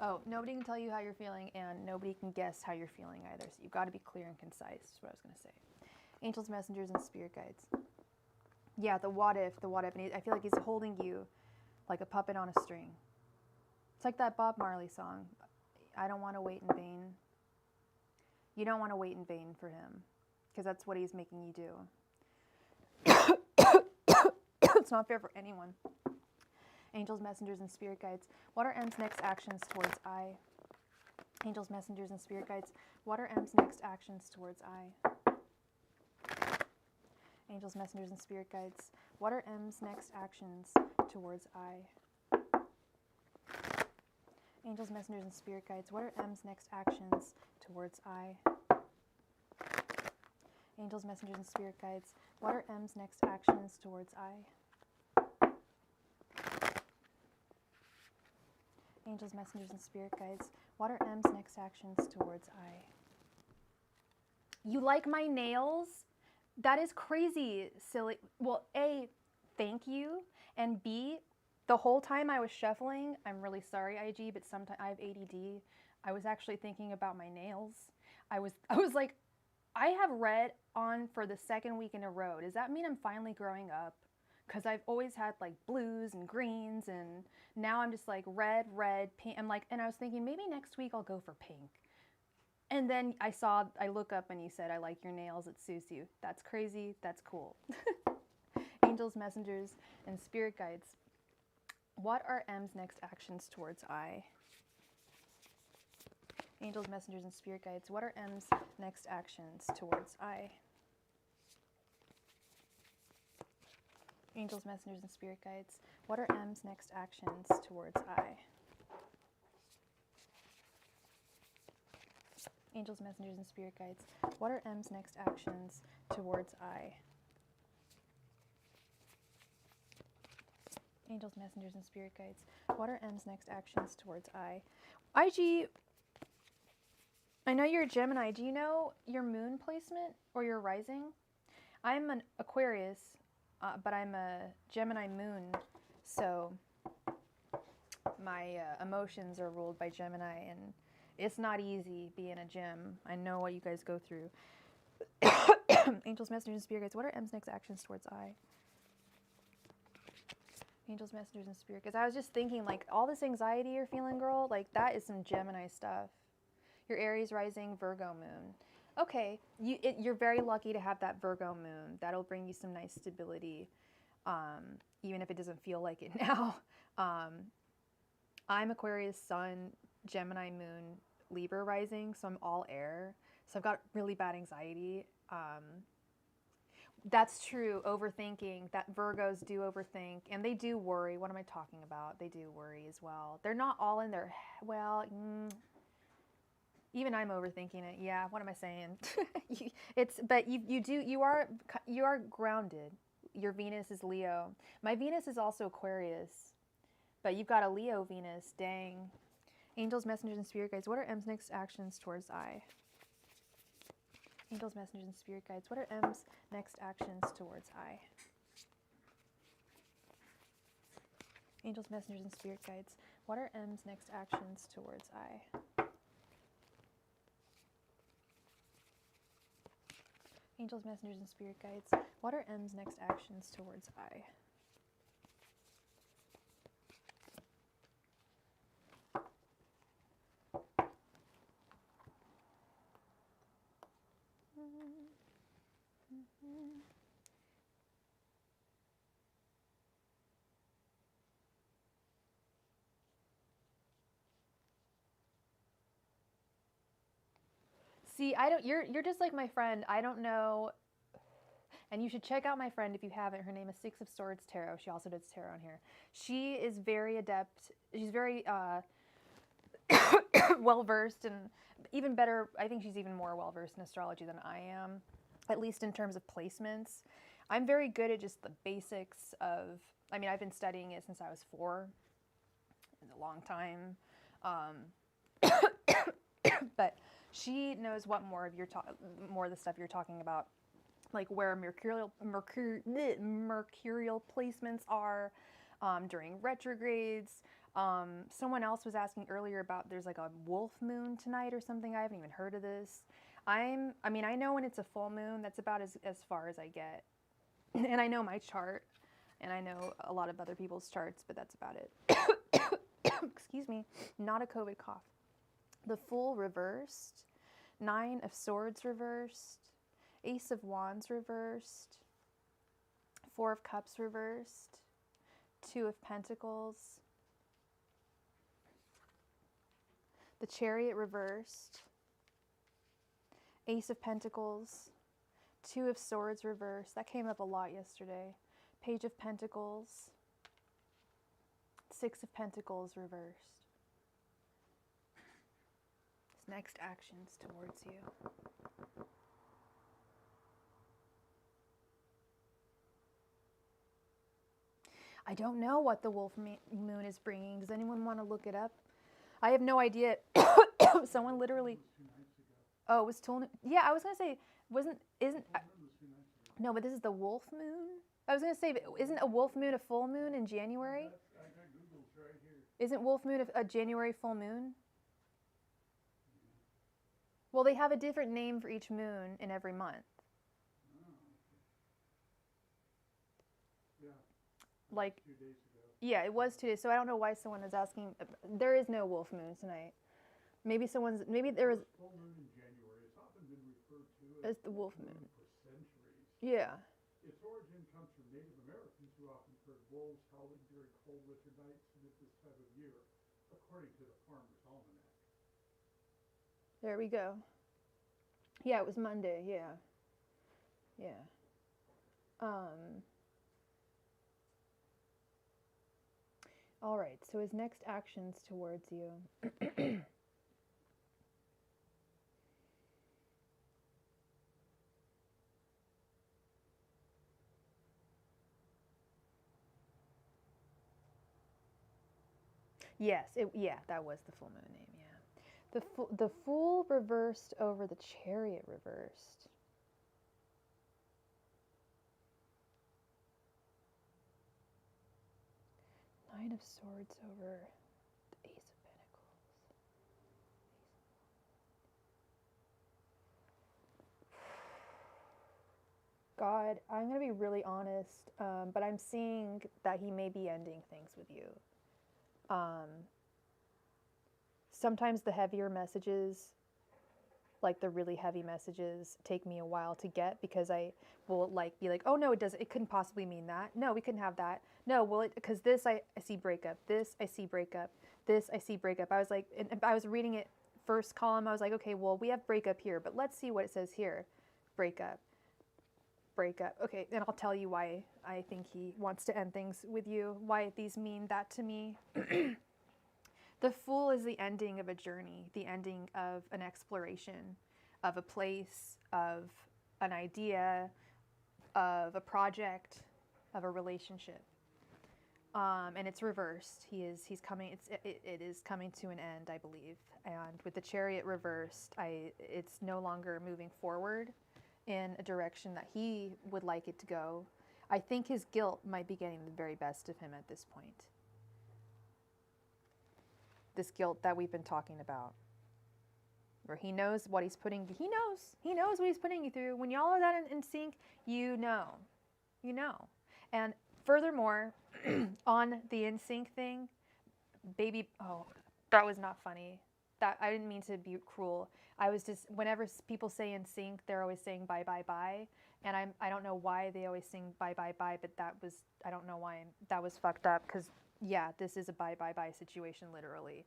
S2: Oh, nobody can tell you how you're feeling, and nobody can guess how you're feeling either. So you've got to be clear and concise, is what I was going to say. Angels, messengers, and spirit guides. Yeah, the what if. And I feel like he's holding you like a puppet on a string. It's like that Bob Marley song, I don't want to wait in vain. You don't want to wait in vain for him, because that's what he's making you do. It's not fair for anyone. Angels, messengers, and spirit guides. What are M's next actions towards I? Angels, messengers, and spirit guides. What are M's next actions towards I? Angels, messengers, and spirit guides. What are M's next actions towards I? Angels, messengers, and spirit guides. What are M's next actions towards I? Angels, messengers, and spirit guides. What are M's next actions towards I? Angels, messengers, and spirit guides. What are M's next actions towards I?
S1: You like my nails? That is crazy, silly. Well, A, thank you. And B, the whole time I was shuffling, I'm really sorry, IG, but sometimes I have ADD. I was actually thinking about my nails. I was like, I have red on for the second week in a row. Does that mean I'm finally growing up? Because I've always had like blues and greens, and now I'm just like red, pink. I'm like, and I was thinking maybe next week I'll go for pink. And then I look up and you said, I like your nails, it suits you. That's crazy, that's cool. Angels, messengers, and spirit guides. What are M's next actions towards I? Angels, messengers, and spirit guides. What are M's next actions towards I? Angels, messengers, and spirit guides. What are M's next actions towards I? Angels, messengers, and spirit guides. What are M's next actions towards I? Angels, messengers, and spirit guides. What are M's next actions towards I? IG, I know you're a Gemini. Do you know your moon placement or your rising? I'm an Aquarius, but I'm a Gemini moon, so my emotions are ruled by Gemini, and it's not easy being a Gem. I know what you guys go through. Angels, messengers, and spirit guides. What are M's next actions towards I? Angels, messengers, and spirit guides. I was just thinking, like, all this anxiety you're feeling, girl, like, that is some Gemini stuff. Your Aries rising, Virgo moon. Okay, you're very lucky to have that Virgo moon. That'll bring you some nice stability, even if it doesn't feel like it now. I'm Aquarius sun, Gemini moon, Libra rising, so I'm all air. So I've got really bad anxiety. That's true, overthinking. That Virgos do overthink, and they do worry. What am I talking about? They do worry as well. They're not all in their, well, even I'm overthinking it. Yeah, what am I saying? But you are grounded. Your Venus is Leo. My Venus is also Aquarius, but you've got a Leo Venus. Dang. Angels, messengers, and spirit guides. What are M's next actions towards I? Angels, messengers, and spirit guides. What are M's next actions towards I? Angels, messengers, and spirit guides. What are M's next actions towards I? Angels, messengers, and spirit guides. What are M's next actions towards I? See, you're just like my friend. I don't know. And you should check out my friend if you haven't. Her name is Six of Swords Tarot. She also does tarot on here. She is very adept. She's very well versed, and even better, I think she's even more well versed in astrology than I am, at least in terms of placements. I'm very good at just the basics of, I mean, I've been studying it since I was 4, a long time. But she knows what more of the stuff you're talking about, like where mercurial placements are during retrogrades. Someone else was asking earlier about there's like a wolf moon tonight or something. I haven't even heard of this. I know when it's a full moon, that's about as far as I get. And I know my chart, and I know a lot of other people's charts, but that's about it. Excuse me, not a COVID cough. The Fool reversed, 9 of Swords reversed, Ace of Wands reversed, 4 of Cups reversed, 2 of Pentacles, the Chariot reversed, Ace of Pentacles, 2 of Swords reversed. That came up a lot yesterday. Page of Pentacles, 6 of Pentacles reversed. His next actions towards you. I don't know what the wolf moon is bringing. Does anyone want to look it up? I have no idea. Someone literally...
S2: Oh, it was total. Yeah, I was gonna say, isn't no, but this is the wolf moon. I was gonna say, isn't a wolf moon a full moon in January?
S3: I got Google's right here.
S2: Isn't wolf moon a January full moon? Well, they have a different name for each moon in every month.
S3: Oh, okay. Yeah.
S2: Like,
S3: 2 days ago.
S2: yeah, it was 2 days. So I don't know why someone is asking. There is no wolf moon tonight. Maybe there is.
S3: Full moon in January. It's often been referred to
S2: As the wolf moon.
S3: for centuries.
S2: Yeah.
S3: Its origin comes from Native Americans who often heard wolves howling during cold winter nights and at this time of year, according to the Farmer's Almanac.
S2: There we go. Yeah, it was Monday. Yeah. Yeah. All right. So his next actions towards you. Yes, that was the full moon name. Yeah, the Fool reversed over the Chariot reversed. Nine of Swords over the Ace of Pentacles. God, I'm gonna be really honest, but I'm seeing that he may be ending things with you. Sometimes the heavier messages, like the really heavy messages, take me a while to get because I will be like, oh no, it couldn't possibly mean that. No, we couldn't have that. No, because this I see breakup. This I see breakup. This I see breakup. I was like, and I was reading it first column. I was like, okay, well we have breakup here, but let's see what it says here. Breakup. Okay, and I'll tell you why I think he wants to end things with you, why these mean that to me. The Fool is the ending of a journey, the ending of an exploration, of a place, of an idea, of a project, of a relationship. And it's reversed. He's coming. It is coming to an end, I believe. And with the Chariot reversed, it's no longer moving forward in a direction that he would like it to go. I think his guilt might be getting the very best of him at this point. This guilt that we've been talking about, where he knows what he's putting. He knows what he's putting you through. When y'all are that in sync, you know. And furthermore, on the in sync thing, baby. Oh, that was not funny. That I didn't mean to be cruel. I was just, whenever people say in sync, they're always saying bye bye bye, and I don't know why they always sing bye bye bye, but I don't know why that was fucked up, because yeah, this is a bye bye bye situation, literally.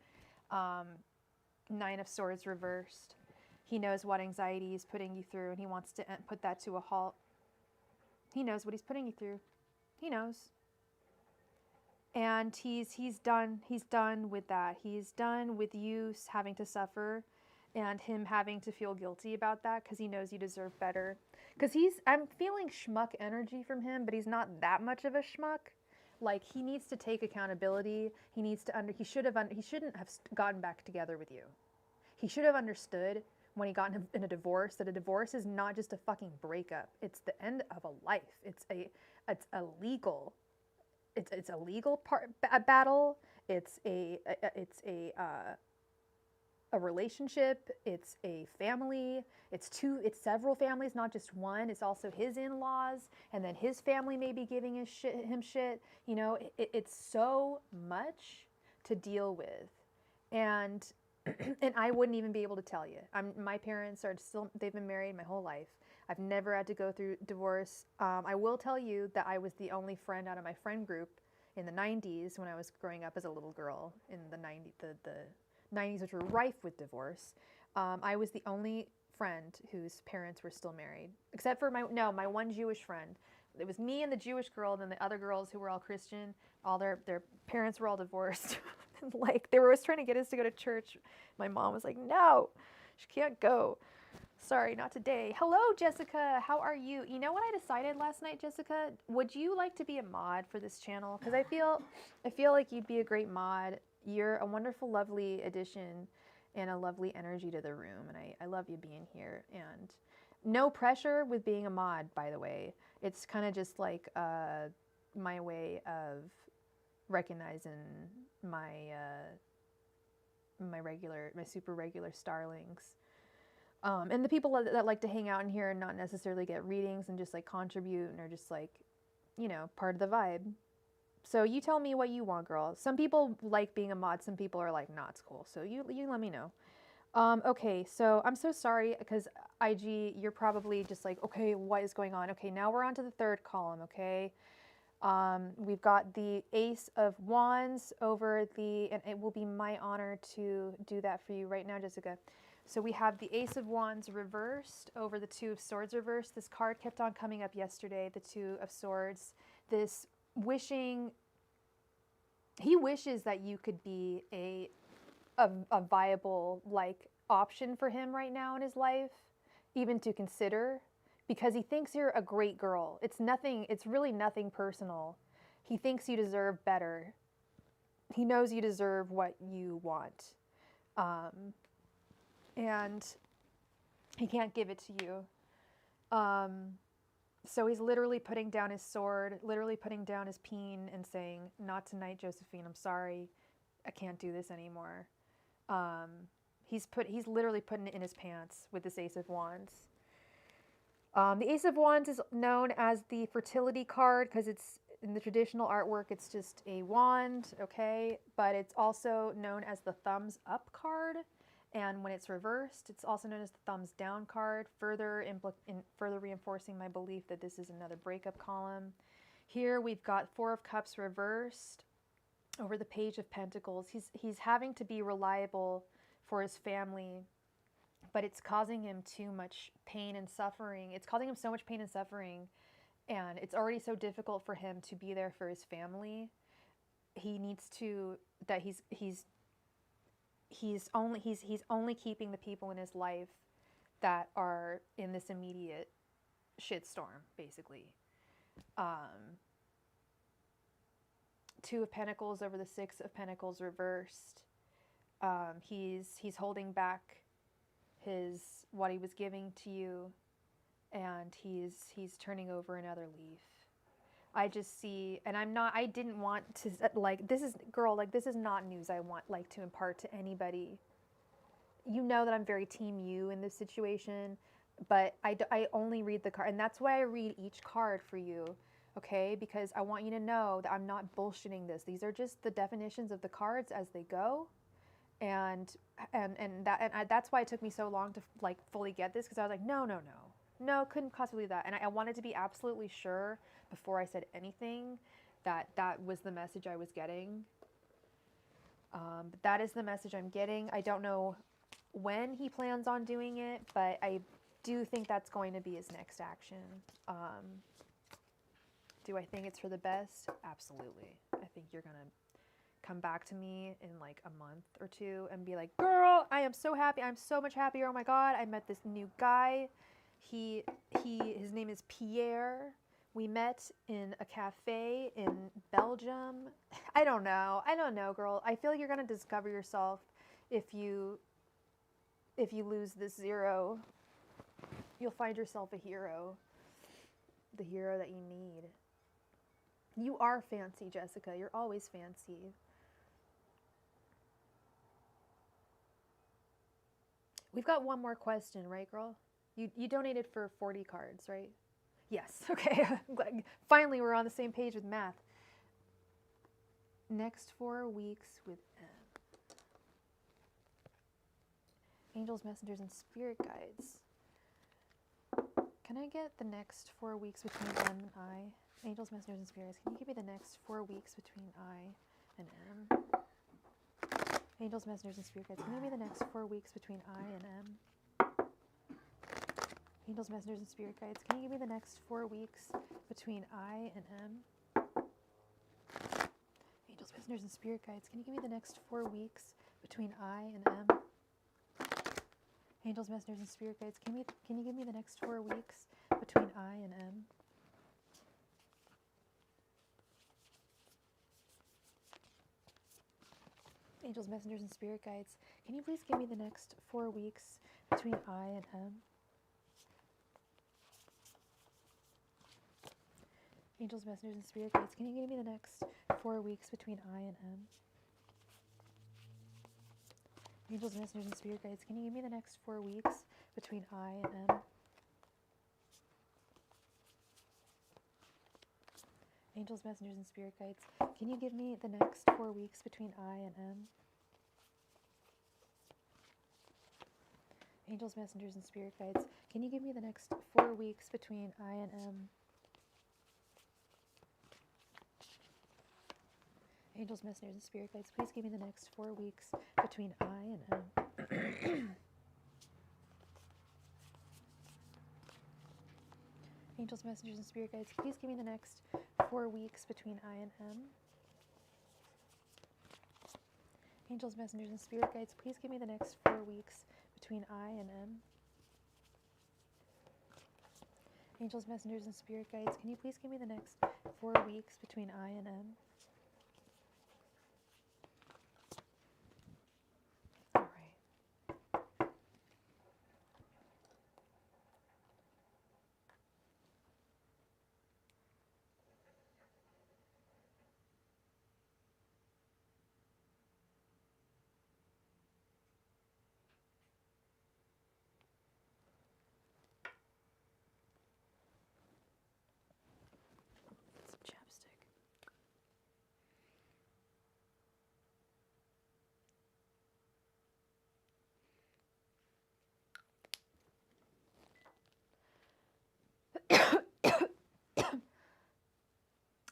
S2: Nine of Swords reversed. He knows what anxiety he's putting you through, and he wants to put that to a halt. He knows what he's putting you through. He knows. And he's done with that. He's done with you having to suffer and him having to feel guilty about that, because he knows you deserve better. Because I'm feeling schmuck energy from him, but he's not that much of a schmuck. Like, he needs to take accountability. He shouldn't have gotten back together with you. He should have understood when he got in a divorce that a divorce is not just a fucking breakup. It's the end of a life. It's a legal battle. It's a relationship. It's a family. It's several families, not just one. It's also his in-laws, and then his family may be giving him shit. You know, it's so much to deal with, and and I wouldn't even be able to tell you. My parents are still, they've been married my whole life. I've never had to go through divorce. I will tell you that I was the only friend out of my friend group in the 90s when I was growing up as a little girl in the 90s, which were rife with divorce. I was the only friend whose parents were still married, except for my one Jewish friend. It was me and the Jewish girl, and then the other girls who were all Christian. All their parents were all divorced. Like, they were always trying to get us to go to church. My mom was like, no, she can't go. Sorry, not today. Hello, Jessica. How are you? You know what I decided last night, Jessica? Would you like to be a mod for this channel? Because I feel like you'd be a great mod. You're a wonderful, lovely addition. and a lovely energy to the room. And I love you being here. And no pressure with being a mod, by the way. It's kind of just like my way of recognizing my my super regular starlings. And the people that like to hang out in here and not necessarily get readings and just like contribute and are just like, you know, part of the vibe. So you tell me what you want, girl. Some people like being a mod. Some people are like, nah, it's cool. So you let me know. Okay, so I'm so sorry because IG, you're probably just like, okay, what is going on? Okay, now we're on to the third column, okay? We've got the Ace of Wands over and it will be my honor to do that for you right now, Jessica. So we have the Ace of Wands reversed over the Two of Swords reversed. This card kept on coming up yesterday, the Two of Swords. This wishing, he wishes that you could be a viable like option for him right now in his life, even to consider, because he thinks you're a great girl. It's really nothing personal. He thinks you deserve better. He knows you deserve what you want. And he can't give it to you. So he's literally putting down his sword, literally putting down his peen and saying, not tonight, Josephine, I'm sorry. I can't do this anymore. He's literally putting it in his pants with this Ace of Wands. The Ace of Wands is known as the fertility card because it's in the traditional artwork, it's just a wand, okay? But it's also known as the thumbs up card. And when it's reversed, it's also known as the thumbs down card, further reinforcing my belief that this is another breakup column. Here we've got Four of Cups reversed over the Page of Pentacles. He's having to be reliable for his family, but it's causing him too much pain and suffering. It's causing him so much pain and suffering, and it's already so difficult for him to be there for his family. He needs to, that he's only keeping the people in his life that are in this immediate shitstorm, basically. Two of Pentacles over the Six of Pentacles reversed. He's holding back what he was giving to you, and he's turning over another leaf. I just see, and I didn't want to, like, this is not news I want, like, to impart to anybody. You know that I'm very team you in this situation, but I only read the card, and that's why I read each card for you, okay? Because I want you to know that I'm not bullshitting this. These are just the definitions of the cards as they go, and that's why it took me so long to, like, fully get this, because I was like, no, couldn't possibly do that. And I wanted to be absolutely sure before I said anything that was the message I was getting. But that is the message I'm getting. I don't know when he plans on doing it, but I do think that's going to be his next action. Do I think it's for the best? Absolutely. I think you're going to come back to me in like a month or two and be like, girl, I am so happy. I'm so much happier. Oh my God, I met this new guy. His name is Pierre. We met in a cafe in Belgium. I don't know, girl. I feel like you're gonna discover yourself if you lose this zero. You'll find yourself a hero. The hero that you need. You are fancy, Jessica. You're always fancy. We've got one more question, right, girl? You donated for 40 cards, right? Yes, okay. Finally, we're on the same page with math. Next 4 weeks with M. Angels, messengers, and spirit guides. Can I get the next 4 weeks between M and I? Angels, messengers, and spirits. Can you give me the next 4 weeks between I and M? Angels, messengers, and spirit guides. Can you give me the next 4 weeks between I and M? Angels, messengers, and spirit guides. Can you give me the next 4 weeks between I and M? Angels, messengers, and spirit guides. Can you give me the next 4 weeks between I and M? Angels, messengers, and spirit guides. Can you give me the next 4 weeks between I and M? Angels, messengers, and spirit guides, can you please give me the next 4 weeks between I and M? Angels, messengers, and spirit guides, can you give me the next 4 weeks between I and M? Angels, messengers, and spirit guides, can you give me the next 4 weeks between I and M? Angels, messengers, and spirit guides, can you give me the next 4 weeks between I and M? Angels, messengers, and spirit guides, can you give me the next 4 weeks between I and M? Angels, messengers, and spirit guides, please give me the next 4 weeks between I and M. Angels, messengers, and spirit guides, please give me the next 4 weeks between I and M. Angels, messengers, and spirit guides, please give me the next 4 weeks between I and M. Angels, messengers, and spirit guides, can you please give me the next 4 weeks between I and M? All right. Some chapstick.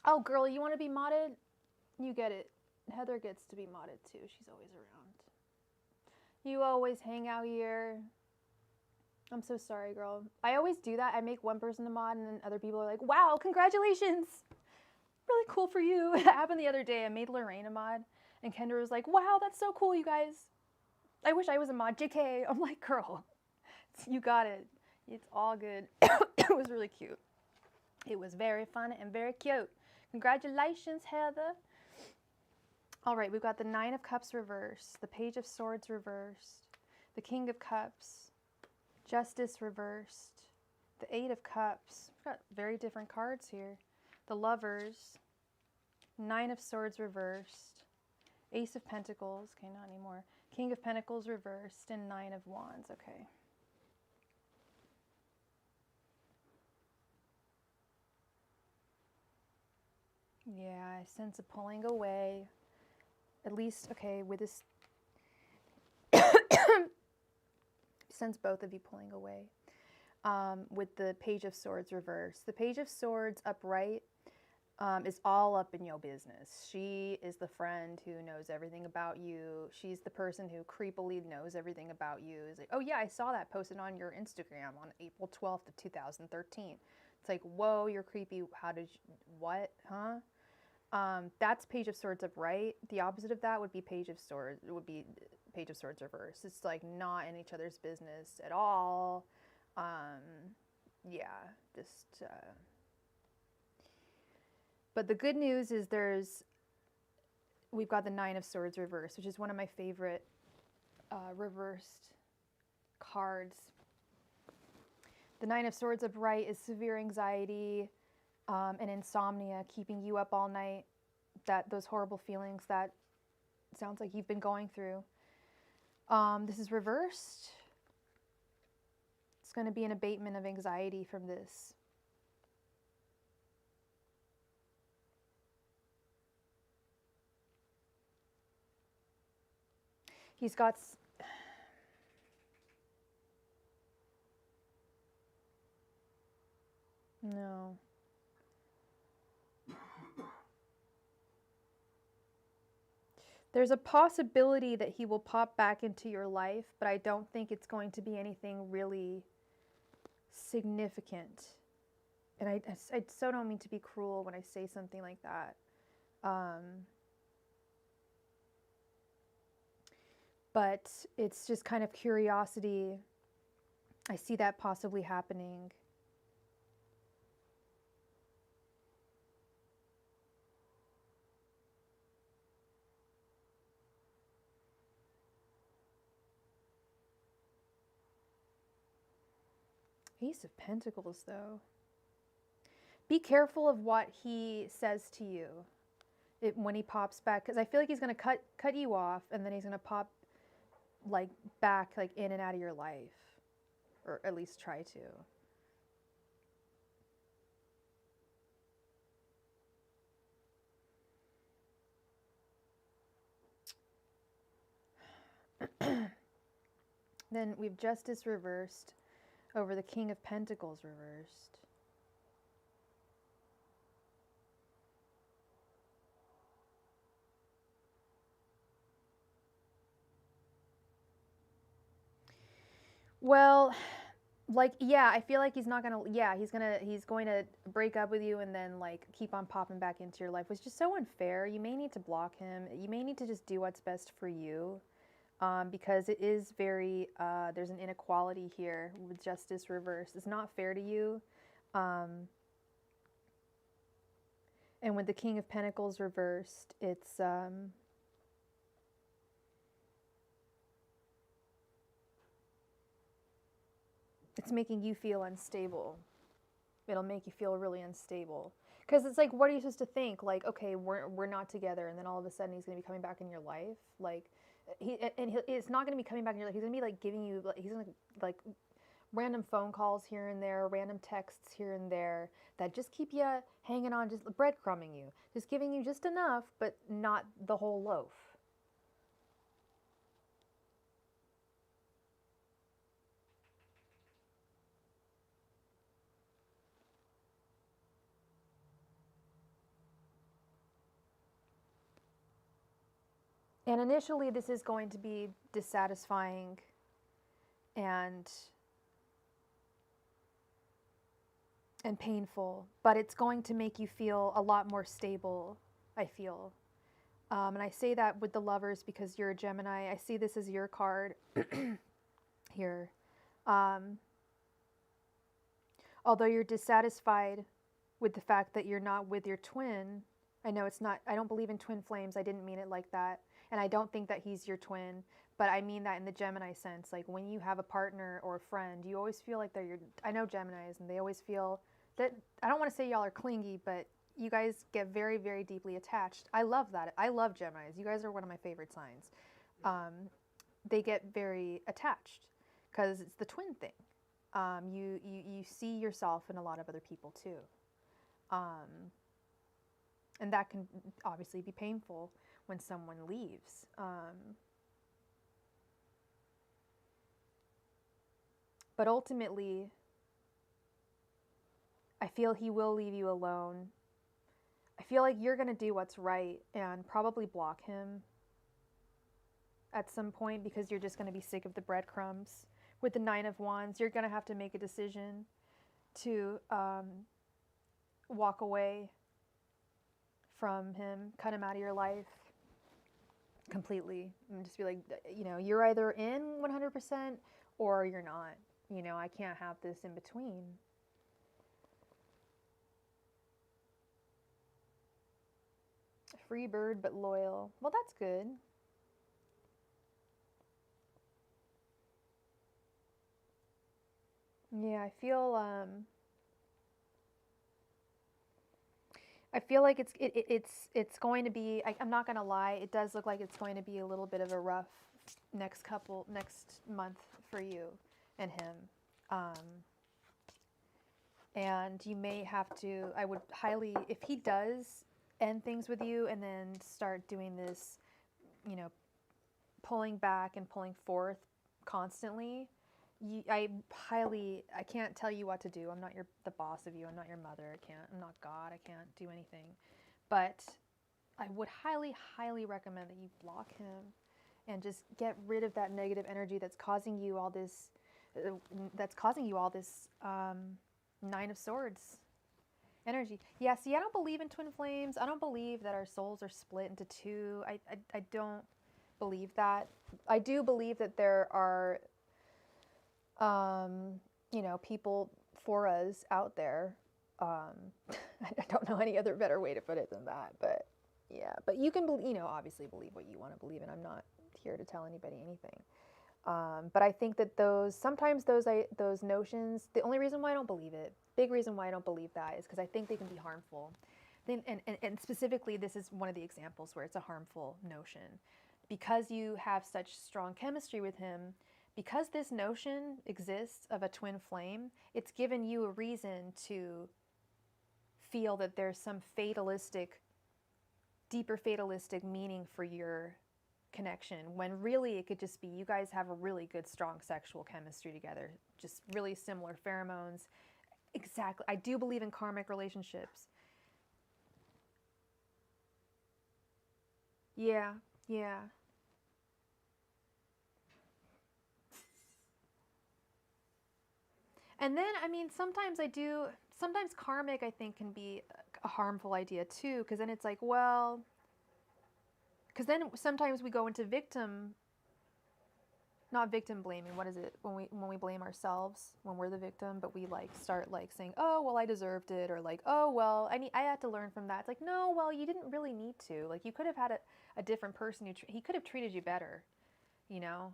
S2: Oh, girl, you want to be modded? You get it. Heather gets to be modded too. She's always around. You always hang out here. I'm so sorry, girl. I always do that. I make one person the mod, and then other people are like, wow, congratulations. Really cool for you. It happened the other day. I made Lorraine a mod, and Kendra was like, wow, that's so cool, you guys. I wish I was a mod. JK. I'm like, girl, you got it. It's all good. It was really cute. It was very fun and very cute. Congratulations, Heather. All right, we've got the 9 of Cups reversed, the Page of Swords reversed, the King of Cups, Justice reversed, the 8 of Cups. We've got very different cards here. The Lovers, 9 of Swords reversed, Ace of Pentacles, okay, not anymore, King of Pentacles reversed, and 9 of Wands, okay. Yeah, I sense a pulling away. At least, okay, with this, sense both of you pulling away. With the Page of Swords reversed. The Page of Swords upright is all up in your business. She is the friend who knows everything about you. She's the person who creepily knows everything about you. Is like, oh yeah, I saw that posted on your Instagram on April 12th of 2013. It's like, whoa, you're creepy. How did you, what, huh? That's Page of Swords upright. The opposite of that would be Page of Swords. It would be Page of Swords reversed. It's like not in each other's business at all. Yeah, just. But the good news is we've got the 9 of Swords reversed, which is one of my favorite reversed cards. The 9 of Swords upright is severe anxiety. And insomnia, keeping you up all night, those horrible feelings that sounds like you've been going through. This is reversed. It's going to be an abatement of anxiety from this. He's got... No. There's a possibility that he will pop back into your life, but I don't think it's going to be anything really significant. And I so don't mean to be cruel when I say something like that. But it's just kind of curiosity. I see that possibly happening.
S1: Ace of Pentacles, though. Be careful of what he says to you when he pops back, because I feel like he's going to cut you off, and then he's going to pop like back, like in and out of your life, or at least try to. Then we've Justice reversed over the King of Pentacles reversed. Well, like, yeah, I feel like he's not gonna, yeah, he's going to break up with you and then like keep on popping back into your life, which is just so unfair. You may need to block him. You may need to just do what's best for you, because it is very, there's an inequality here with Justice reversed. It's not fair to you. And with the King of Pentacles reversed, it's making you feel unstable. It'll make you feel really unstable. Because it's like, what are you supposed to think? Like, okay, we're not together, and then all of a sudden he's going to be coming back in your life. Like, it's not going to be coming back in your life. He's going to be like giving you, like, he's going to like random phone calls here and there, random texts here and there that just keep you hanging on, just breadcrumbing you, just giving you just enough, but not the whole loaf. And initially, this is going to be dissatisfying and painful, but it's going to make you feel a lot more stable, I feel. And I say that with the Lovers because you're a Gemini. I see this as your card here. Although you're dissatisfied with the fact that you're not with your twin, I know it's not, I don't believe in twin flames. I didn't mean it like that. And I don't think that he's your twin, but I mean that in the Gemini sense. Like when you have a partner or a friend, you always feel like they're your, I know Geminis, and they always feel that, I don't want to say y'all are clingy, but you guys get very, very deeply attached. I love that. I love Geminis. You guys are one of my favorite signs. They get very attached because it's the twin thing. You see yourself in a lot of other people too. And that can obviously be painful when someone leaves. But ultimately, I feel he will leave you alone. I feel like you're going to do what's right and probably block him at some point because you're just going to be sick of the breadcrumbs. With the Nine of Wands, you're going to have to make a decision to walk away from him, cut him out of your life completely, and just be like, you know, you're either in 100% or you're not. You know, I can't have this in between. Free bird, but loyal. Well, that's good. Yeah, I feel like it's going to be, I'm not going to lie, it does look like it's going to be a little bit of a rough next month for you and him. And you may have to, I would highly, if he does end things with you and then start doing this, you know, pulling back and pulling forth constantly, I can't tell you what to do. I'm not the boss of you. I'm not your mother. I'm not God. I can't do anything. But I would highly, highly recommend that you block him and just get rid of that negative energy that's causing you all this, Nine of Swords energy. Yeah, see, I don't believe in twin flames. I don't believe that our souls are split into two. I don't believe that. I do believe that there are, you know, people for us out there. I don't know any other better way to put it than that, but yeah. But you can, you know, obviously believe what you want to believe, and I'm not here to tell anybody anything.
S2: But I think that sometimes those notions, the only reason why I don't believe it, big reason why I don't believe that, is because I think they can be harmful. And specifically, this is one of the examples where it's a harmful notion. Because you have such strong chemistry with him, because this notion exists of a twin flame, it's given you a reason to feel that there's some deeper fatalistic meaning for your connection, when really it could just be you guys have a really good, strong sexual chemistry together, just really similar pheromones. Exactly. I do believe in karmic relationships. Yeah, yeah. And then, I mean, sometimes karmic, I think, can be a harmful idea too, because then it's like, well, because then sometimes we go into not victim blaming. What is it when we blame ourselves when we're the victim, but we like start like saying, oh well, I deserved it, or like, oh well, I had to learn from that. It's like, no, well, you didn't really need to. Like, you could have had a different person he could have treated you better. You know,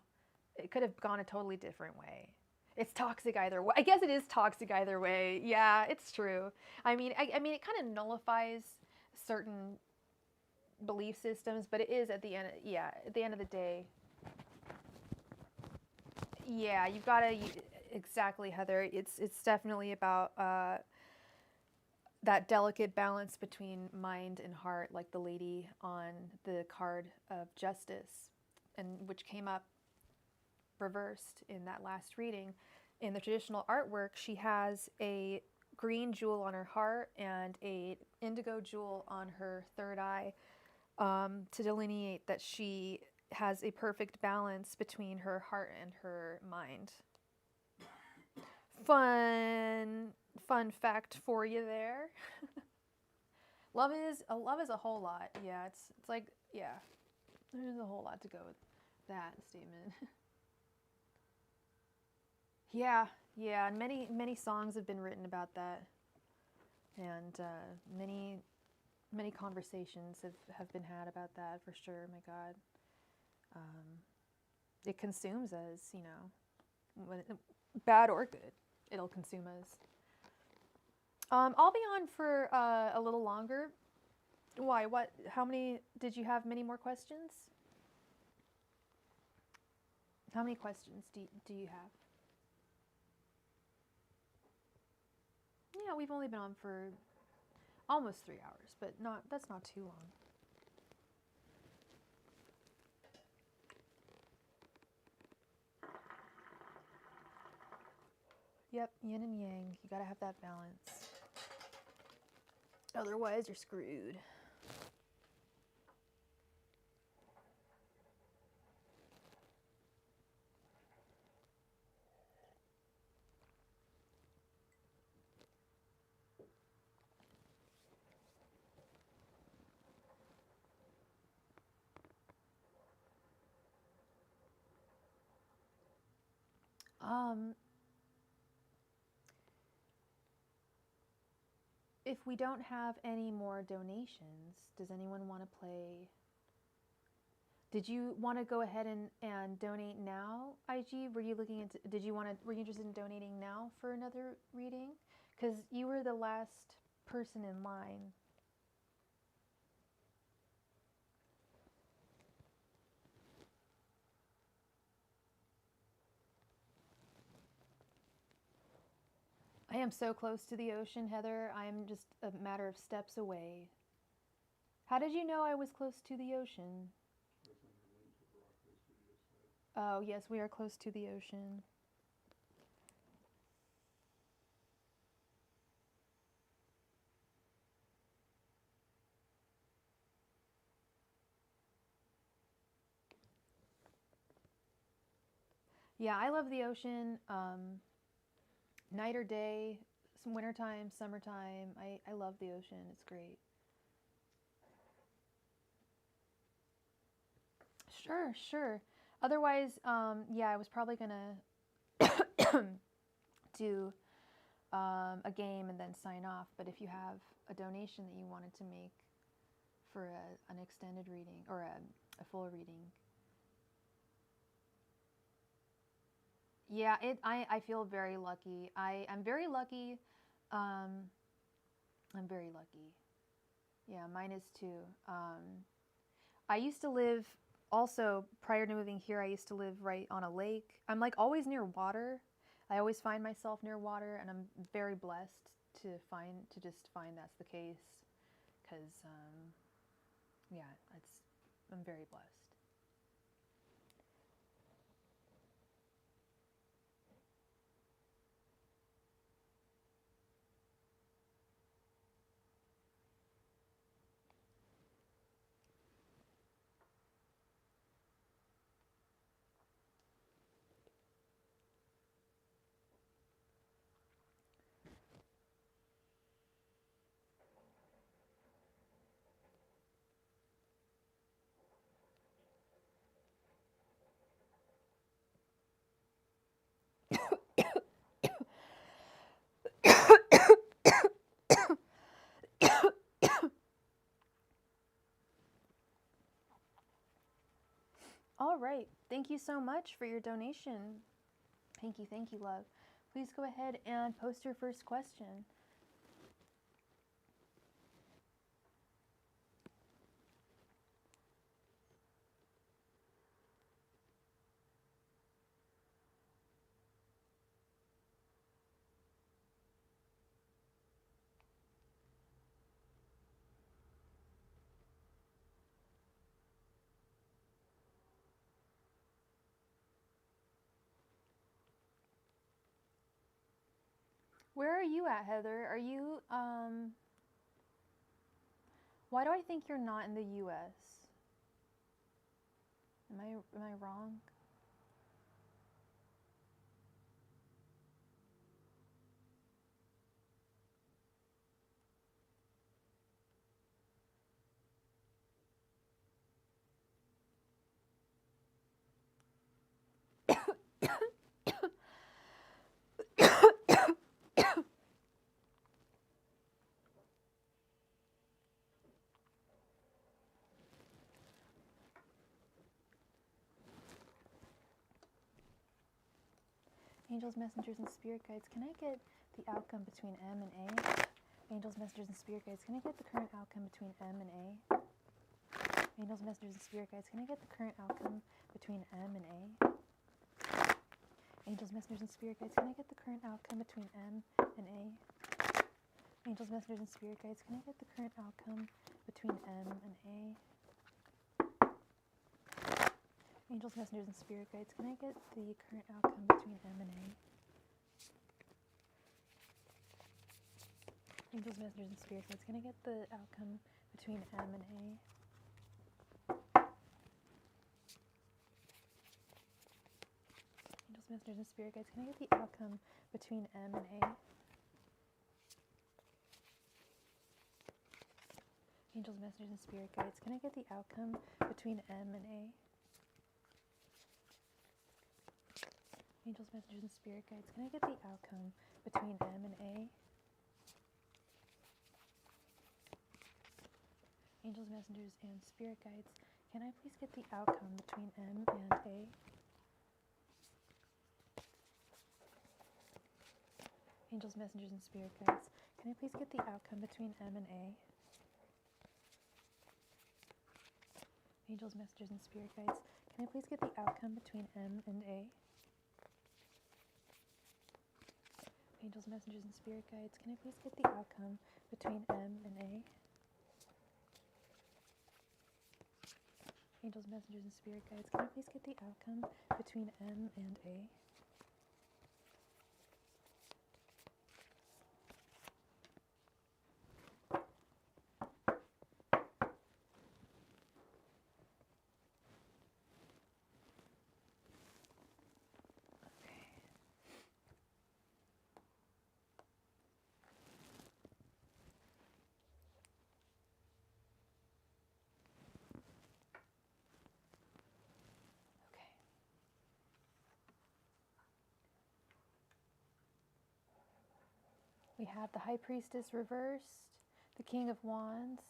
S2: it could have gone a totally different way. It's toxic either way. I guess it is toxic either way. Yeah, it's true. I mean, it kind of nullifies certain belief systems, but it is at the end. Yeah, at the end of the day. Yeah, you've got to exactly, Heather. It's definitely about that delicate balance between mind and heart, like the lady on the card of justice, and which came up reversed in that last reading. In the traditional artwork, she has a green jewel on her heart and a indigo jewel on her third eye, to delineate that she has a perfect balance between her heart and her mind. Fun fact for you there. Love is a whole lot. Yeah, it's like, yeah, there's a whole lot to go with that statement. Yeah, and many songs have been written about that, and many conversations have been had about that, for sure. My God, it consumes us, bad or good. It'll consume us. I'll be on for a little longer. Why? What? How many? Did you have many more questions? How many questions do you have? Yeah, we've only been on for almost 3 hours, but that's not too long. Yep, yin and yang. You gotta have that balance. Otherwise, you're screwed. If we don't have any more donations, does anyone want to play? Did you want to go ahead and donate now, IG? Were you looking into? Were you interested in donating now for another reading? Because you were the last person in line. I am so close to the ocean, Heather. I am just a matter of steps away. How did you know I was close to the ocean? Oh, yes, we are close to the ocean. Yeah, I love the ocean. Night or day, some wintertime, summertime. I love the ocean. It's great. Sure. Otherwise, yeah, I was probably gonna do a game and then sign off. But if you have a donation that you wanted to make for an extended reading or a full reading, Yeah, I feel very lucky. I'm very lucky. I'm very lucky. Yeah, mine is too. I used to live, also prior to moving here, I used to live right on a lake. I'm like always near water. I always find myself near water, and I'm very blessed to just find that's the case. Because yeah, I'm very blessed. All right. Thank you so much for your donation. Thank you, love. Please go ahead and post your first question. Where are you at, Heather? Are you, why do I think you're not in the US? Am I wrong? Angels, messengers, and spirit guides, can I get the outcome between M and A? Angels, messengers, and spirit guides, can I get the current outcome between M and A? Angels, messengers, and spirit guides, can I get the current outcome between M and A? Angels, messengers, and spirit guides, can I get the current outcome between M and A? Angels, messengers, and spirit guides, can I get the current outcome between M and A? Angels, messengers, and spirit guides, can I get the current outcome between M and A? Angels, messengers, and spirit guides, can I get the outcome between M and A? Angels, messengers, and spirit guides, can I get the outcome between M and A? Angels, messengers, and spirit guides, can I get the outcome between M and A? Angels, messengers, and spirit guides, can I get the outcome between M and A? Angels, messengers, and spirit guides, can I please get the outcome between M and A? Angels, messengers, and spirit guides, can I please get the outcome between M and A? Angels, messengers, and spirit guides, can I please get the outcome between M and A? Angels, messengers, and spirit guides, can I please get the outcome between M and A? Angels, messengers, and spirit guides, can I please get the outcome between M and A? We have the High Priestess reversed, the King of Wands,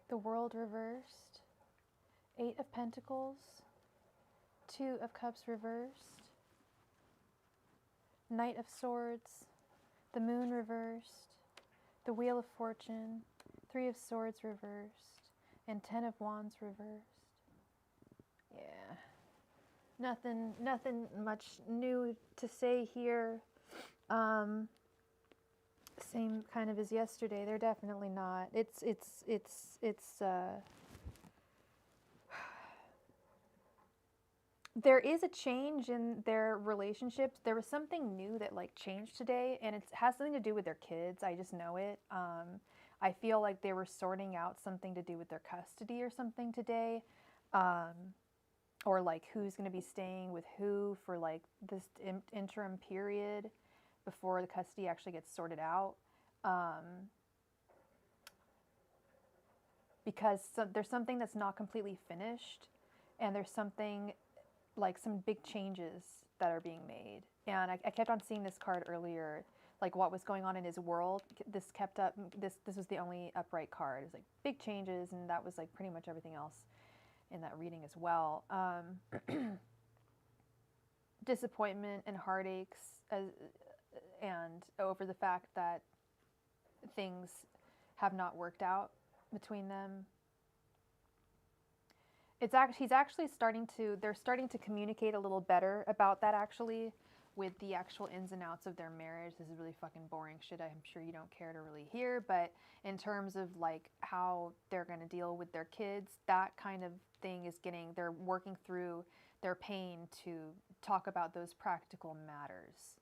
S2: the World reversed, 8 of Pentacles, 2 of Cups reversed, Knight of Swords, the Moon reversed, the Wheel of Fortune, Three of Swords reversed, and Ten of Wands reversed. Yeah. Nothing much new to say here. Same kind of as yesterday. They're definitely not. There is a change in their relationships. There was something new that like changed today, and it has something to do with their kids. I just know it. I feel like they were sorting out something to do with their custody or something today, or like who's going to be staying with who for like this interim period before the custody actually gets sorted out. Because there's something that's not completely finished, and there's something like some big changes that are being made. And I kept on seeing this card earlier, like what was going on in his world. This kept up. This was the only upright card. It was like big changes, and that was like pretty much everything else in that reading as well. Disappointment and heartaches, and over the fact that things have not worked out between them. He's actually they're starting to communicate a little better about that actually, with the actual ins and outs of their marriage. This is really fucking boring shit I'm sure you don't care to really hear, but in terms of like how they're going to deal with their kids, that kind of thing they're working through their pain to talk about those practical matters.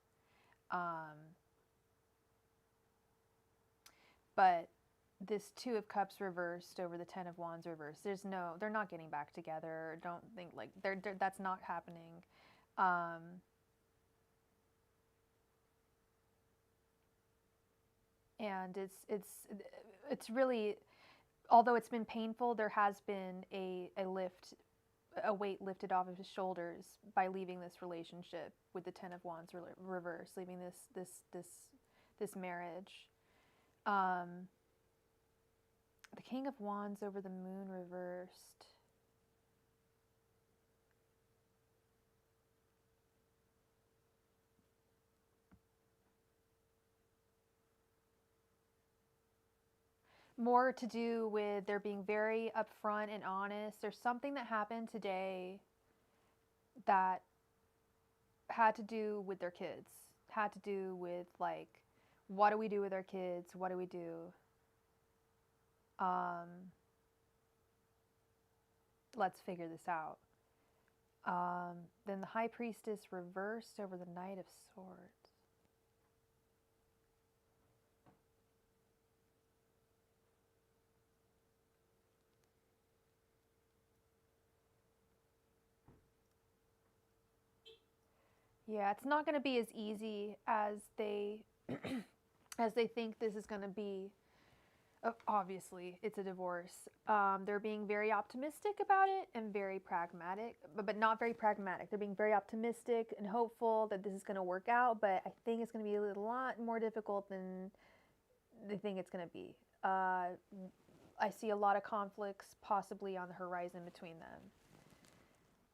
S2: But this Two of Cups reversed over the Ten of Wands reversed. They're not getting back together. Don't think like that's not happening. And it's really, although it's been painful, there has been a weight lifted off of his shoulders by leaving this relationship with the Ten of Wands reverse, leaving this marriage. The King of Wands over the Moon reversed. More to do with they're being very upfront and honest. There's something that happened today that had to do with their kids. Had to do with like, what do we do with our kids? What do we do? Let's figure this out. Then the High Priestess reversed over the Knight of Swords. Yeah, it's not going to be as easy as they as they think this is going to be. Obviously, it's a divorce. They're being very optimistic about it and very pragmatic, but not very pragmatic. They're being very optimistic and hopeful that this is going to work out, but I think it's going to be a lot more difficult than they think it's going to be. I see a lot of conflicts possibly on the horizon between them.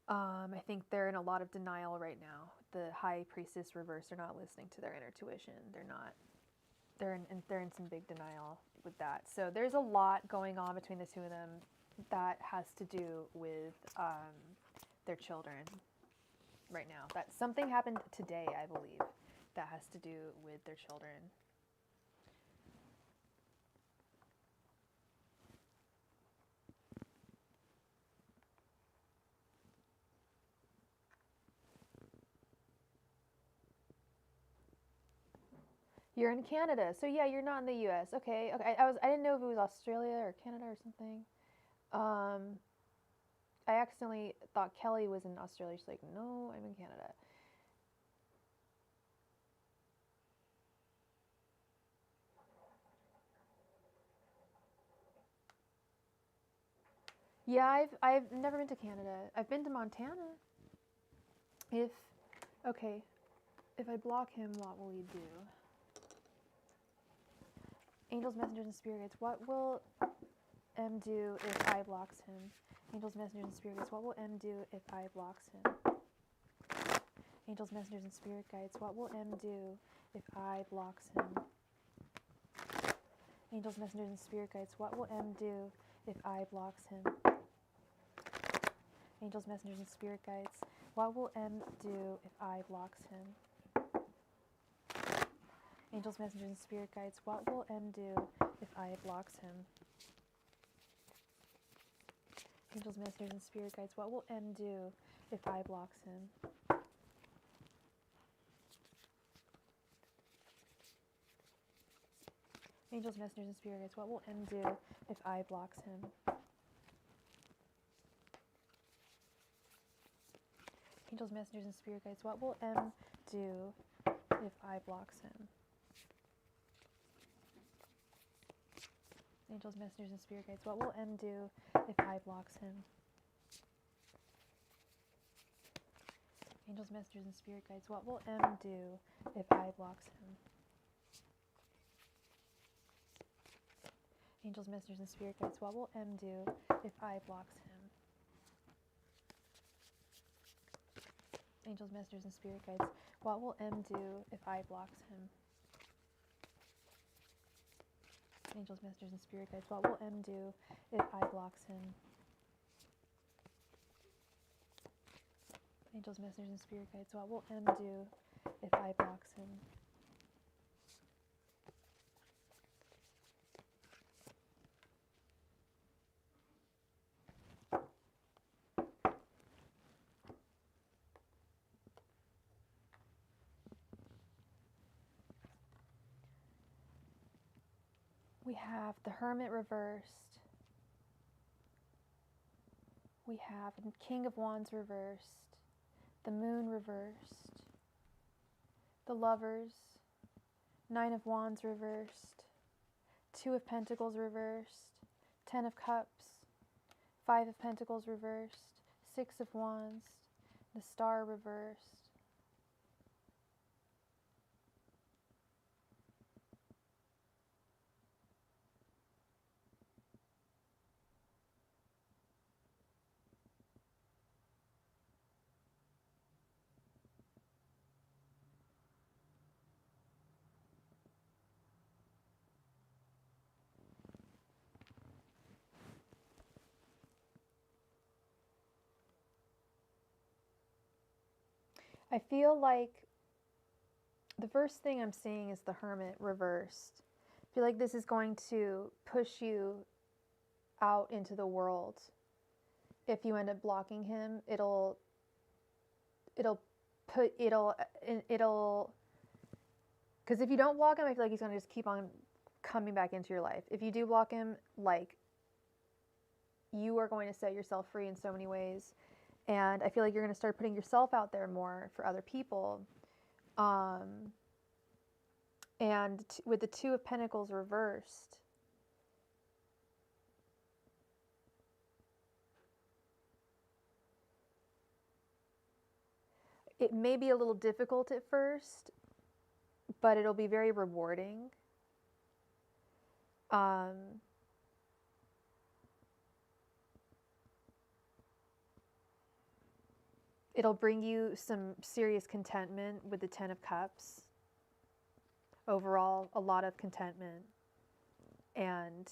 S2: I think they're in a lot of denial right now. The High Priestess reverse, they're not listening to their inner tuition. They're in some big denial with that. So there's a lot going on between the two of them that has to do with their children right now. That something happened today, I believe, that has to do with their children. You're in Canada, so yeah, you're not in the U.S. Okay. I didn't know if it was Australia or Canada or something. I accidentally thought Kelly was in Australia. She's like, no, I'm in Canada. Yeah, I've never been to Canada. I've been to Montana. If I block him, what will he do? Angels, messengers, and spirits, what will M do if I blocks him? Angels, messengers, and spirits, what will M do if I blocks him? Angels, messengers, and spirit guides, what will M do if I blocks him? Angels, messengers, and spirit guides, what will M do if I blocks him? Angels, messengers, and spirit guides, what will M do if I blocks him? Angels, messengers, and spirit guides, what will M do if I blocks him? Angels, messengers, and spirit guides, what will M do if I blocks him? Angels, messengers, and spirit guides, what will M do if I blocks him? Angels, messengers, and spirit guides, what will M do if I blocks him? Angels, messengers, and spirit guides, what will M do if I blocks him? Angels, messengers, and spirit guides, what will M do if I blocks him? Angels, messengers, and spirit guides, what will M do if I blocks him? Angels, messengers, and spirit guides, what will M do if I blocks him? Angels, messengers, and spirit guides, what will M do if I blocks him? Angels, messengers, and spirit guides, what will M do if I blocks him? We have the Hermit reversed. We have the King of Wands reversed. The Moon reversed. The Lovers. Nine of Wands reversed. Two of Pentacles reversed. 10 of Cups. 5 of Pentacles reversed. 6 of Wands. The Star reversed. I feel like the first thing I'm seeing is the Hermit reversed. I feel like this is going to push you out into the world. If you end up blocking him, it'll because if you don't block him, I feel like he's going to just keep on coming back into your life. If you do block him, like, you are going to set yourself free in so many ways. And I feel like you're going to start putting yourself out there more for other people. With the Two of Pentacles reversed, it may be a little difficult at first, but it'll be very rewarding. It'll bring you some serious contentment with the 10 of Cups. Overall, a lot of contentment. And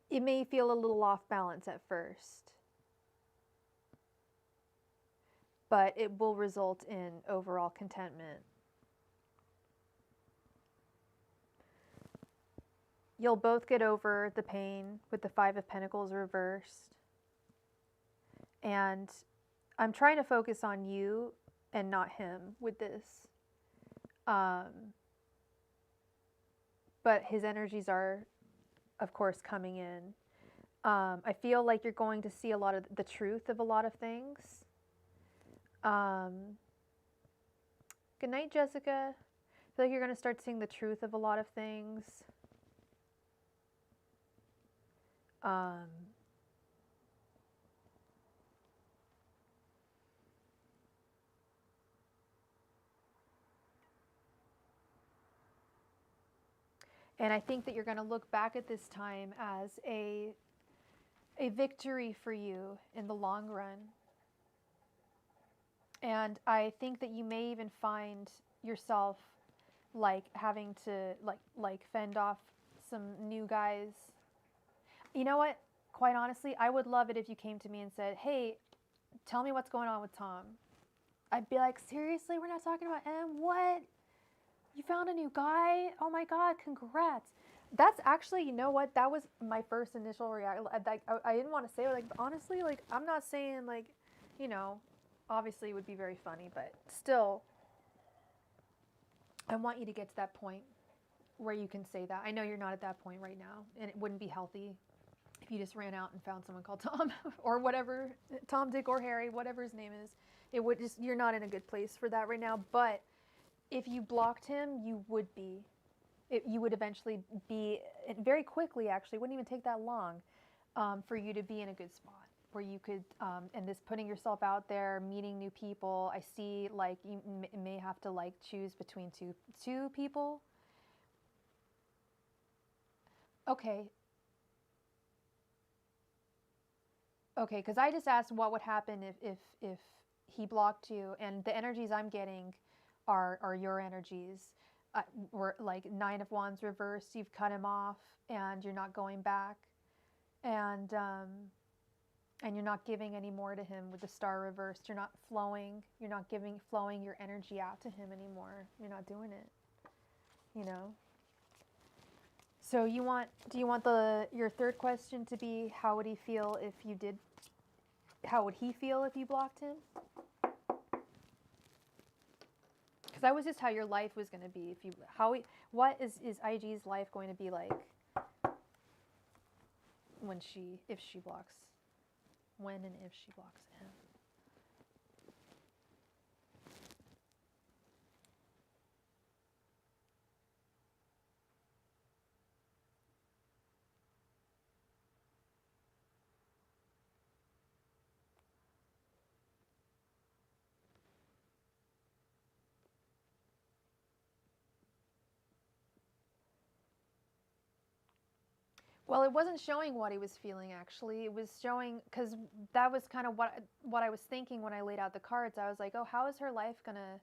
S2: it may feel a little off balance at first, but it will result in overall contentment. You'll both get over the pain with the 5 of Pentacles reversed. And I'm trying to focus on you and not him with this. But his energies are, of course, coming in. I feel like you're going to see a lot of the truth of a lot of things. Good night, Jessica. I feel like you're going to start seeing the truth of a lot of things. And I think that you're going to look back at this time as a victory for you in the long run. And I think that you may even find yourself like having to like fend off some new guys. You know what? Quite honestly, I would love it if you came to me and said, "Hey, tell me what's going on with Tom." I'd be like, "Seriously, we're not talking about M? What? You found a new guy? Oh my God, congrats." That's actually, you know what? That was my first initial reaction. I didn't want to say it, like, honestly, like, I'm not saying, like, you know, obviously it would be very funny, but still, I want you to get to that point where you can say that. I know you're not at that point right now, and it wouldn't be healthy if you just ran out and found someone called Tom or whatever, Tom, Dick, or Harry, whatever his name is. It would just, you're not in a good place for that right now. But if you blocked him, you would be. You would eventually be, very quickly actually, it wouldn't even take that long for you to be in a good spot where you could, and this putting yourself out there, meeting new people. I see like you may have to like choose between two people. Okay. Okay, because I just asked what would happen if he blocked you, and the energies I'm getting are your energies. We're like 9 of Wands reversed. You've cut him off, and you're not going back, and you're not giving any more to him with the Star reversed. You're not flowing. You're not flowing your energy out to him anymore. You're not doing it. You know. So do you want your third question to be how would he feel if you did? How would he feel if you blocked him? Because that was just how your life was going to be if you what is IG's life going to be like if she blocks, when and if she blocks him? Well, it wasn't showing what he was feeling, actually. It was showing, because that was kind of what I was thinking when I laid out the cards. I was like, oh, how is her life gonna,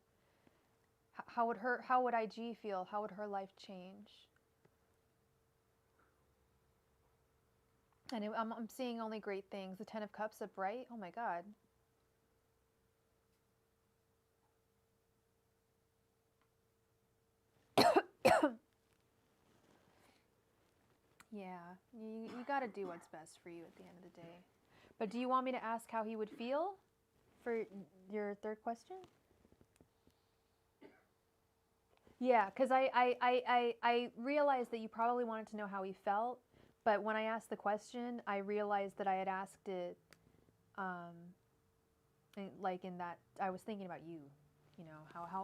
S2: how would IG feel? How would her life change? And I'm seeing only great things. The 10 of Cups upright. Oh my God. Yeah, you got to do what's best for you at the end of the day. But do you want me to ask how he would feel for your third question? Yeah, because I realized that you probably wanted to know how he felt, but when I asked the question, I realized that I had asked it, in that I was thinking about you. You know,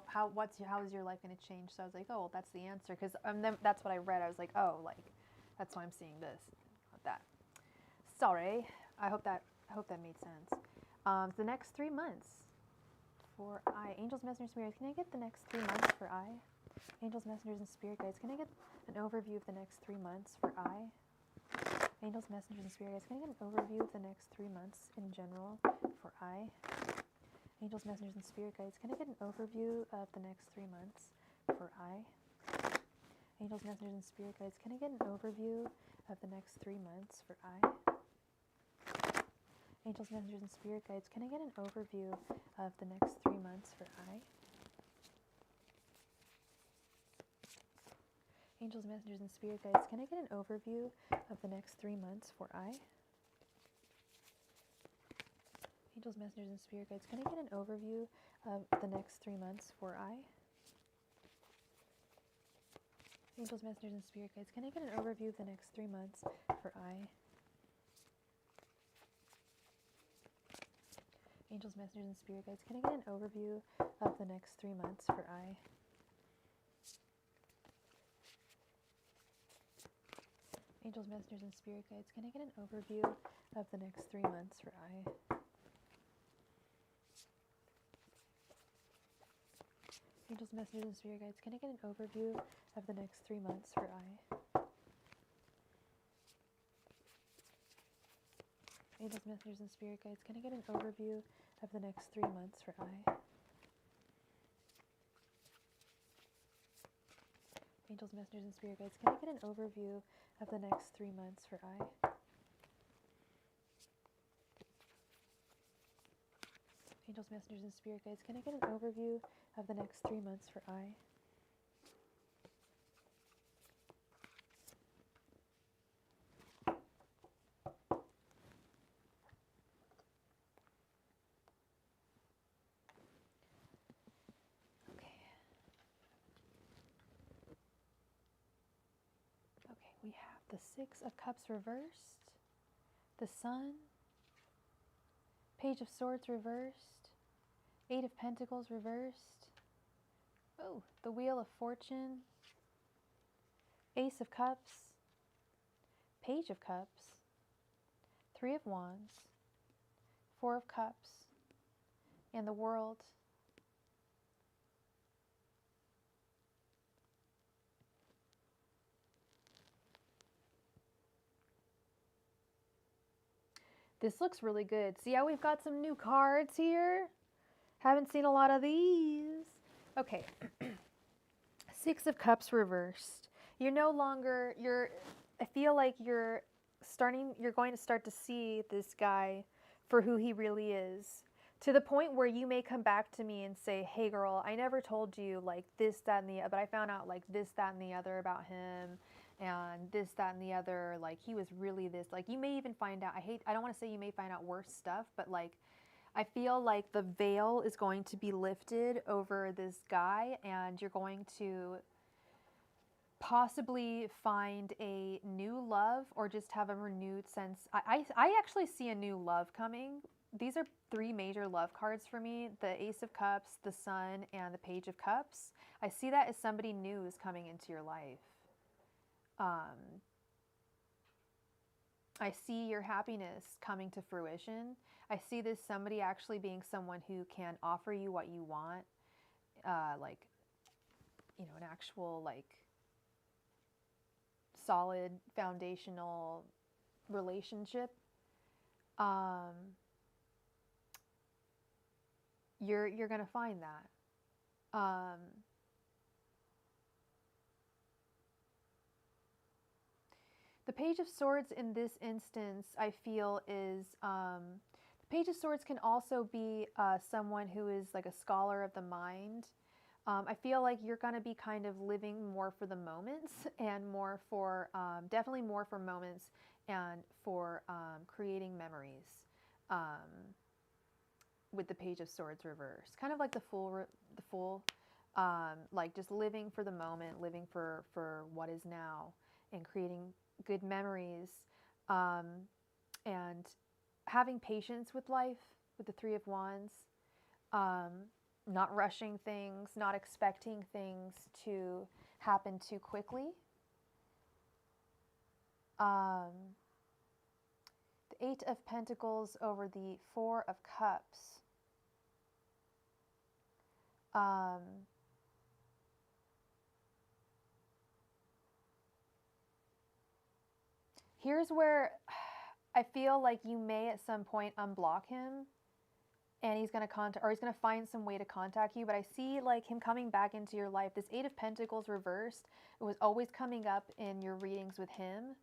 S2: how is your life going to change? So I was like, oh, well, that's the answer, because that's what I read. I was like, oh, like. That's why I'm seeing this, not that. Sorry. I hope that made sense. The next 3 months for I. Angels, messengers, spirits. Can I get the next 3 months for I? Angels, messengers, and spirit guides. Can I get an overview of the next 3 months for I? Angels, messengers, and spirit guides. Can I get an overview of the next 3 months in general for I? Angels, messengers, and spirit guides. Can I get an overview of the next 3 months for I? Angels, messengers, and spirit guides, can I get an overview of the next 3 months for I? Angels, messengers, and spirit guides, can I get an overview of the next 3 months for I? Angels, messengers, and spirit guides, can I get an overview of the next 3 months for I? Angels, messengers, and spirit guides, can I get an overview of the next 3 months for I? Angels, messengers, and spirit guides, can I get an overview of the next 3 months for I? Angels, messengers, and spirit guides, can I get an overview of the next 3 months for I? Angels, messengers, and spirit guides, can I get an overview of the next 3 months for I? Angels, messengers, and spirit guides, can I get an overview of the next 3 months for I? Angels, messengers, and spirit guides, can I get an overview of the next 3 months for I? Angels, messengers, and spirit guides, can I get an overview of the next 3 months for I? Angels, messengers, and spirit guides, can I get an overview of the next 3 months for I? Okay, we have the Six of Cups reversed, the Sun, Page of Swords reversed, Eight of Pentacles reversed, oh, the Wheel of Fortune, Ace of Cups, Page of Cups, Three of Wands, Four of Cups, and the World. This looks really good. See how we've got some new cards here? Haven't seen a lot of these. Okay. Six of Cups reversed. You're no longer, I feel like you're going to start to see this guy for who he really is. To the point where you may come back to me and say, hey girl, I never told you like this, that, and the other, but I found out like this, that, and the other about him. And this, that, and the other, like he was really this, like you may even find out, I don't want to say you may find out worse stuff, but like, I feel like the veil is going to be lifted over this guy and you're going to possibly find a new love or just have a renewed sense. I actually see a new love coming. These are 3 major love cards for me, the Ace of Cups, the Sun, and the Page of Cups. I see that as somebody new is coming into your life. I see your happiness coming to fruition. I see this somebody actually being someone who can offer you what you want, like, you know, an actual like solid foundational relationship. You're gonna find that. The Page of Swords in this instance, I feel is, the Page of Swords can also be someone who is like a scholar of the mind. I feel like you're going to be kind of living more for the moments and more for, definitely more for moments and for creating memories with the Page of Swords reversed. Kind of like the Fool, like just living for the moment, living for what is now and creating good memories, and having patience with life with the Three of Wands, not rushing things, not expecting things to happen too quickly. The Eight of Pentacles over the Four of Cups. Here's where I feel like you may at some point unblock him and he's going to contact, or he's going to find some way to contact you. But I see like him coming back into your life. This Eight of Pentacles reversed, it was always coming up in your readings with him.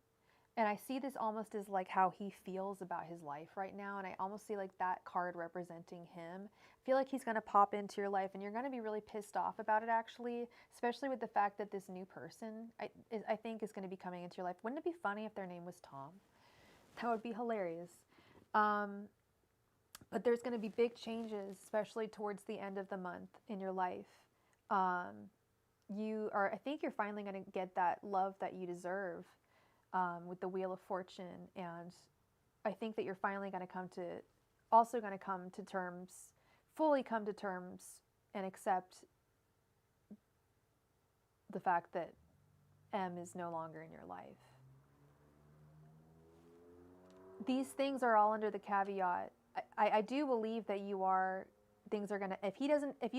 S2: And I see this almost as like how he feels about his life right now. And I almost see like that card representing him. I feel like he's going to pop into your life and you're going to be really pissed off about it actually, especially with the fact that this new person I think is going to be coming into your life. Wouldn't it be funny if their name was Tom? That would be hilarious. But there's going to be big changes, especially towards the end of the month in your life. I think you're finally going to get that love that you deserve. With the Wheel of Fortune, and I think that you're finally going to come to terms, fully come to terms and accept the fact that M is no longer in your life. These things are all under the caveat. I do believe that things are going to, if you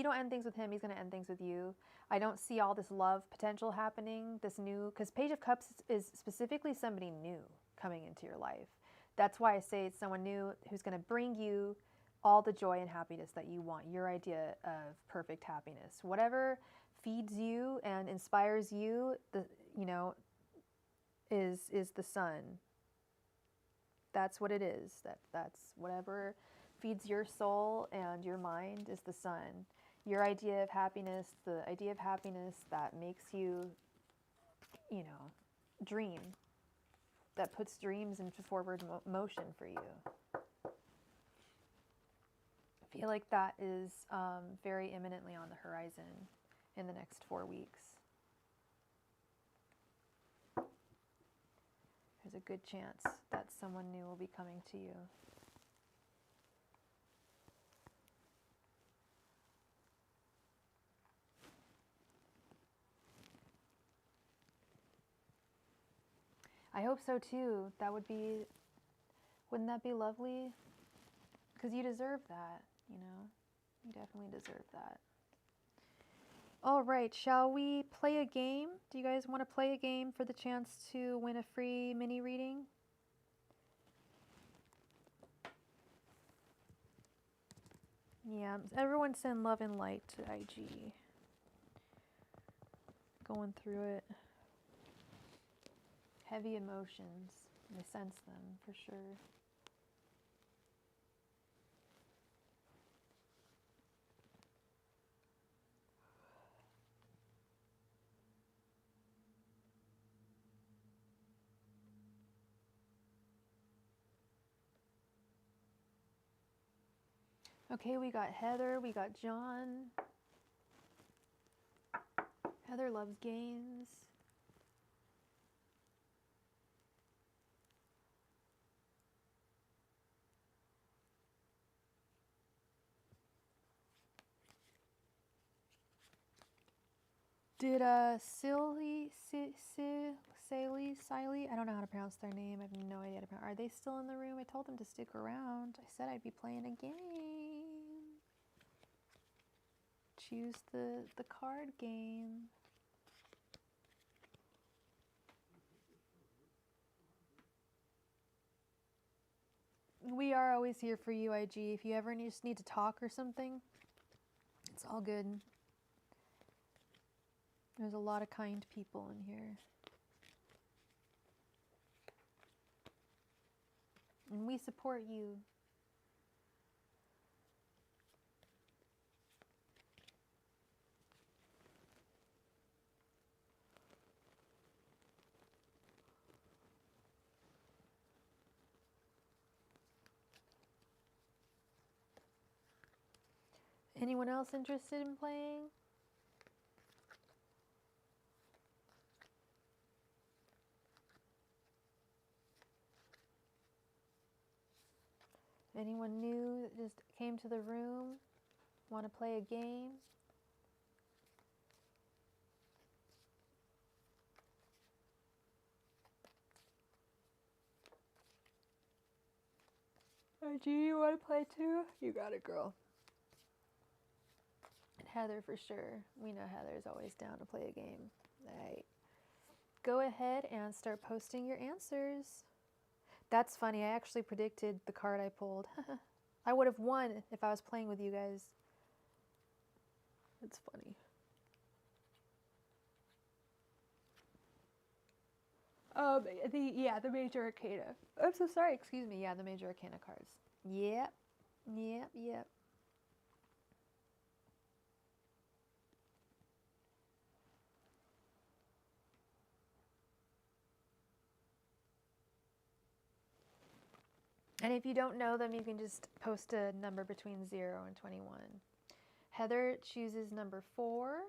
S2: don't end things with him, he's going to end things with you. I don't see all this love potential happening, this new, because Page of Cups is specifically somebody new coming into your life. that's why I say it's someone new who's going to bring you all the joy and happiness that you want, your idea of perfect happiness. Whatever feeds you and inspires you, is the sun. That's what it is. That's whatever feeds your soul and your mind is the sun. Your idea of happiness, the idea of happiness that makes you, dream, that puts dreams into forward motion for you. I feel like that is very imminently on the horizon in the next 4 weeks. There's a good chance that someone new will be coming to you. I hope so too. Wouldn't that be lovely? Because you deserve that, You definitely deserve that. All right, shall we play a game? Do you guys want to play a game for the chance to win a free mini reading? Yeah, everyone send love and light to IG. Going through it. Heavy emotions. I sense them for sure. Okay, we got Heather, we got John. Heather loves games. Did Silly, I don't know how to pronounce their name. I have no idea how to pronounce. Are they still in the room? I told them to stick around. I said I'd be playing a game. Choose the card game. We are always here for you, IG. If you ever just need to talk or something, it's all good. There's a lot of kind people in here. And we support you. Anyone else interested in playing? Anyone new that just came to the room? Want to play a game? IG, you want to play too? You got it, girl. And Heather for sure. We know Heather's always down to play a game. All right. Go ahead and start posting your answers. That's funny. I actually predicted the card I pulled. I would have won if I was playing with you guys. It's funny. The Major Arcana. I'm so sorry. Excuse me. Yeah, the Major Arcana cards. Yep. And if you don't know them, you can just post a number between 0 and 21. Heather chooses number 4.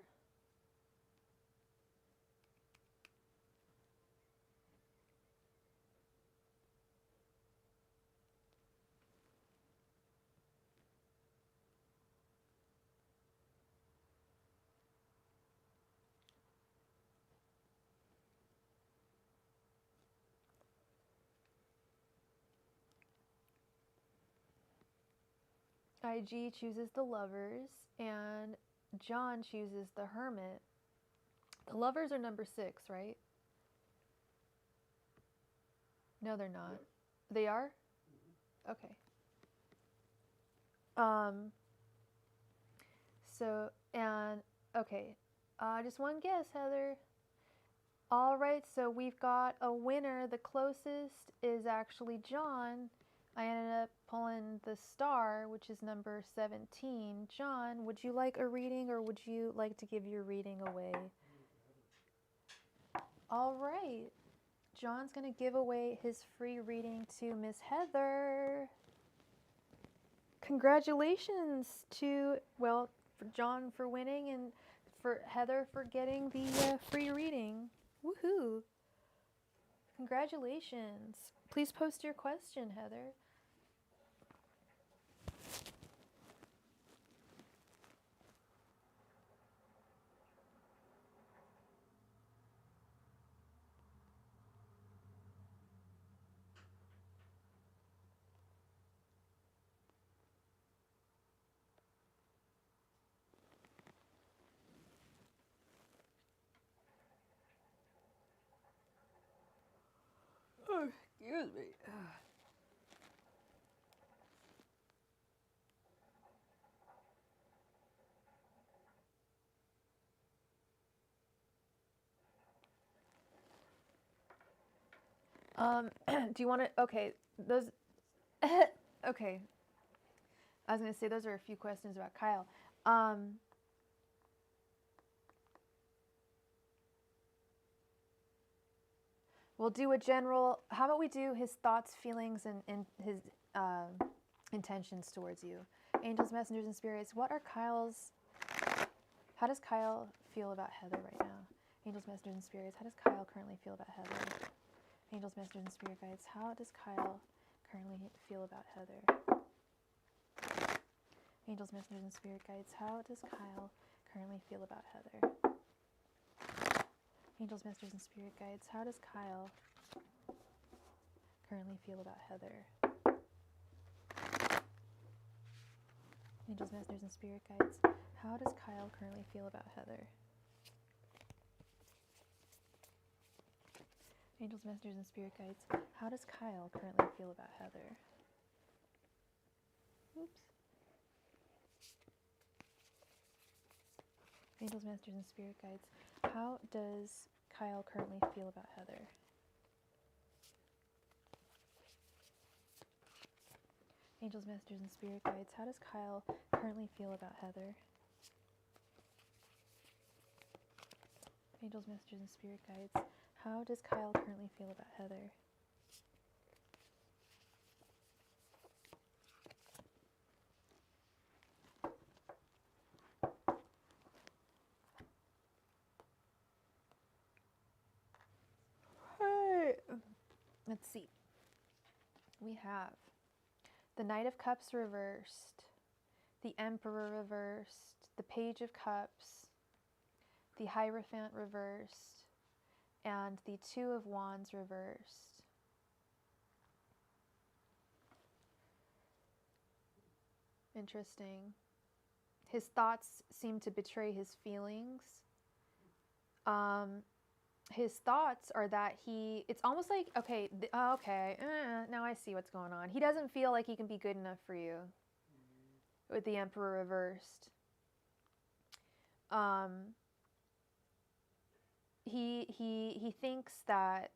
S2: IG chooses the Lovers, and John chooses the Hermit. The Lovers are number 6, right? No, they're not.
S3: Yes.
S2: They are? Okay. Okay. Just one guess, Heather. All right, so we've got a winner. The closest is actually John. I ended up pulling the star, which is number 17. John, would you like a reading or would you like to give your reading away? All right. John's going to give away his free reading to Miss Heather. Congratulations to, well, for John for winning and for Heather for getting the free reading. Woohoo! Congratulations. Please post your question, Heather. Oh, excuse me. Do you want to, okay, those, okay. I was going to say those are a few questions about Kyle. We'll do a general, how about we do his thoughts, feelings, and his intentions towards you. Angels, messengers, and spirits, how does Kyle feel about Heather right now? Angels, messengers, and spirits, how does Kyle currently feel about Heather? Angels, messengers, and spirit guides, how does Kyle currently feel about Heather? Angels, messengers, and spirit guides, how does Kyle currently feel about Heather? Angels, messengers, and spirit guides, how does Kyle currently feel about Heather? Angels, messengers, and spirit guides, how does Kyle currently feel about Heather? Angels, messengers, and spirit guides, how does Kyle currently feel about Heather? Oops. Angels, messengers, and spirit guides, how does Kyle currently feel about Heather? Angels, messengers, and spirit guides, how does Kyle currently feel about Heather? Angels, messengers, and spirit guides, how does Kyle currently feel about Heather? Hey. Let's see. We have the Knight of Cups reversed, the Emperor reversed, the Page of Cups, the Hierophant reversed, and the Two of Wands reversed. Interesting. His thoughts seem to betray his feelings. His thoughts are that it's almost like, now I see what's going on. He doesn't feel like he can be good enough for you with the Emperor reversed. He thinks that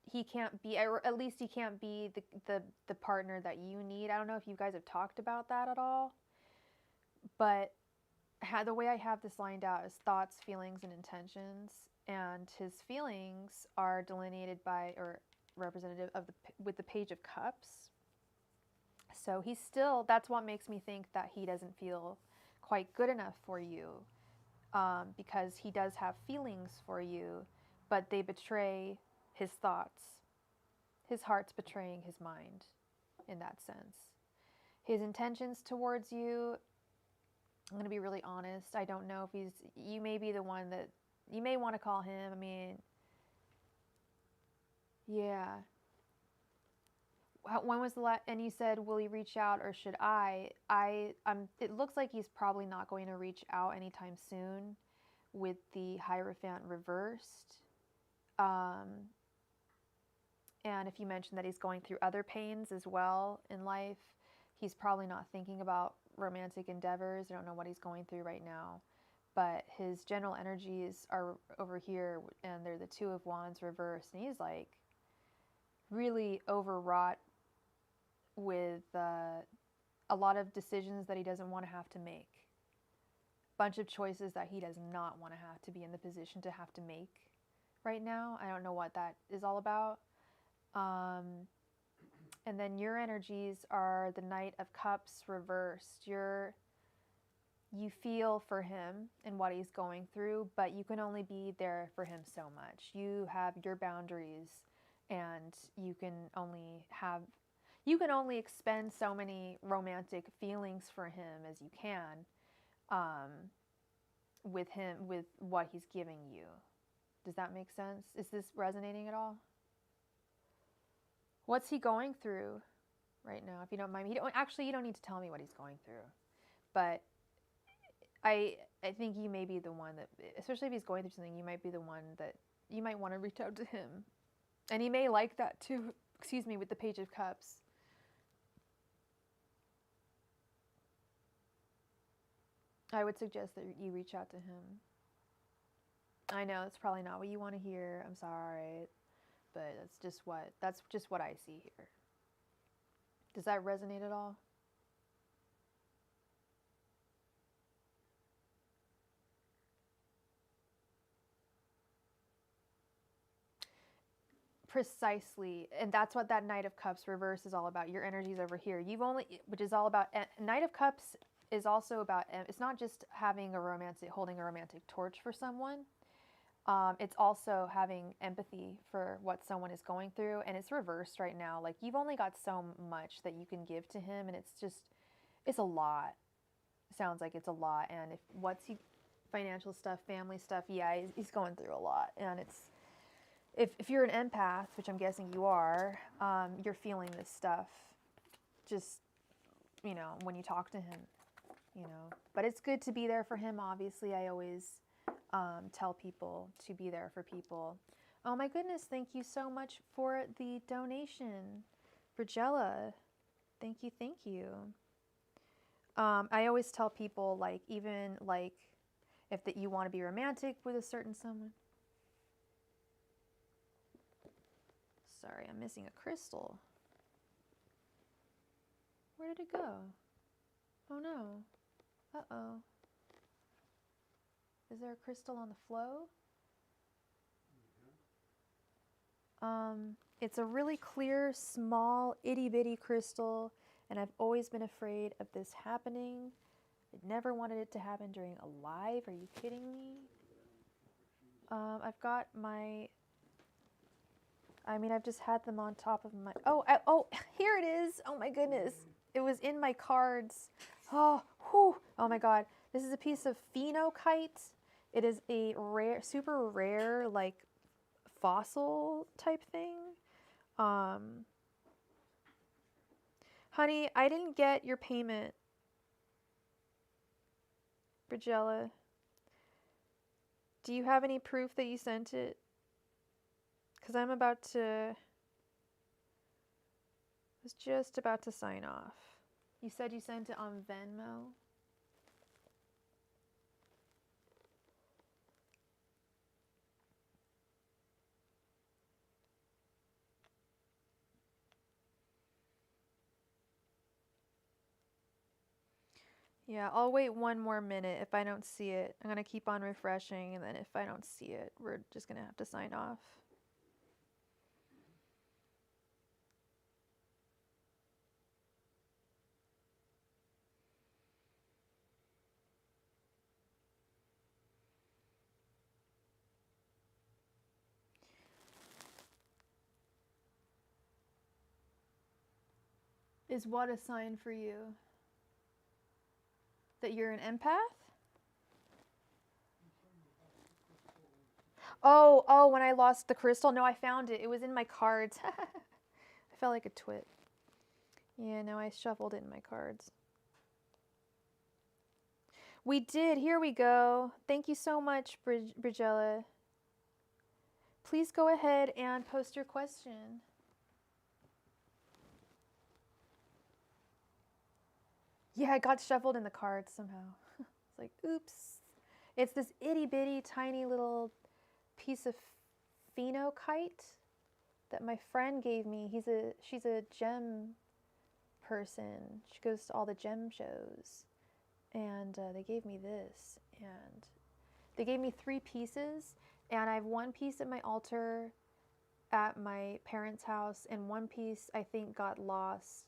S2: he can't be, or at least he can't be the partner that you need. I don't know if you guys have talked about that at all, but the way I have this lined out is thoughts, feelings, and intentions, and his feelings are delineated by, or representative of with the Page of Cups. So that's what makes me think that he doesn't feel quite good enough for you, because he does have feelings for you, but they betray his thoughts. His heart's betraying his mind in that sense. His intentions towards you, I'm going to be really honest, I don't know if you may be the one that, you may want to call him, I mean, yeah. When was the last, and you said, will he reach out or should I? It looks like he's probably not going to reach out anytime soon with the Hierophant reversed. And if you mention that he's going through other pains as well in life, he's probably not thinking about romantic endeavors. I don't know what he's going through right now. But his general energies are over here, and they're the Two of Wands reversed. And he's like really overwrought with a lot of decisions that he doesn't want to have to make. Bunch of choices that he does not want to have to be in the position to have to make right now. I don't know what that is all about. And then your energies are the Knight of Cups reversed. You feel for him and what he's going through, but you can only be there for him so much. You have your boundaries, and you can only expend so many romantic feelings for him as you can, with what he's giving you. Does that make sense? Is this resonating at all? What's he going through right now, if you don't mind? You don't need to tell me what he's going through. But I think you may be the one that, especially if he's going through something, you might be the one that you might want to reach out to him. And he may like that too, with the Page of Cups. I would suggest that you reach out to him. I know it's probably not what you want to hear. I'm sorry. But that's just what I see here. Does that resonate at all? Precisely. And that's what that Knight of Cups reverse is all about. Your energy's over here. Which is all about, Knight of Cups is also about, it's not just holding a romantic torch for someone. It's also having empathy for what someone is going through, and it's reversed right now. Like, you've only got so much that you can give to him, and it's a lot. Sounds like it's a lot. And financial stuff, family stuff, yeah, he's going through a lot. And if you're an empath, which I'm guessing you are, you're feeling this stuff just, when you talk to him, But it's good to be there for him, obviously. I always tell people to be there for people. Oh my goodness, thank you so much for the donation, Virgella. Thank you. I always tell people, even if you want to be romantic with a certain someone. Sorry, I'm missing a crystal. Where did it go? Oh no. Uh-oh. Is there a crystal on the flow? It's a really clear, small, itty-bitty crystal, and I've always been afraid of this happening. I never wanted it to happen during a live. Are you kidding me? I've got I've just had them on top of my... Oh, here it is. Oh my goodness. It was in my cards. Oh my God. This is a piece of phenokite. It is a super rare, fossil type thing. Honey, I didn't get your payment. Brigella. Do you have any proof that you sent it? Because I was just about to sign off. You said you sent it on Venmo? Yeah, I'll wait one more minute. If I don't see it, I'm going to keep on refreshing, and then if I don't see it, we're just going to have to sign off. Is what a sign for you? That you're an empath? Oh, when I lost the crystal? No, I found it. It was in my cards. I felt like a twit. Yeah, no, I shuffled it in my cards. We did. Here we go. Thank you so much, Brigella. Please go ahead and post your question. Yeah, it got shuffled in the cards somehow. It's like, oops. It's this itty bitty tiny little piece of phenokite that my friend gave me. She's a gem person. She goes to all the gem shows. And they gave me this. And they gave me 3 pieces. And I have 1 piece at my altar at my parents' house, and 1 piece I think got lost.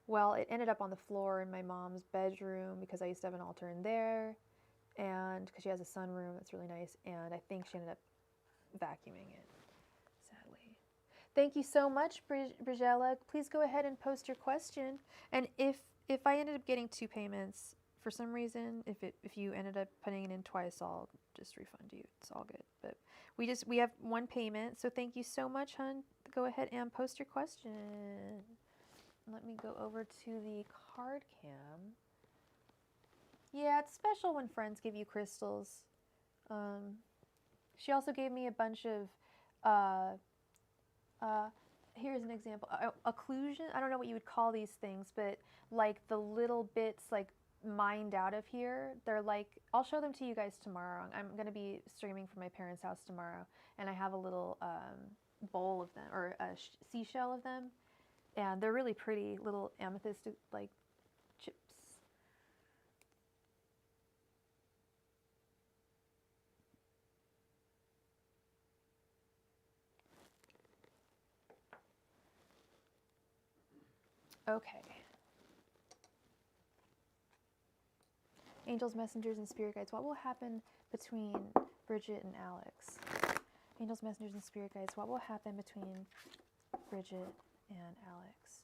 S2: Well, it ended up on the floor in my mom's bedroom because I used to have an altar in there, and because she has a sunroom that's really nice, and I think she ended up vacuuming it, sadly. Thank you so much, Brigella. Please go ahead and post your question. And if I ended up getting 2 payments for some reason, if you ended up putting it in twice, I'll just refund you. It's all good. But we have 1 payment, so thank you so much, hon. Go ahead and post your question. Let me go over to the card cam. Yeah, it's special when friends give you crystals. She also gave me a bunch of, here's an example, occlusion. I don't know what you would call these things, but like the little bits like mined out of here. They're like, I'll show them to you guys tomorrow. I'm going to be streaming from my parents' house tomorrow, and I have a little bowl of them, or a seashell of them, and they're really pretty little amethyst like chips. Okay. Angels, messengers, and spirit guides. What will happen between Bridget and Alex? Angels, messengers, and spirit guides. What will happen between Bridget and Alex?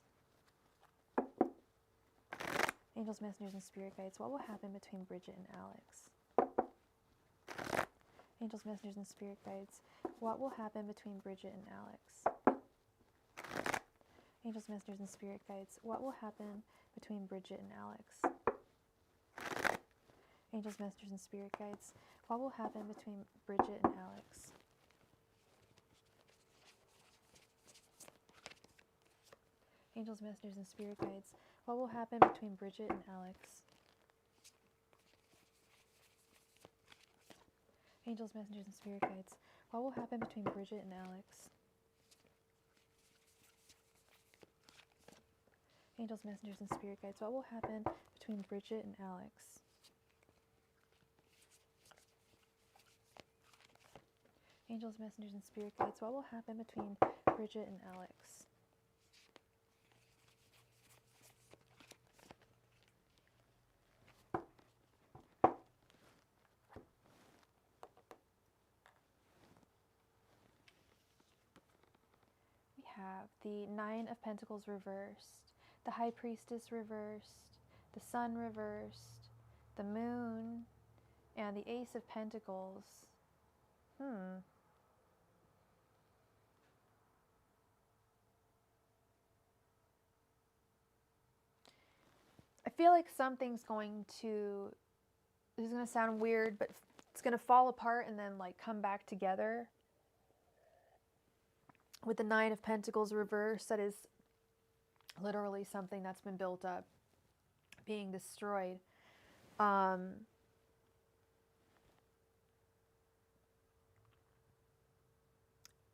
S2: Angels, messengers, and spirit guides. What will happen between Bridget and Alex? Angels, messengers, and spirit guides. What will happen between Bridget and Alex? Angels, messengers, and spirit guides. What will happen between Bridget and Alex? Angels, messengers, and spirit guides. What will happen between Bridget and Alex? Angels, messengers, and spirit guides. What will happen between Bridget and Alex? Angels, messengers, and spirit guides. What will happen between Bridget and Alex? Angels, messengers, and spirit guides. What will happen between Bridget and Alex? Angels, messengers, and spirit guides. What will happen between Bridget and Alex? We have the 9 of Pentacles reversed, the High Priestess reversed, the Sun reversed, the Moon, and the Ace of Pentacles. I feel like something's going to, this is going to sound weird, but it's going to fall apart and then like come back together. With the 9 of Pentacles reversed, that is literally something that's been built up being destroyed.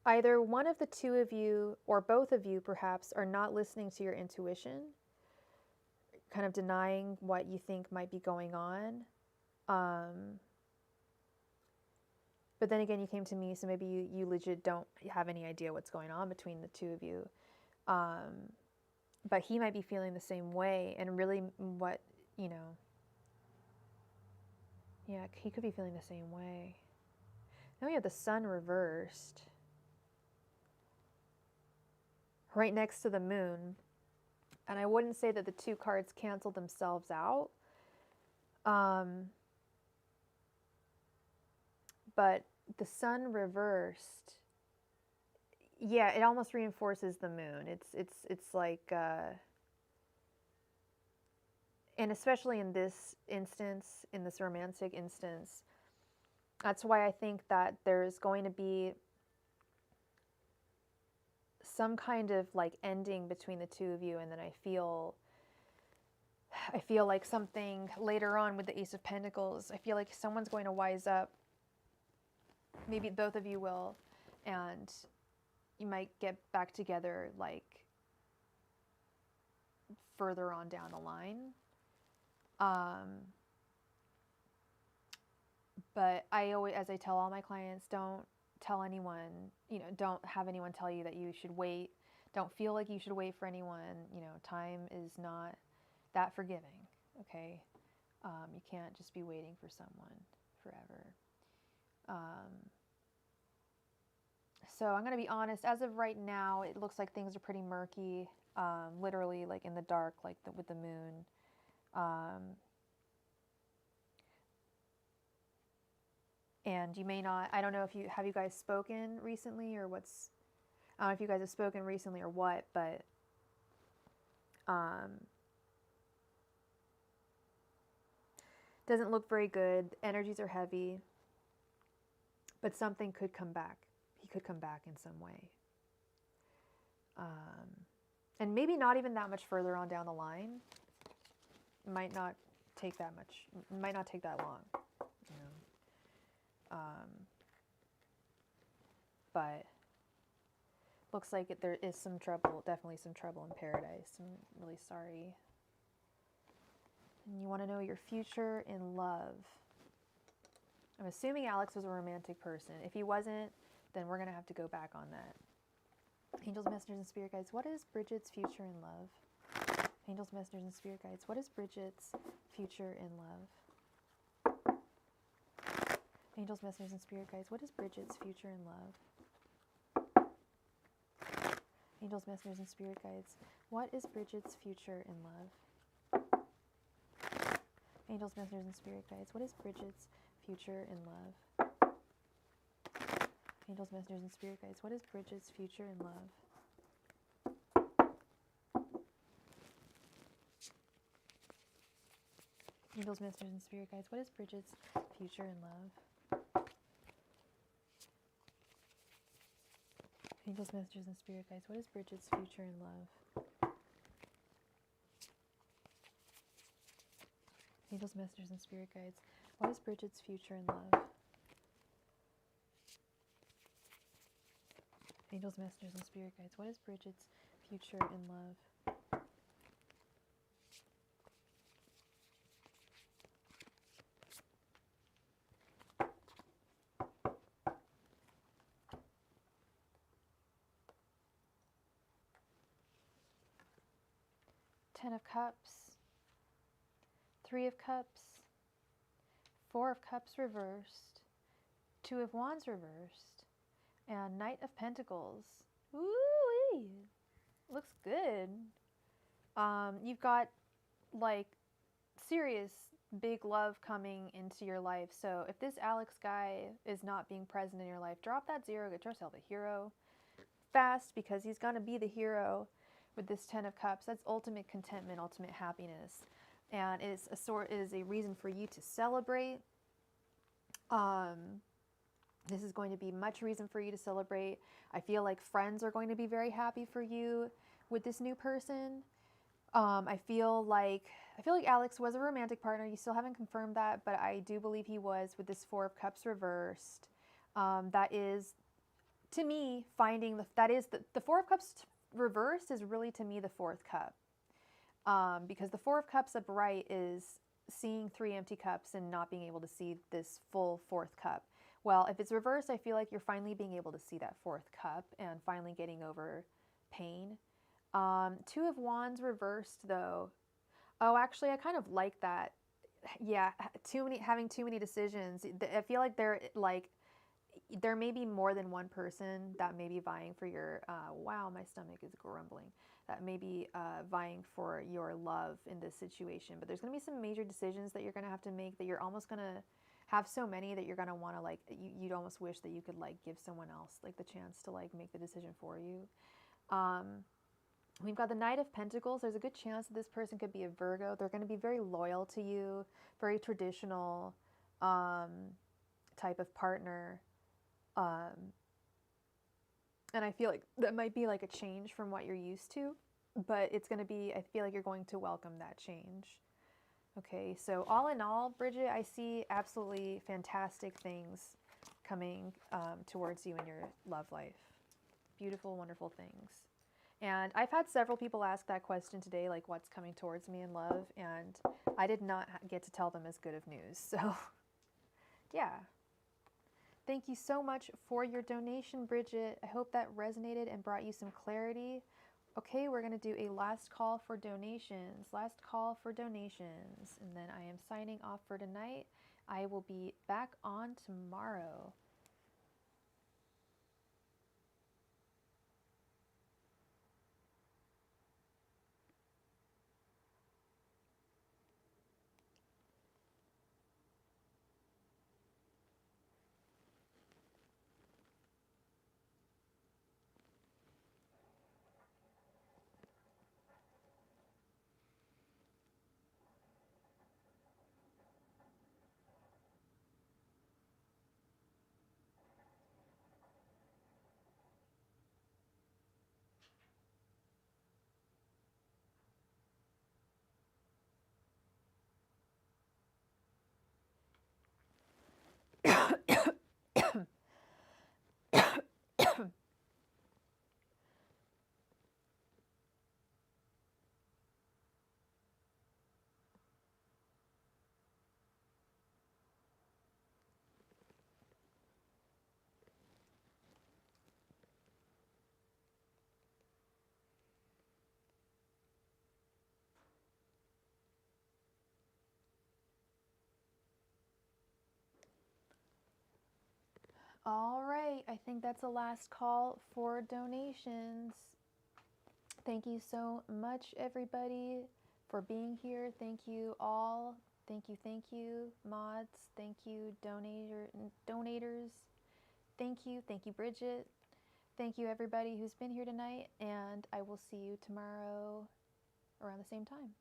S2: Either one of the 2 of you, or both of you perhaps, are not listening to your intuition, kind of denying what you think might be going on. But then again, you came to me, so maybe you legit don't have any idea what's going on between the 2 of you. But he might be feeling the same way, and really what, you know, yeah, he could be feeling the same way. Now we have the Sun reversed, right next to the Moon. And I wouldn't say that the 2 cards cancel themselves out. But the Sun reversed, yeah, it almost reinforces the Moon. It's like, and especially in this instance, in this romantic instance, that's why I think that there's going to be some kind of like ending between the 2 of you, and then I feel I feel like something later on with the Ace of Pentacles, I feel like someone's going to wise up. Maybe both of you will, and you might get back together like further on down the line. But I always, as I tell all my clients, don't tell anyone, don't have anyone tell you that you should wait. Don't feel like you should wait for anyone. Time is not that forgiving, okay? You can't just be waiting for someone forever. So I'm going to be honest, as of right now, it looks like things are pretty murky, literally like in the dark, like with the moon. And you may not, I don't know if have you guys spoken recently or I don't know if you guys have spoken recently or what, but doesn't look very good. Energies are heavy, but something could come back. He could come back in some way. And maybe not even that much further on down the line. Might not take that much, might not take that long, but looks like there is some trouble, definitely some trouble in paradise. I'm really sorry. And you want to know your future in love. I'm assuming Alex was a romantic person. If he wasn't, then we're going to have to go back on that. Angels, messengers, and spirit guides, what is Bridget's future in love? Angels, messengers, and spirit guides, what is Bridget's future in love? Angels, messengers, and spirit guides, what is Bridget's future in love? Angels, messengers, and spirit guides, what is Bridget's future in love? Angels, messengers, and spirit guides, what is Bridget's future in love? Angels, messengers, and spirit guides, what is Bridget's future in love? Angels, messengers, and spirit guides, what is Bridget's future in love? Angels, messengers, and spirit guides, what is Bridget's future in love? Angels, messengers, and spirit guides, what is Bridget's future in love? Angels, messengers, and spirit guides, what is Bridget's future in love? Ten of Cups, Three of Cups, Four of Cups reversed, Two of Wands reversed, and Knight of Pentacles. Ooh-wee. Looks good. You've got like serious big love coming into your life. So if this Alex guy is not being present in your life, drop that 0, get yourself a hero fast, because he's going to be the hero with this Ten of Cups. That's ultimate contentment, ultimate happiness, and is a reason for you to celebrate. This is going to be much reason for you to celebrate. I feel like friends are going to be very happy for you with this new person. I feel like Alex was a romantic partner. You still haven't confirmed that, but I do believe he was with this Four of Cups reversed. That is, to me, the Four of Cups reversed is really, to me, the fourth cup. Because the Four of Cups upright is seeing 3 empty cups and not being able to see this full fourth cup. Well, if it's reversed, I feel like you're finally being able to see that fourth cup and finally getting over pain. Two of Wands reversed, though. Oh, actually, I kind of like that. Yeah, having too many decisions. I feel like there may be more than one person that may be vying for your, wow, my stomach is grumbling, that may be vying for your love in this situation. But there's going to be some major decisions that you're going to have to make, that you're almost going to have so many that you're going to want to, like, you'd almost wish that you could, like, give someone else, like, the chance to, like, make the decision for you. We've got the Knight of Pentacles. There's a good chance that this person could be a Virgo. They're going to be very loyal to you, very traditional type of partner. And I feel like that might be like a change from what you're used to, but it's going to be, I feel like you're going to welcome that change. Okay, so all in all, Bridget, I see absolutely fantastic things coming towards you in your love life. Beautiful, wonderful things. And I've had several people ask that question today, like what's coming towards me in love, and I did not get to tell them as good of news. So, yeah. Thank you so much for your donation, Bridget. I hope that resonated and brought you some clarity. Okay, we're going to do a last call for donations. Last call for donations. And then I am signing off for tonight. I will be back on tomorrow. All right, I think that's the last call for donations. Thank you so much, everybody, for being here. Thank you all. Thank you, mods. Thank you, donators. Thank you, Bridget. Thank you, everybody who's been here tonight, and I will see you tomorrow around the same time.